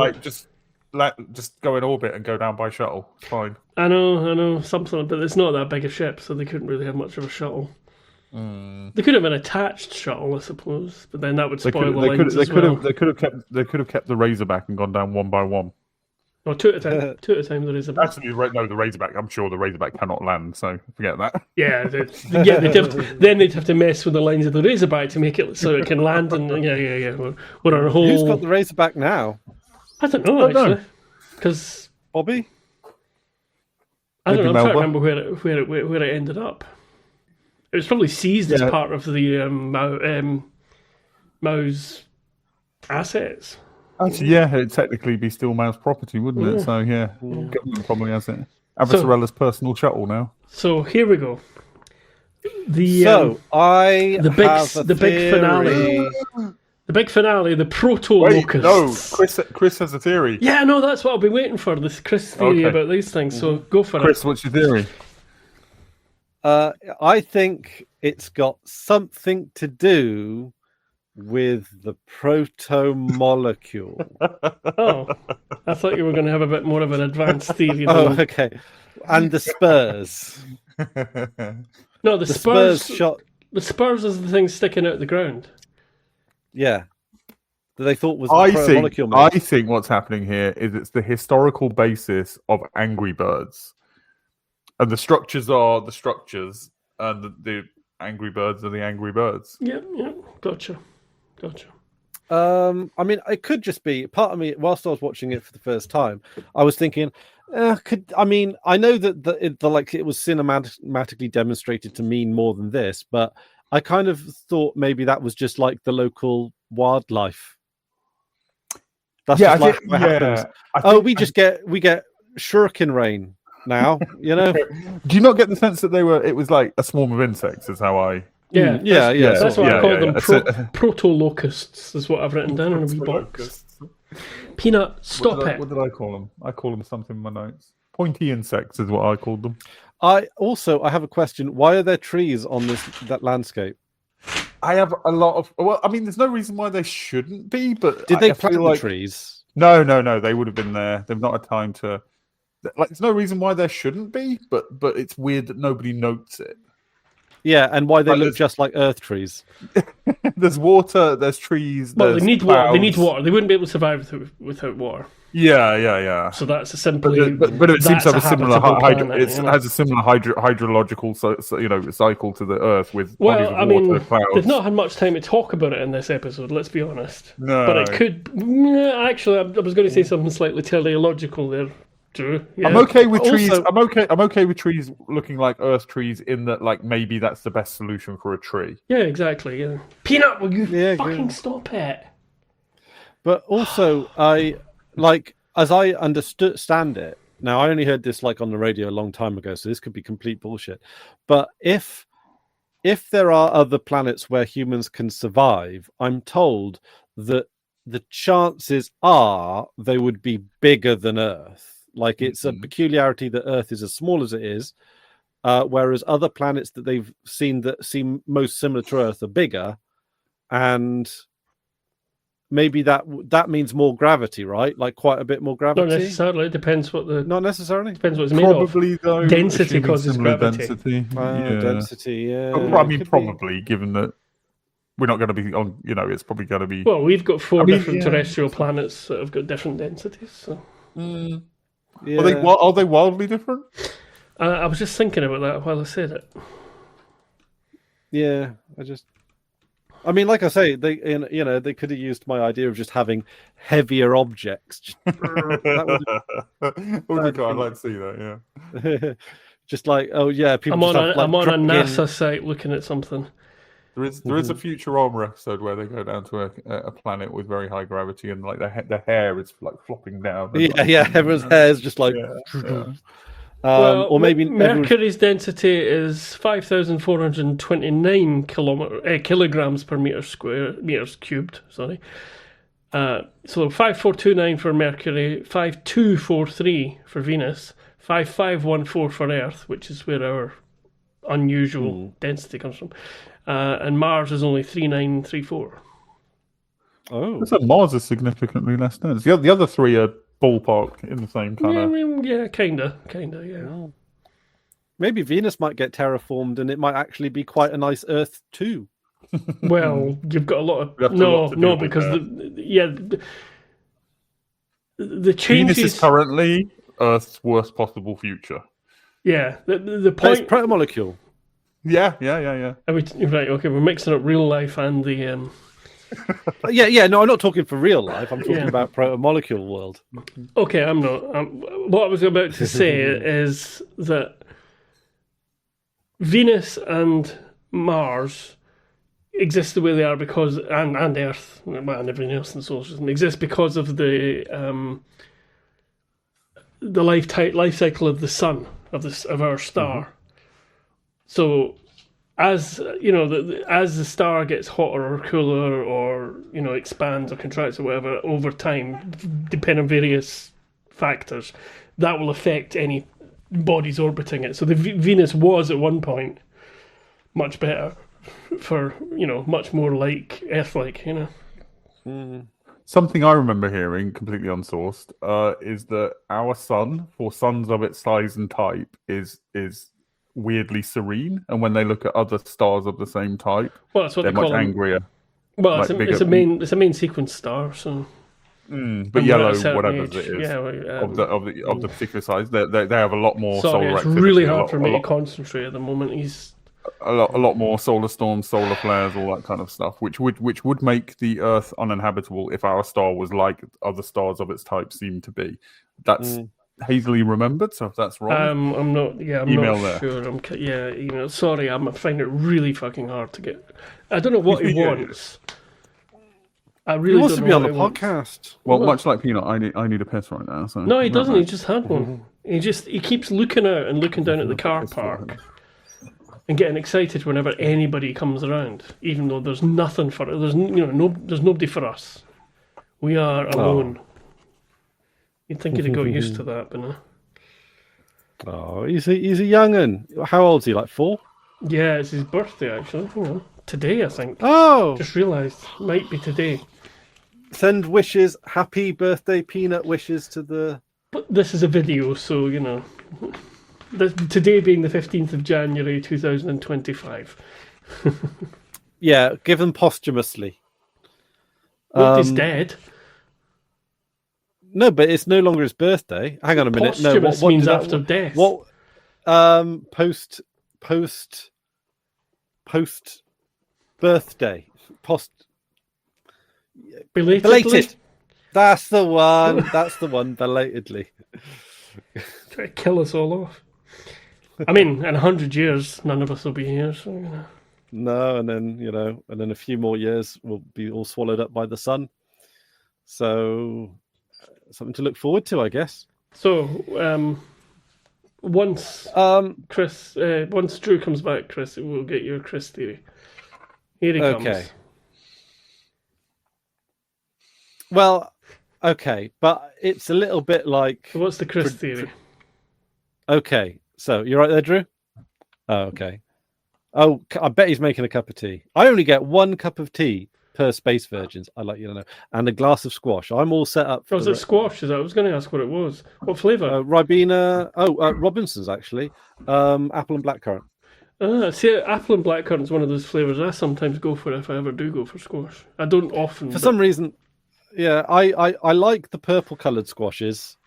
like just go in orbit and go down by shuttle. It's fine. I know, something, but it's not that big a ship, so they couldn't really have much of a shuttle. They could have an attached shuttle, I suppose, but then that would spoil the lines as well. They could have kept the Razorback and gone down one by one. No, two at a time. The Razorback. Actually, the Razorback. I'm sure the Razorback cannot land, so forget that. Yeah, then they'd have to mess with the lines of the Razorback to make it so it can land. And yeah. We're on a whole. Who's got the Razorback now? I don't know actually, because Bobby. I don't know. I'm trying to Melba. remember where it ended up. It was probably seized as part of the Mao's assets. Actually, yeah, it'd technically be still Mao's property, wouldn't it? So government probably has it. Avasarela's personal shuttle now. So here we go. The big finale. The big finale, the proto-locusts. No, Chris has a theory. Yeah, no, that's what I've been waiting for, this Chris theory about these things, so go for it. Chris, what's your theory? I think it's got something to do with the proto-molecule. Oh, I thought you were going to have a bit more of an advanced theory. Okay. And the Spurs. No, the Spurs shot. The Spurs is the thing sticking out the ground. Yeah. That they thought was the molecule. I think what's happening here is it's the historical basis of Angry Birds. And the structures are the structures, and the Angry Birds are the Angry Birds. Yeah, gotcha. I mean, it could just be part of me. Whilst I was watching it for the first time, I was thinking, I know that it was cinematically demonstrated to mean more than this, but I kind of thought maybe that was just like the local wildlife. That's what happens. We get shuriken rain now. You know. Do you not get the sense that it was like a swarm of insects? Is how I. Yeah. That's what I call them. Yeah. Proto-locusts is what I've written down in a wee box. Peanut, stop it. What did I call them? I call them something in my notes. Pointy insects is what I called them. I have a question. Why are there trees on that landscape? I have a lot of. Well, I mean, there's no reason why they shouldn't be. But did they plant the trees? No. They would have been there. They've not had time to. Like, there's no reason why there shouldn't be. But it's weird that nobody notes it. Yeah, and why they look just like earth trees. There's water. There's trees. Well, they need water. They need water. They wouldn't be able to survive without water. Yeah. So that's a simply. But it seems to have a similar has a similar hydrological cycle to the Earth with bodies of water, clouds. They've not had much time to talk about it in this episode. Let's be honest. No, but it could. Actually, I was going to say something slightly teleological there. Drew. Yeah. I'm okay with trees. I'm okay with trees looking like Earth trees in that, like, maybe that's the best solution for a tree. Yeah, exactly. Yeah. Peanut, will you fucking stop it? But also, as I understand it. Now, I only heard this on the radio a long time ago, so this could be complete bullshit. But if if there are other planets where humans can survive, I'm told that the chances are they would be bigger than Earth. Like it's a peculiarity that Earth is as small as it is, whereas other planets that they've seen that seem most similar to Earth are bigger, and maybe that means more gravity, right? Like quite a bit more gravity. Not necessarily. It depends what the. Not necessarily. Depends what it's made of. Probably though. Density assuming causes similar gravity. Density. Density, yeah. But, I mean, probably given that we're not going to be on. It's probably going to be. Well, we've got four different terrestrial planets that have got different densities. So. Yeah. Are they wildly different? I was just thinking about that while I said it. Yeah, I mean, like I say, they they could have used my idea of just having heavier objects. I'd like to see that. Yeah. Just like, oh yeah, people. I'm on a NASA site looking at something. There is a Futurama episode where they go down to a planet with very high gravity and like their hair is like flopping down. Yeah, everyone's hair is just like. Well, or maybe Mercury's density is 5,429 kilograms per meters cubed. Sorry. So 5,429 for Mercury, 5,243 for Venus, 5,514 for Earth, which is where our unusual density comes from. And Mars is only 3,934. Oh, so Mars is significantly less dense. The other three are ballpark in the same kind of. Yeah, kinda, yeah. Maybe Venus might get terraformed, and it might actually be quite a nice Earth too. Well, you've got a lot of because the changes. Venus is currently Earth's worst possible future. Yeah, the point. It's protomolecule. Yeah. Right, okay, we're mixing up real life and the. Yeah. No, I'm not talking for real life. I'm talking about protomolecule world. Okay, I'm not. What I was about to say is that Venus and Mars exist the way they are because, and Earth and everything else in the solar system exist because of the life cycle of the sun of our star. So, as as the star gets hotter or cooler, or expands or contracts or whatever over time, depending on various factors, that will affect any bodies orbiting it. So the Venus was at one point much better for much more like Earth-like. Something I remember hearing, completely unsourced, is that our sun, for suns of its size and type, is weirdly serene, and when they look at other stars of the same type, well, that's what they're they call much them. angrier. Well, it's a main sequence star, so. But yellow, whatever it is, of the particular size, they have a lot more solar it's activity. Really hard for me to concentrate at the moment. He's a lot more solar storms, solar flares, all that kind of stuff, which would make the Earth uninhabitable if our star was like other stars of its type seem to be. That's hazily remembered, so if that's wrong, I'm not. Yeah, I'm email not there. sure. Email. Sorry, I'm finding it really fucking hard to get. I don't know what he wants. I really wants don't to be know on what the he wants. podcast. Well, much like Peanut, I need a piss right now. So no, he doesn't. He just had one. He keeps looking out and looking down at the car park and getting excited whenever anybody comes around, even though there's nothing for it. There's there's nobody for us. We are alone. You'd think he'd have got used to that, but no. Oh, he's a young'un. How old is he? Like 4? Yeah, it's his birthday actually. Hang on. Today, I think. Oh, Just realised. Might be today. send wishes, happy birthday, Peanut wishes to the. But this is a video, so today being the 15th of January 2025. Yeah, given posthumously. What is dead? No, but it's no longer his birthday. Hang on a minute. No, Posthumous means after death. What? Post birthday. Belated. That's the one. That's the one. Belatedly. Try to kill us all off. I mean, in 100 years, none of us will be here. So, No, and then a few more years we'll be all swallowed up by the sun. So something to look forward to, I guess. So, once once Drew comes back, Chris, we'll get your Chris theory. Here he comes. Okay. Well, okay, but it's a little bit like. So what's the Chris theory? Okay, so you're right there, Drew? Oh, okay. Oh, I bet he's making a cup of tea. I only get 1 cup of tea per Space Virgins, I'd like you to know, and a glass of squash. I'm all set up. Was it squash? I was going to ask what it was. What flavour? Ribena. Robinson's, actually. Apple and blackcurrant. See, apple and blackcurrant is one of those flavours I sometimes go for if I ever do go for squash. I don't often. For some reason, yeah, I like the purple-coloured squashes.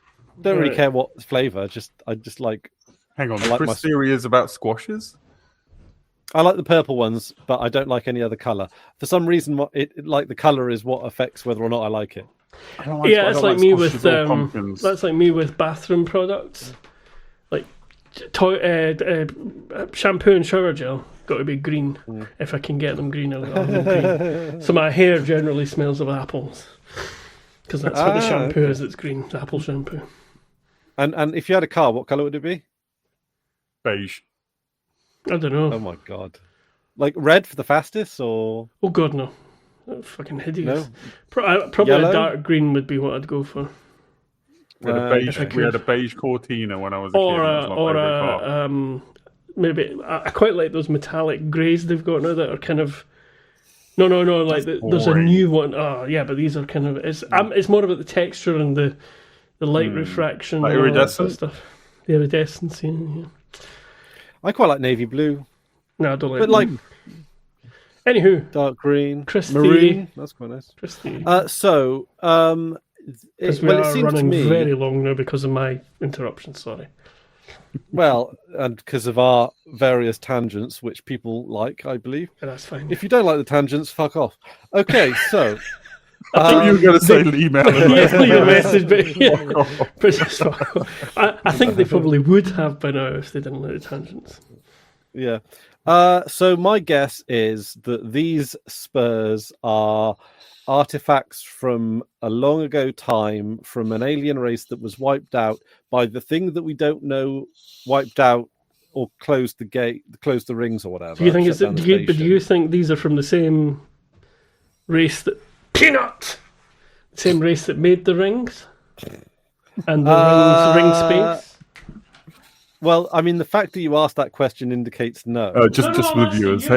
Don't really care what flavour. I just like. Hang on, like Chris' theory is about squashes? I like the purple ones, but I don't like any other colour. For some reason, the colour is what affects whether or not I like it. That's like me with that's like me with bathroom products, like shampoo and shower gel. Got to be green if I can get them green. I'll have them green. So my hair generally smells of apples because that's what the shampoo is. It's green, it's apple shampoo. And if you had a car, what colour would it be? Beige. I don't know. Oh my god! Like red for the fastest, or oh god, no! That's fucking hideous. No? Probably Yellow? a dark green would be what I'd go for. We had a beige Cortina when I was a kid. Maybe I quite like those metallic greys they've got now that are kind of. No. Like there's a new one. Oh yeah, but these are kind of. It's more about the texture and the light refraction, like and all that iridescent sort of stuff. The iridescence, yeah. I quite like navy blue. No, I don't like. But like, anywho, dark green, Chris marine. theory. That's quite nice. Chris theory. It we are seems to running me very long now because of my interruption. Sorry. well, and because of our various tangents, which people like, I believe. Yeah, that's fine. If you don't like the tangents, fuck off. Okay, so. I thought you were going to say email. Yes, leave a message, but yeah. I think they probably would have by now if they didn't like the tangents. Yeah. So my guess is that these spurs are artifacts from a long ago time, from an alien race that was wiped out by the thing that we don't know wiped out or closed the gate, closed the rings or whatever. Do you think do you think these are from the same race that Peanut? Same race that made the rings? And the ring space? Well, I mean, the fact that you asked that question indicates no. Just for the viewers,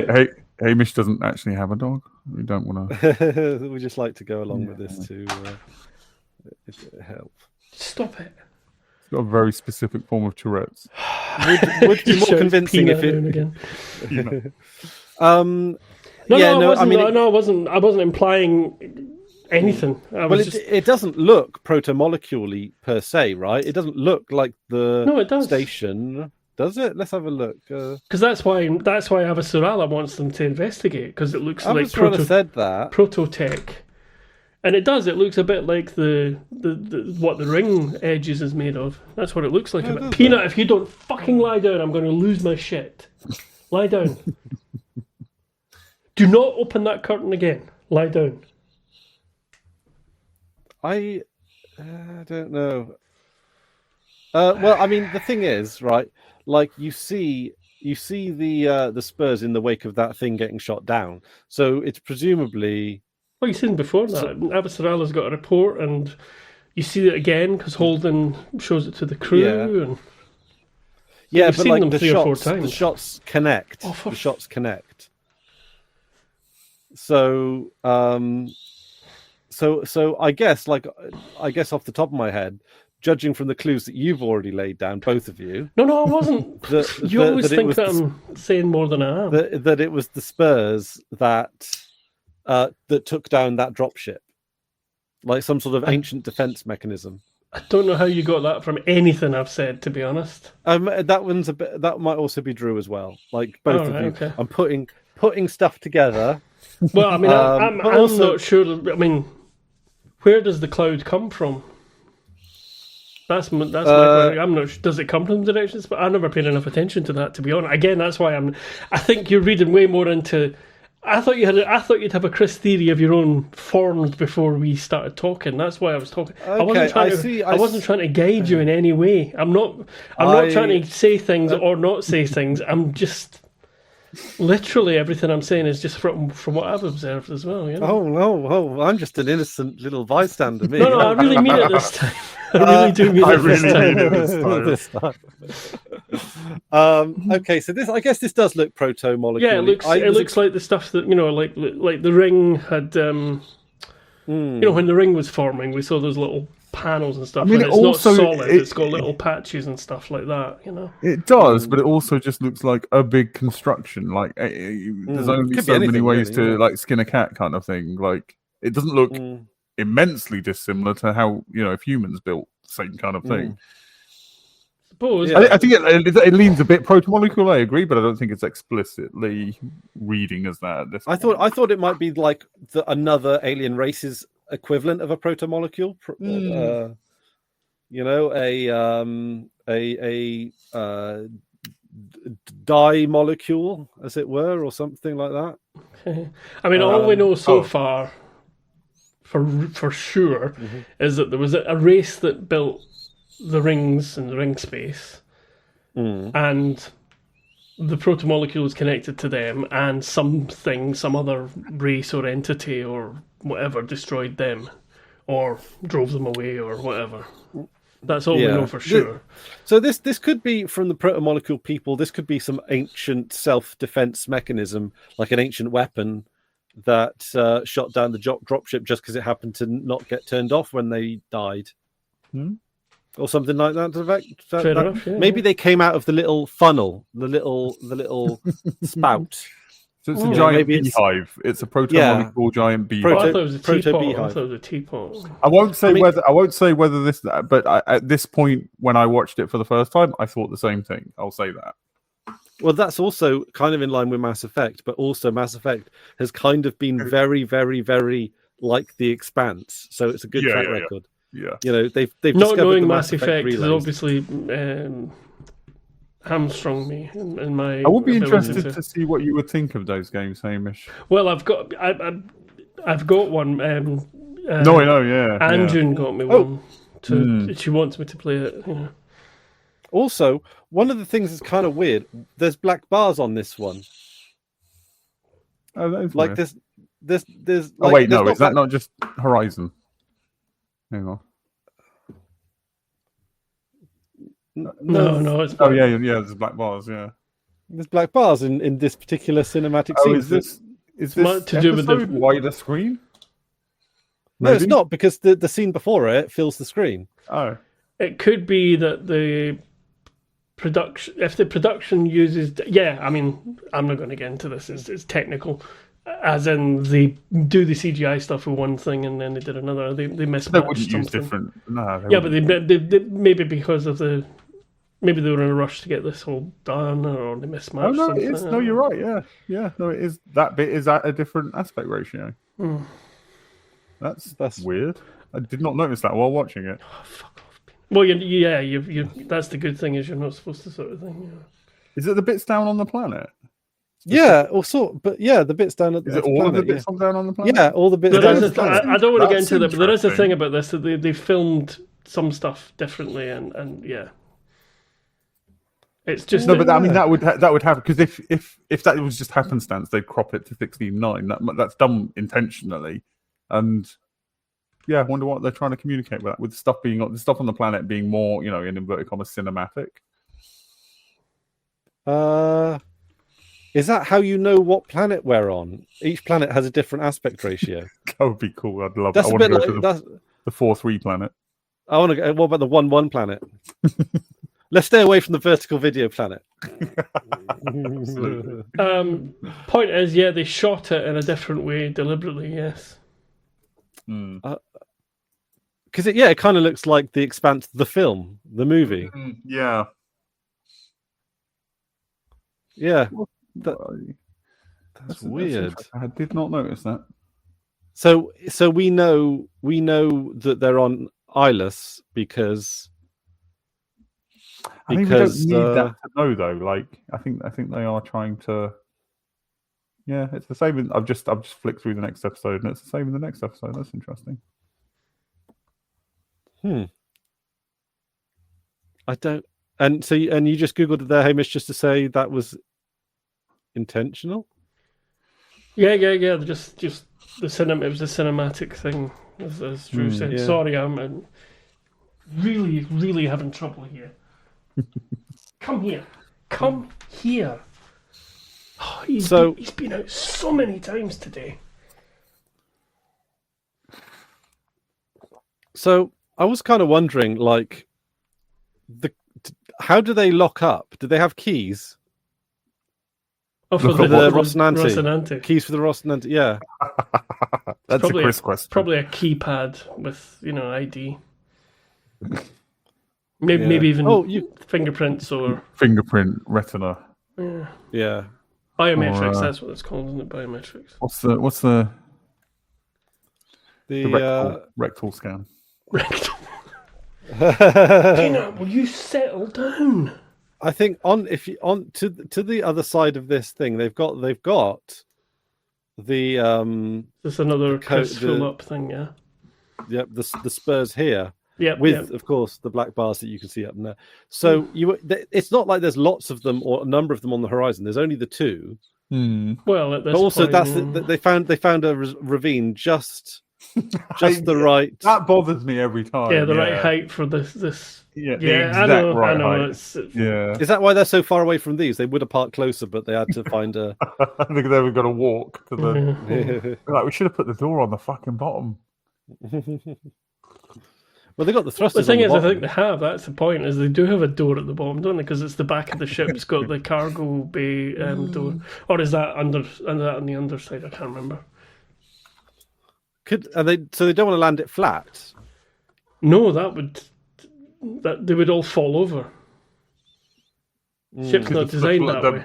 Hamish doesn't actually have a dog. We don't want to. We just like to go along with this to help. Stop it. It's got a very specific form of Tourette's. Would be more convincing if it. Again. I wasn't implying anything. It doesn't look proto-molecularly per se, right? It doesn't look like the station, does it? Let's have a look. Because that's why Avasarala wants them to investigate, because it looks like said that prototech, and it does. It looks a bit like the what the ring edges is made of. That's what it looks like. Peanut, if you don't fucking lie down, I'm going to lose my shit. Lie down. Do not open that curtain again. Lie down. I don't know. Well, I mean, the thing is, right? Like you see the spurs in the wake of that thing getting shot down. So it's presumably. Well, you've seen before that. Avasarala's got a report, and you see it again because Holden shows it to the crew. Yeah, and but seen like them the 3 or 4 times. The shots connect. The shots connect. So, so I guess off the top of my head, judging from the clues that you've already laid down, both of you. No, I wasn't. You always think that I'm saying more than I am. That it was the Spurs that took down that dropship, like some sort of ancient defense mechanism. I don't know how you got that from anything I've said, to be honest. That one's a bit. That might also be Drew as well. Like both of you. Okay. I'm putting stuff together. Well, I mean, I'm not sure. I mean, where does the cloud come from? That's my question. I'm not sure. Does it come from directions? But I never paid enough attention to that, to be honest. Again, that's why I think you're reading way more into I thought you'd have a Chris theory of your own formed before we started talking. That's why I was talking. I wasn't trying to guide you in any way. I'm not trying to say things or not say things. I'm just literally everything I'm saying is just from what I've observed as well. You know? Oh! I'm just an innocent little bystander. Me. No, I really mean it this time. I really do mean it this time. Okay, so I guess this does look proto-molecule. Yeah, it looks like the stuff that like the ring had. When the ring was forming, we saw those little panels and stuff. I mean, and it's not solid; it's got little patches and stuff like that. It does, but it also just looks like a big construction. Like there's only so many ways to like skin a cat, kind of thing. Like it doesn't look immensely dissimilar to how if humans built the same kind of thing. I think it leans a bit proto-molecule. I agree, but I don't think it's explicitly reading as that. At this I thought it might be like another alien race's equivalent of a proto-molecule. A dye molecule, as it were, or something like that. Okay. I mean, all we know so far, for sure, is that there was a race that built the rings in the ring space, and the proto-molecule is connected to them, and some other race or entity or whatever destroyed them, or drove them away, or whatever. That's all we know for sure. So this could be from the proto-molecule people. This could be some ancient self-defense mechanism, like an ancient weapon that shot down the dropship just because it happened to not get turned off when they died. Or something like that. Maybe they came out of the little funnel, the little spout. So it's a giant beehive. It's a proto-molecule giant beehive. I thought it was a teapot. I won't say whether this, but at this point, when I watched it for the first time, I thought the same thing. I'll say that. Well, that's also kind of in line with Mass Effect, but also Mass Effect has kind of been very, very, very like The Expanse, so it's a good track record. Yeah, they've not knowing the Mass Effect has obviously hamstrung me in my. I would be interested to see what you would think of those games, Hamish. Well, I've got one. No, I know. Yeah, Anjun got me one. She wants me to play it. Also, one of the things that's kind of weird. There's black bars on this one. Oh, that is like weird. There's. Oh wait, no, is that not just Horizon? Hang on. No, it's. Oh yeah. There's black bars. Yeah, there's black bars in this particular cinematic scene. Is this to do with the wider screen? No, it's not, because the scene before it fills the screen. Oh, it could be that the production, if the production uses, I mean, I'm not going to get into this. It's technical. As in, they do the CGI stuff for one thing, and then they did another. They mismatched they wouldn't something. Use different. No, but they maybe because of maybe they were in a rush to get this all done, or they mismatched. Oh no, something. it is. No, you're right. Yeah. No, it is. That bit is at a different aspect ratio. That's weird. I did not notice that while watching it. Oh, fuck off. Well, you. That's the good thing, is you're not supposed to sort of thing. Yeah. Is it the bits down on the planet? Yeah, the bits down at the planet. All of the bits down on the planet? Yeah, all the bits. I don't want to get into that, but there is a thing about this that they filmed some stuff differently, and yeah, it's just but I mean that would happen, because if that was just happenstance, they'd crop it to 16:9. That's done intentionally, and I wonder what they're trying to communicate with that, with the stuff on the planet being more, in inverted commas, cinematic. Is that how you know what planet we're on? Each planet has a different aspect ratio. That would be cool. I'd love. That's I a bit want like to go to the 4-3 planet. I want to go. What about the 1-1 planet? Let's stay away from the vertical video planet. Point is, they shot it in a different way deliberately. Yes. Because it kind of looks like The Expanse, the film, the movie. Yeah. Yeah. That's weird. I did not notice that. So we know that they're on Ilus because I think we don't need that to know, though. Like, I think they are trying to Yeah, it's the same. I've just flicked through the next episode, and it's the same in the next episode. That's interesting. I don't. And so, you just googled it there, Hamish, just to say that was intentional. Yeah. Just the cinema. It was a cinematic thing, as Drew said. Yeah. Sorry, I'm really, really having trouble here. Come here. Oh, he's been out so many times today. So I was kind of wondering, like, how do they lock up? Do they have keys? Oh, for the Rocinante. Rocinante. Keys for the Rocinante, yeah. That's a Chris question. Probably a keypad with, ID. Maybe even fingerprints or... Fingerprint retina. Yeah. Biometrics, that's what it's called, isn't it? Biometrics. What's the the rectal scan? Rectal. Tina, will you settle down? I think to the other side of this thing, they've got the There's another full up thing, yeah. Yep, the spurs here. Yeah, of course the black bars that you can see up there. So it's not like there's lots of them or a number of them on the horizon. There's only the two. Well, at this but also point, they found a ravine just the right. That bothers me every time. Yeah, the right height for this. Yeah, I know. Height. Is that why they're so far away from these? They would have parked closer, but they had to find a. I think they were going to walk to the. Like, we should have put the door on the fucking bottom. Well, they got the thrusters. The thing is, bottom. I think they have. That's the point. Is they do have a door at the bottom, don't they? Because it's the back of the ship's got the cargo bay door, or is that on the underside? I can't remember. So they don't want to land it flat? No, they would all fall over. Ship's not designed that way.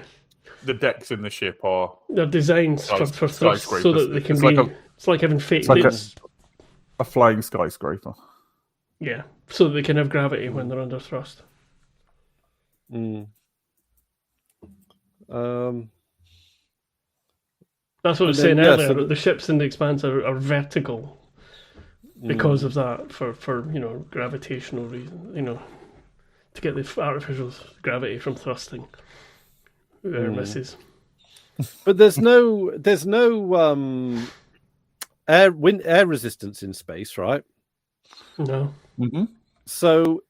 The decks in the ship they're designed for thrust so that they can be. It's like having fake. It's like a flying skyscraper. Yeah, so that they can have gravity when they're under thrust. That's what I was saying earlier. So the ships in the Expanse are vertical because of that, for gravitational reasons. To get the artificial gravity from thrusting. Misses. But there's no air resistance in space, right? No. Mm-hmm. So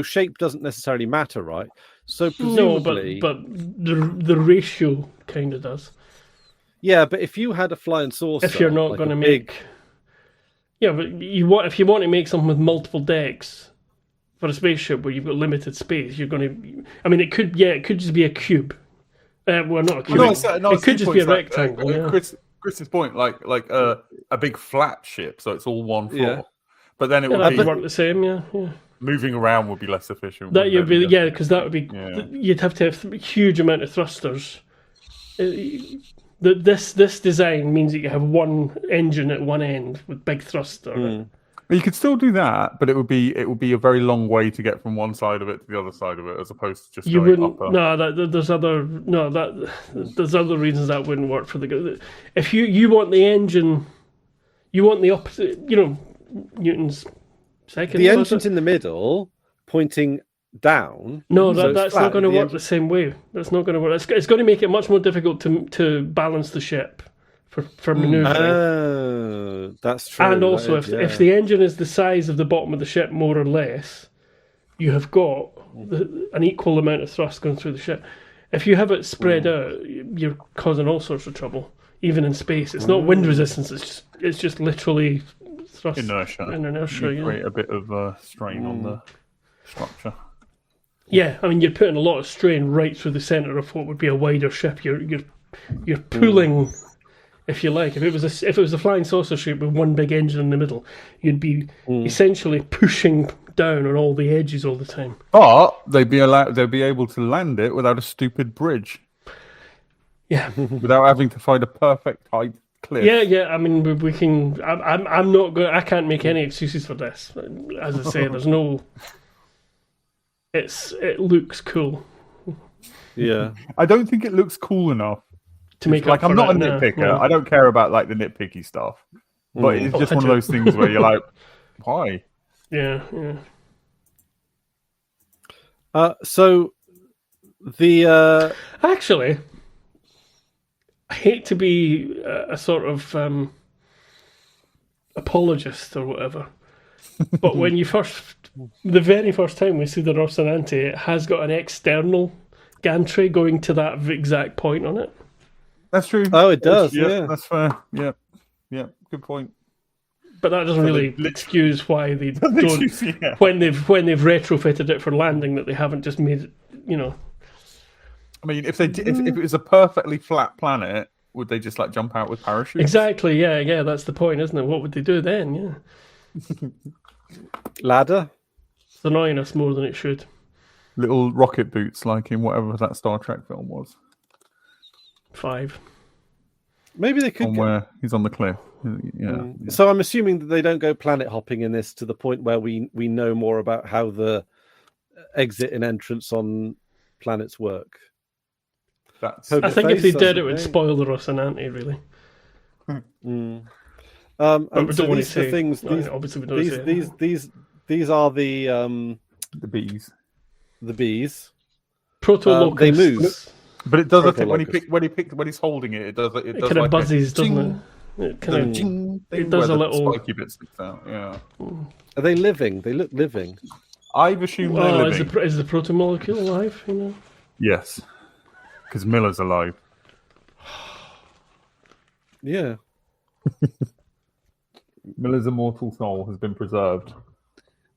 shape doesn't necessarily matter, right? So presumably, no, but the ratio kind of does. Yeah, but if you had a flying saucer, if you're not going to make, but if you want to make something with multiple decks for a spaceship where you've got limited space, you're going to. I mean, it could just be a cube. Well, not a cube. It could just be a rectangle. Chris's point, like a big flat ship, so it's all one floor. Yeah. But then it would work the same. Yeah. Moving around would be less efficient. Because that would be. You'd have to have a huge amount of thrusters. This design means that you have one engine at one end with big thruster. You could still do that, but it would be a very long way to get from one side of it to the other side of it, as opposed to just you going wouldn't. up. There's other reasons that wouldn't work for the. If you want the engine, you want the opposite. Newton's second. The engine's in the middle, pointing down. No, that's not going to work the same way. That's not going to work. It's going to make it much more difficult to balance the ship for maneuvering. Oh, that's true. And also, if the engine is the size of the bottom of the ship, more or less, you have got an equal amount of thrust going through the ship. If you have it spread out, you're causing all sorts of trouble, even in space. It's not wind resistance. It's just literally thrust. Inertia. You create a bit of strain on the structure. Yeah, I mean, you're putting a lot of strain right through the centre of what would be a wider ship. You're pulling, if you like. If it was a flying saucer ship with one big engine in the middle, you'd be essentially pushing down on all the edges all the time. But they'd be able to land it without a stupid bridge. Yeah, without having to find a perfect height cliff. Yeah. I mean, we can. I'm not going. I can't make any excuses for this. As I say, there's no. It looks cool. Yeah, I don't think it looks cool enough to make like up I'm for not a it. nitpicker. No. I don't care about like the nitpicky stuff, but it's just I one of do. those things where you're like, why? Yeah. So the Actually, I hate to be a sort of apologist or whatever, but when you the very first time we see the Rocinante, it has got an external gantry going to that exact point on it. That's true. Oh, it does. Yeah. That's fair. Yeah, good point. But that doesn't really excuse why they don't. Yeah. When they've retrofitted it for landing, that they haven't just made it. I mean, if it was a perfectly flat planet, would they just like jump out with parachutes? Exactly. Yeah. That's the point, isn't it? What would they do then? Yeah. Ladder. It's annoying us more than it should. Little rocket boots, like in whatever that Star Trek film was. 5. Maybe they could. Where he's on the cliff. Yeah. So I'm assuming that they don't go planet hopping in this to the point where we know more about how the exit and entrance on planets work. I think if they did, it would spoil the Rocinante, really. But we don't want to say things. Obviously, we don't say these are the bees. The bees. Proto-locusts. They move. But it does. I think when he's holding it, it does. It does kind like of buzzes, doesn't it? It kind of. It does a little spiky bit sticks out. Yeah. Are they living? They look living. I've assumed they're living. Is the proto-molecule alive? Yes, because Miller's alive. Yeah. Miller's immortal soul has been preserved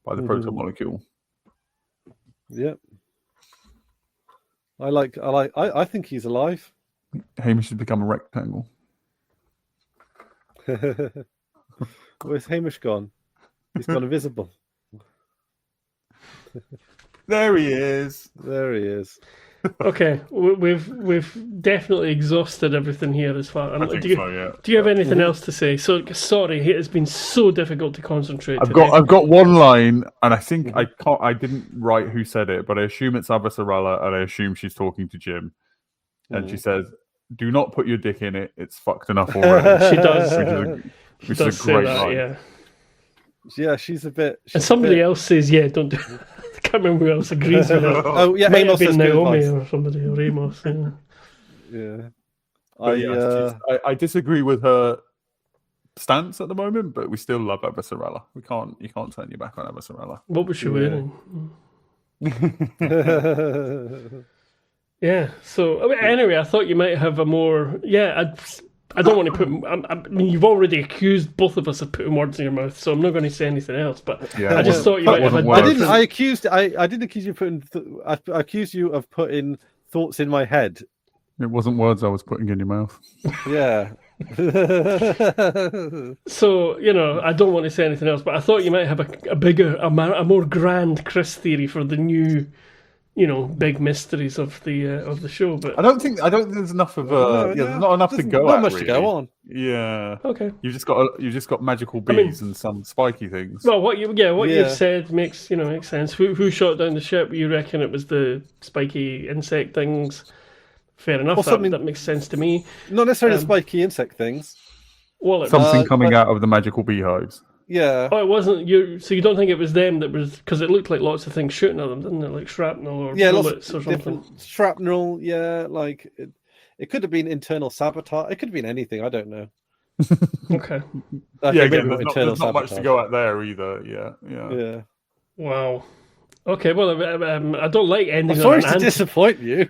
by the proto-molecule. Yep. I think he's alive. Hamish has become a rectangle. Where's Hamish gone? He's gone invisible. There he is. There he is. Okay, we've definitely exhausted everything here as far. I think so, yeah. Do you have anything else to say? So sorry, it has been so difficult to concentrate. I've got one line, and I think I didn't write who said it, but I assume it's Avasarala, and I assume she's talking to Jim, and she says, "Do not put your dick in it; it's fucked enough already." She does. Which is a great line. Yeah. Yeah, she's a bit. And somebody else says, "Yeah, don't do." I can't remember who else agrees with her. Oh yeah, Might Amos have been has good Naomi advice. or somebody or Amos. Yeah. Yeah. I disagree with her stance at the moment, but we still love Avasarala. You can't turn your back on Avasarala. What was she wearing? Yeah. So anyway, I thought you might have a more. Yeah, I don't want to put. I mean, you've already accused both of us of putting words in your mouth, so I'm not going to say anything else. But I just thought you might have. I didn't accuse you of putting. I accused you of putting thoughts in my head. It wasn't words I was putting in your mouth. Yeah. So I don't want to say anything else, but I thought you might have a bigger, a more grand Chris theory for the new, big mysteries of the show. But I don't think there's enough of there's not enough to go not at. Much really. to go on. Yeah. Okay. You've just got magical bees and some spiky things. Well, what you've said makes sense. Who shot down the ship? You reckon it was the spiky insect things? Fair enough. That makes sense to me. Not necessarily spiky insect things. Well, something coming out of the magical beehives. Yeah. Oh, it wasn't you. So you don't think it was them that was, because it looked like lots of things shooting at them, didn't it? Like shrapnel or bullets or something. Shrapnel, yeah. Like it could have been internal sabotage. It could have been anything. I don't know. Okay. Again, there's not much to go at there either. Yeah. Wow. Okay. Well, I don't like ending. I'm sorry to disappoint you.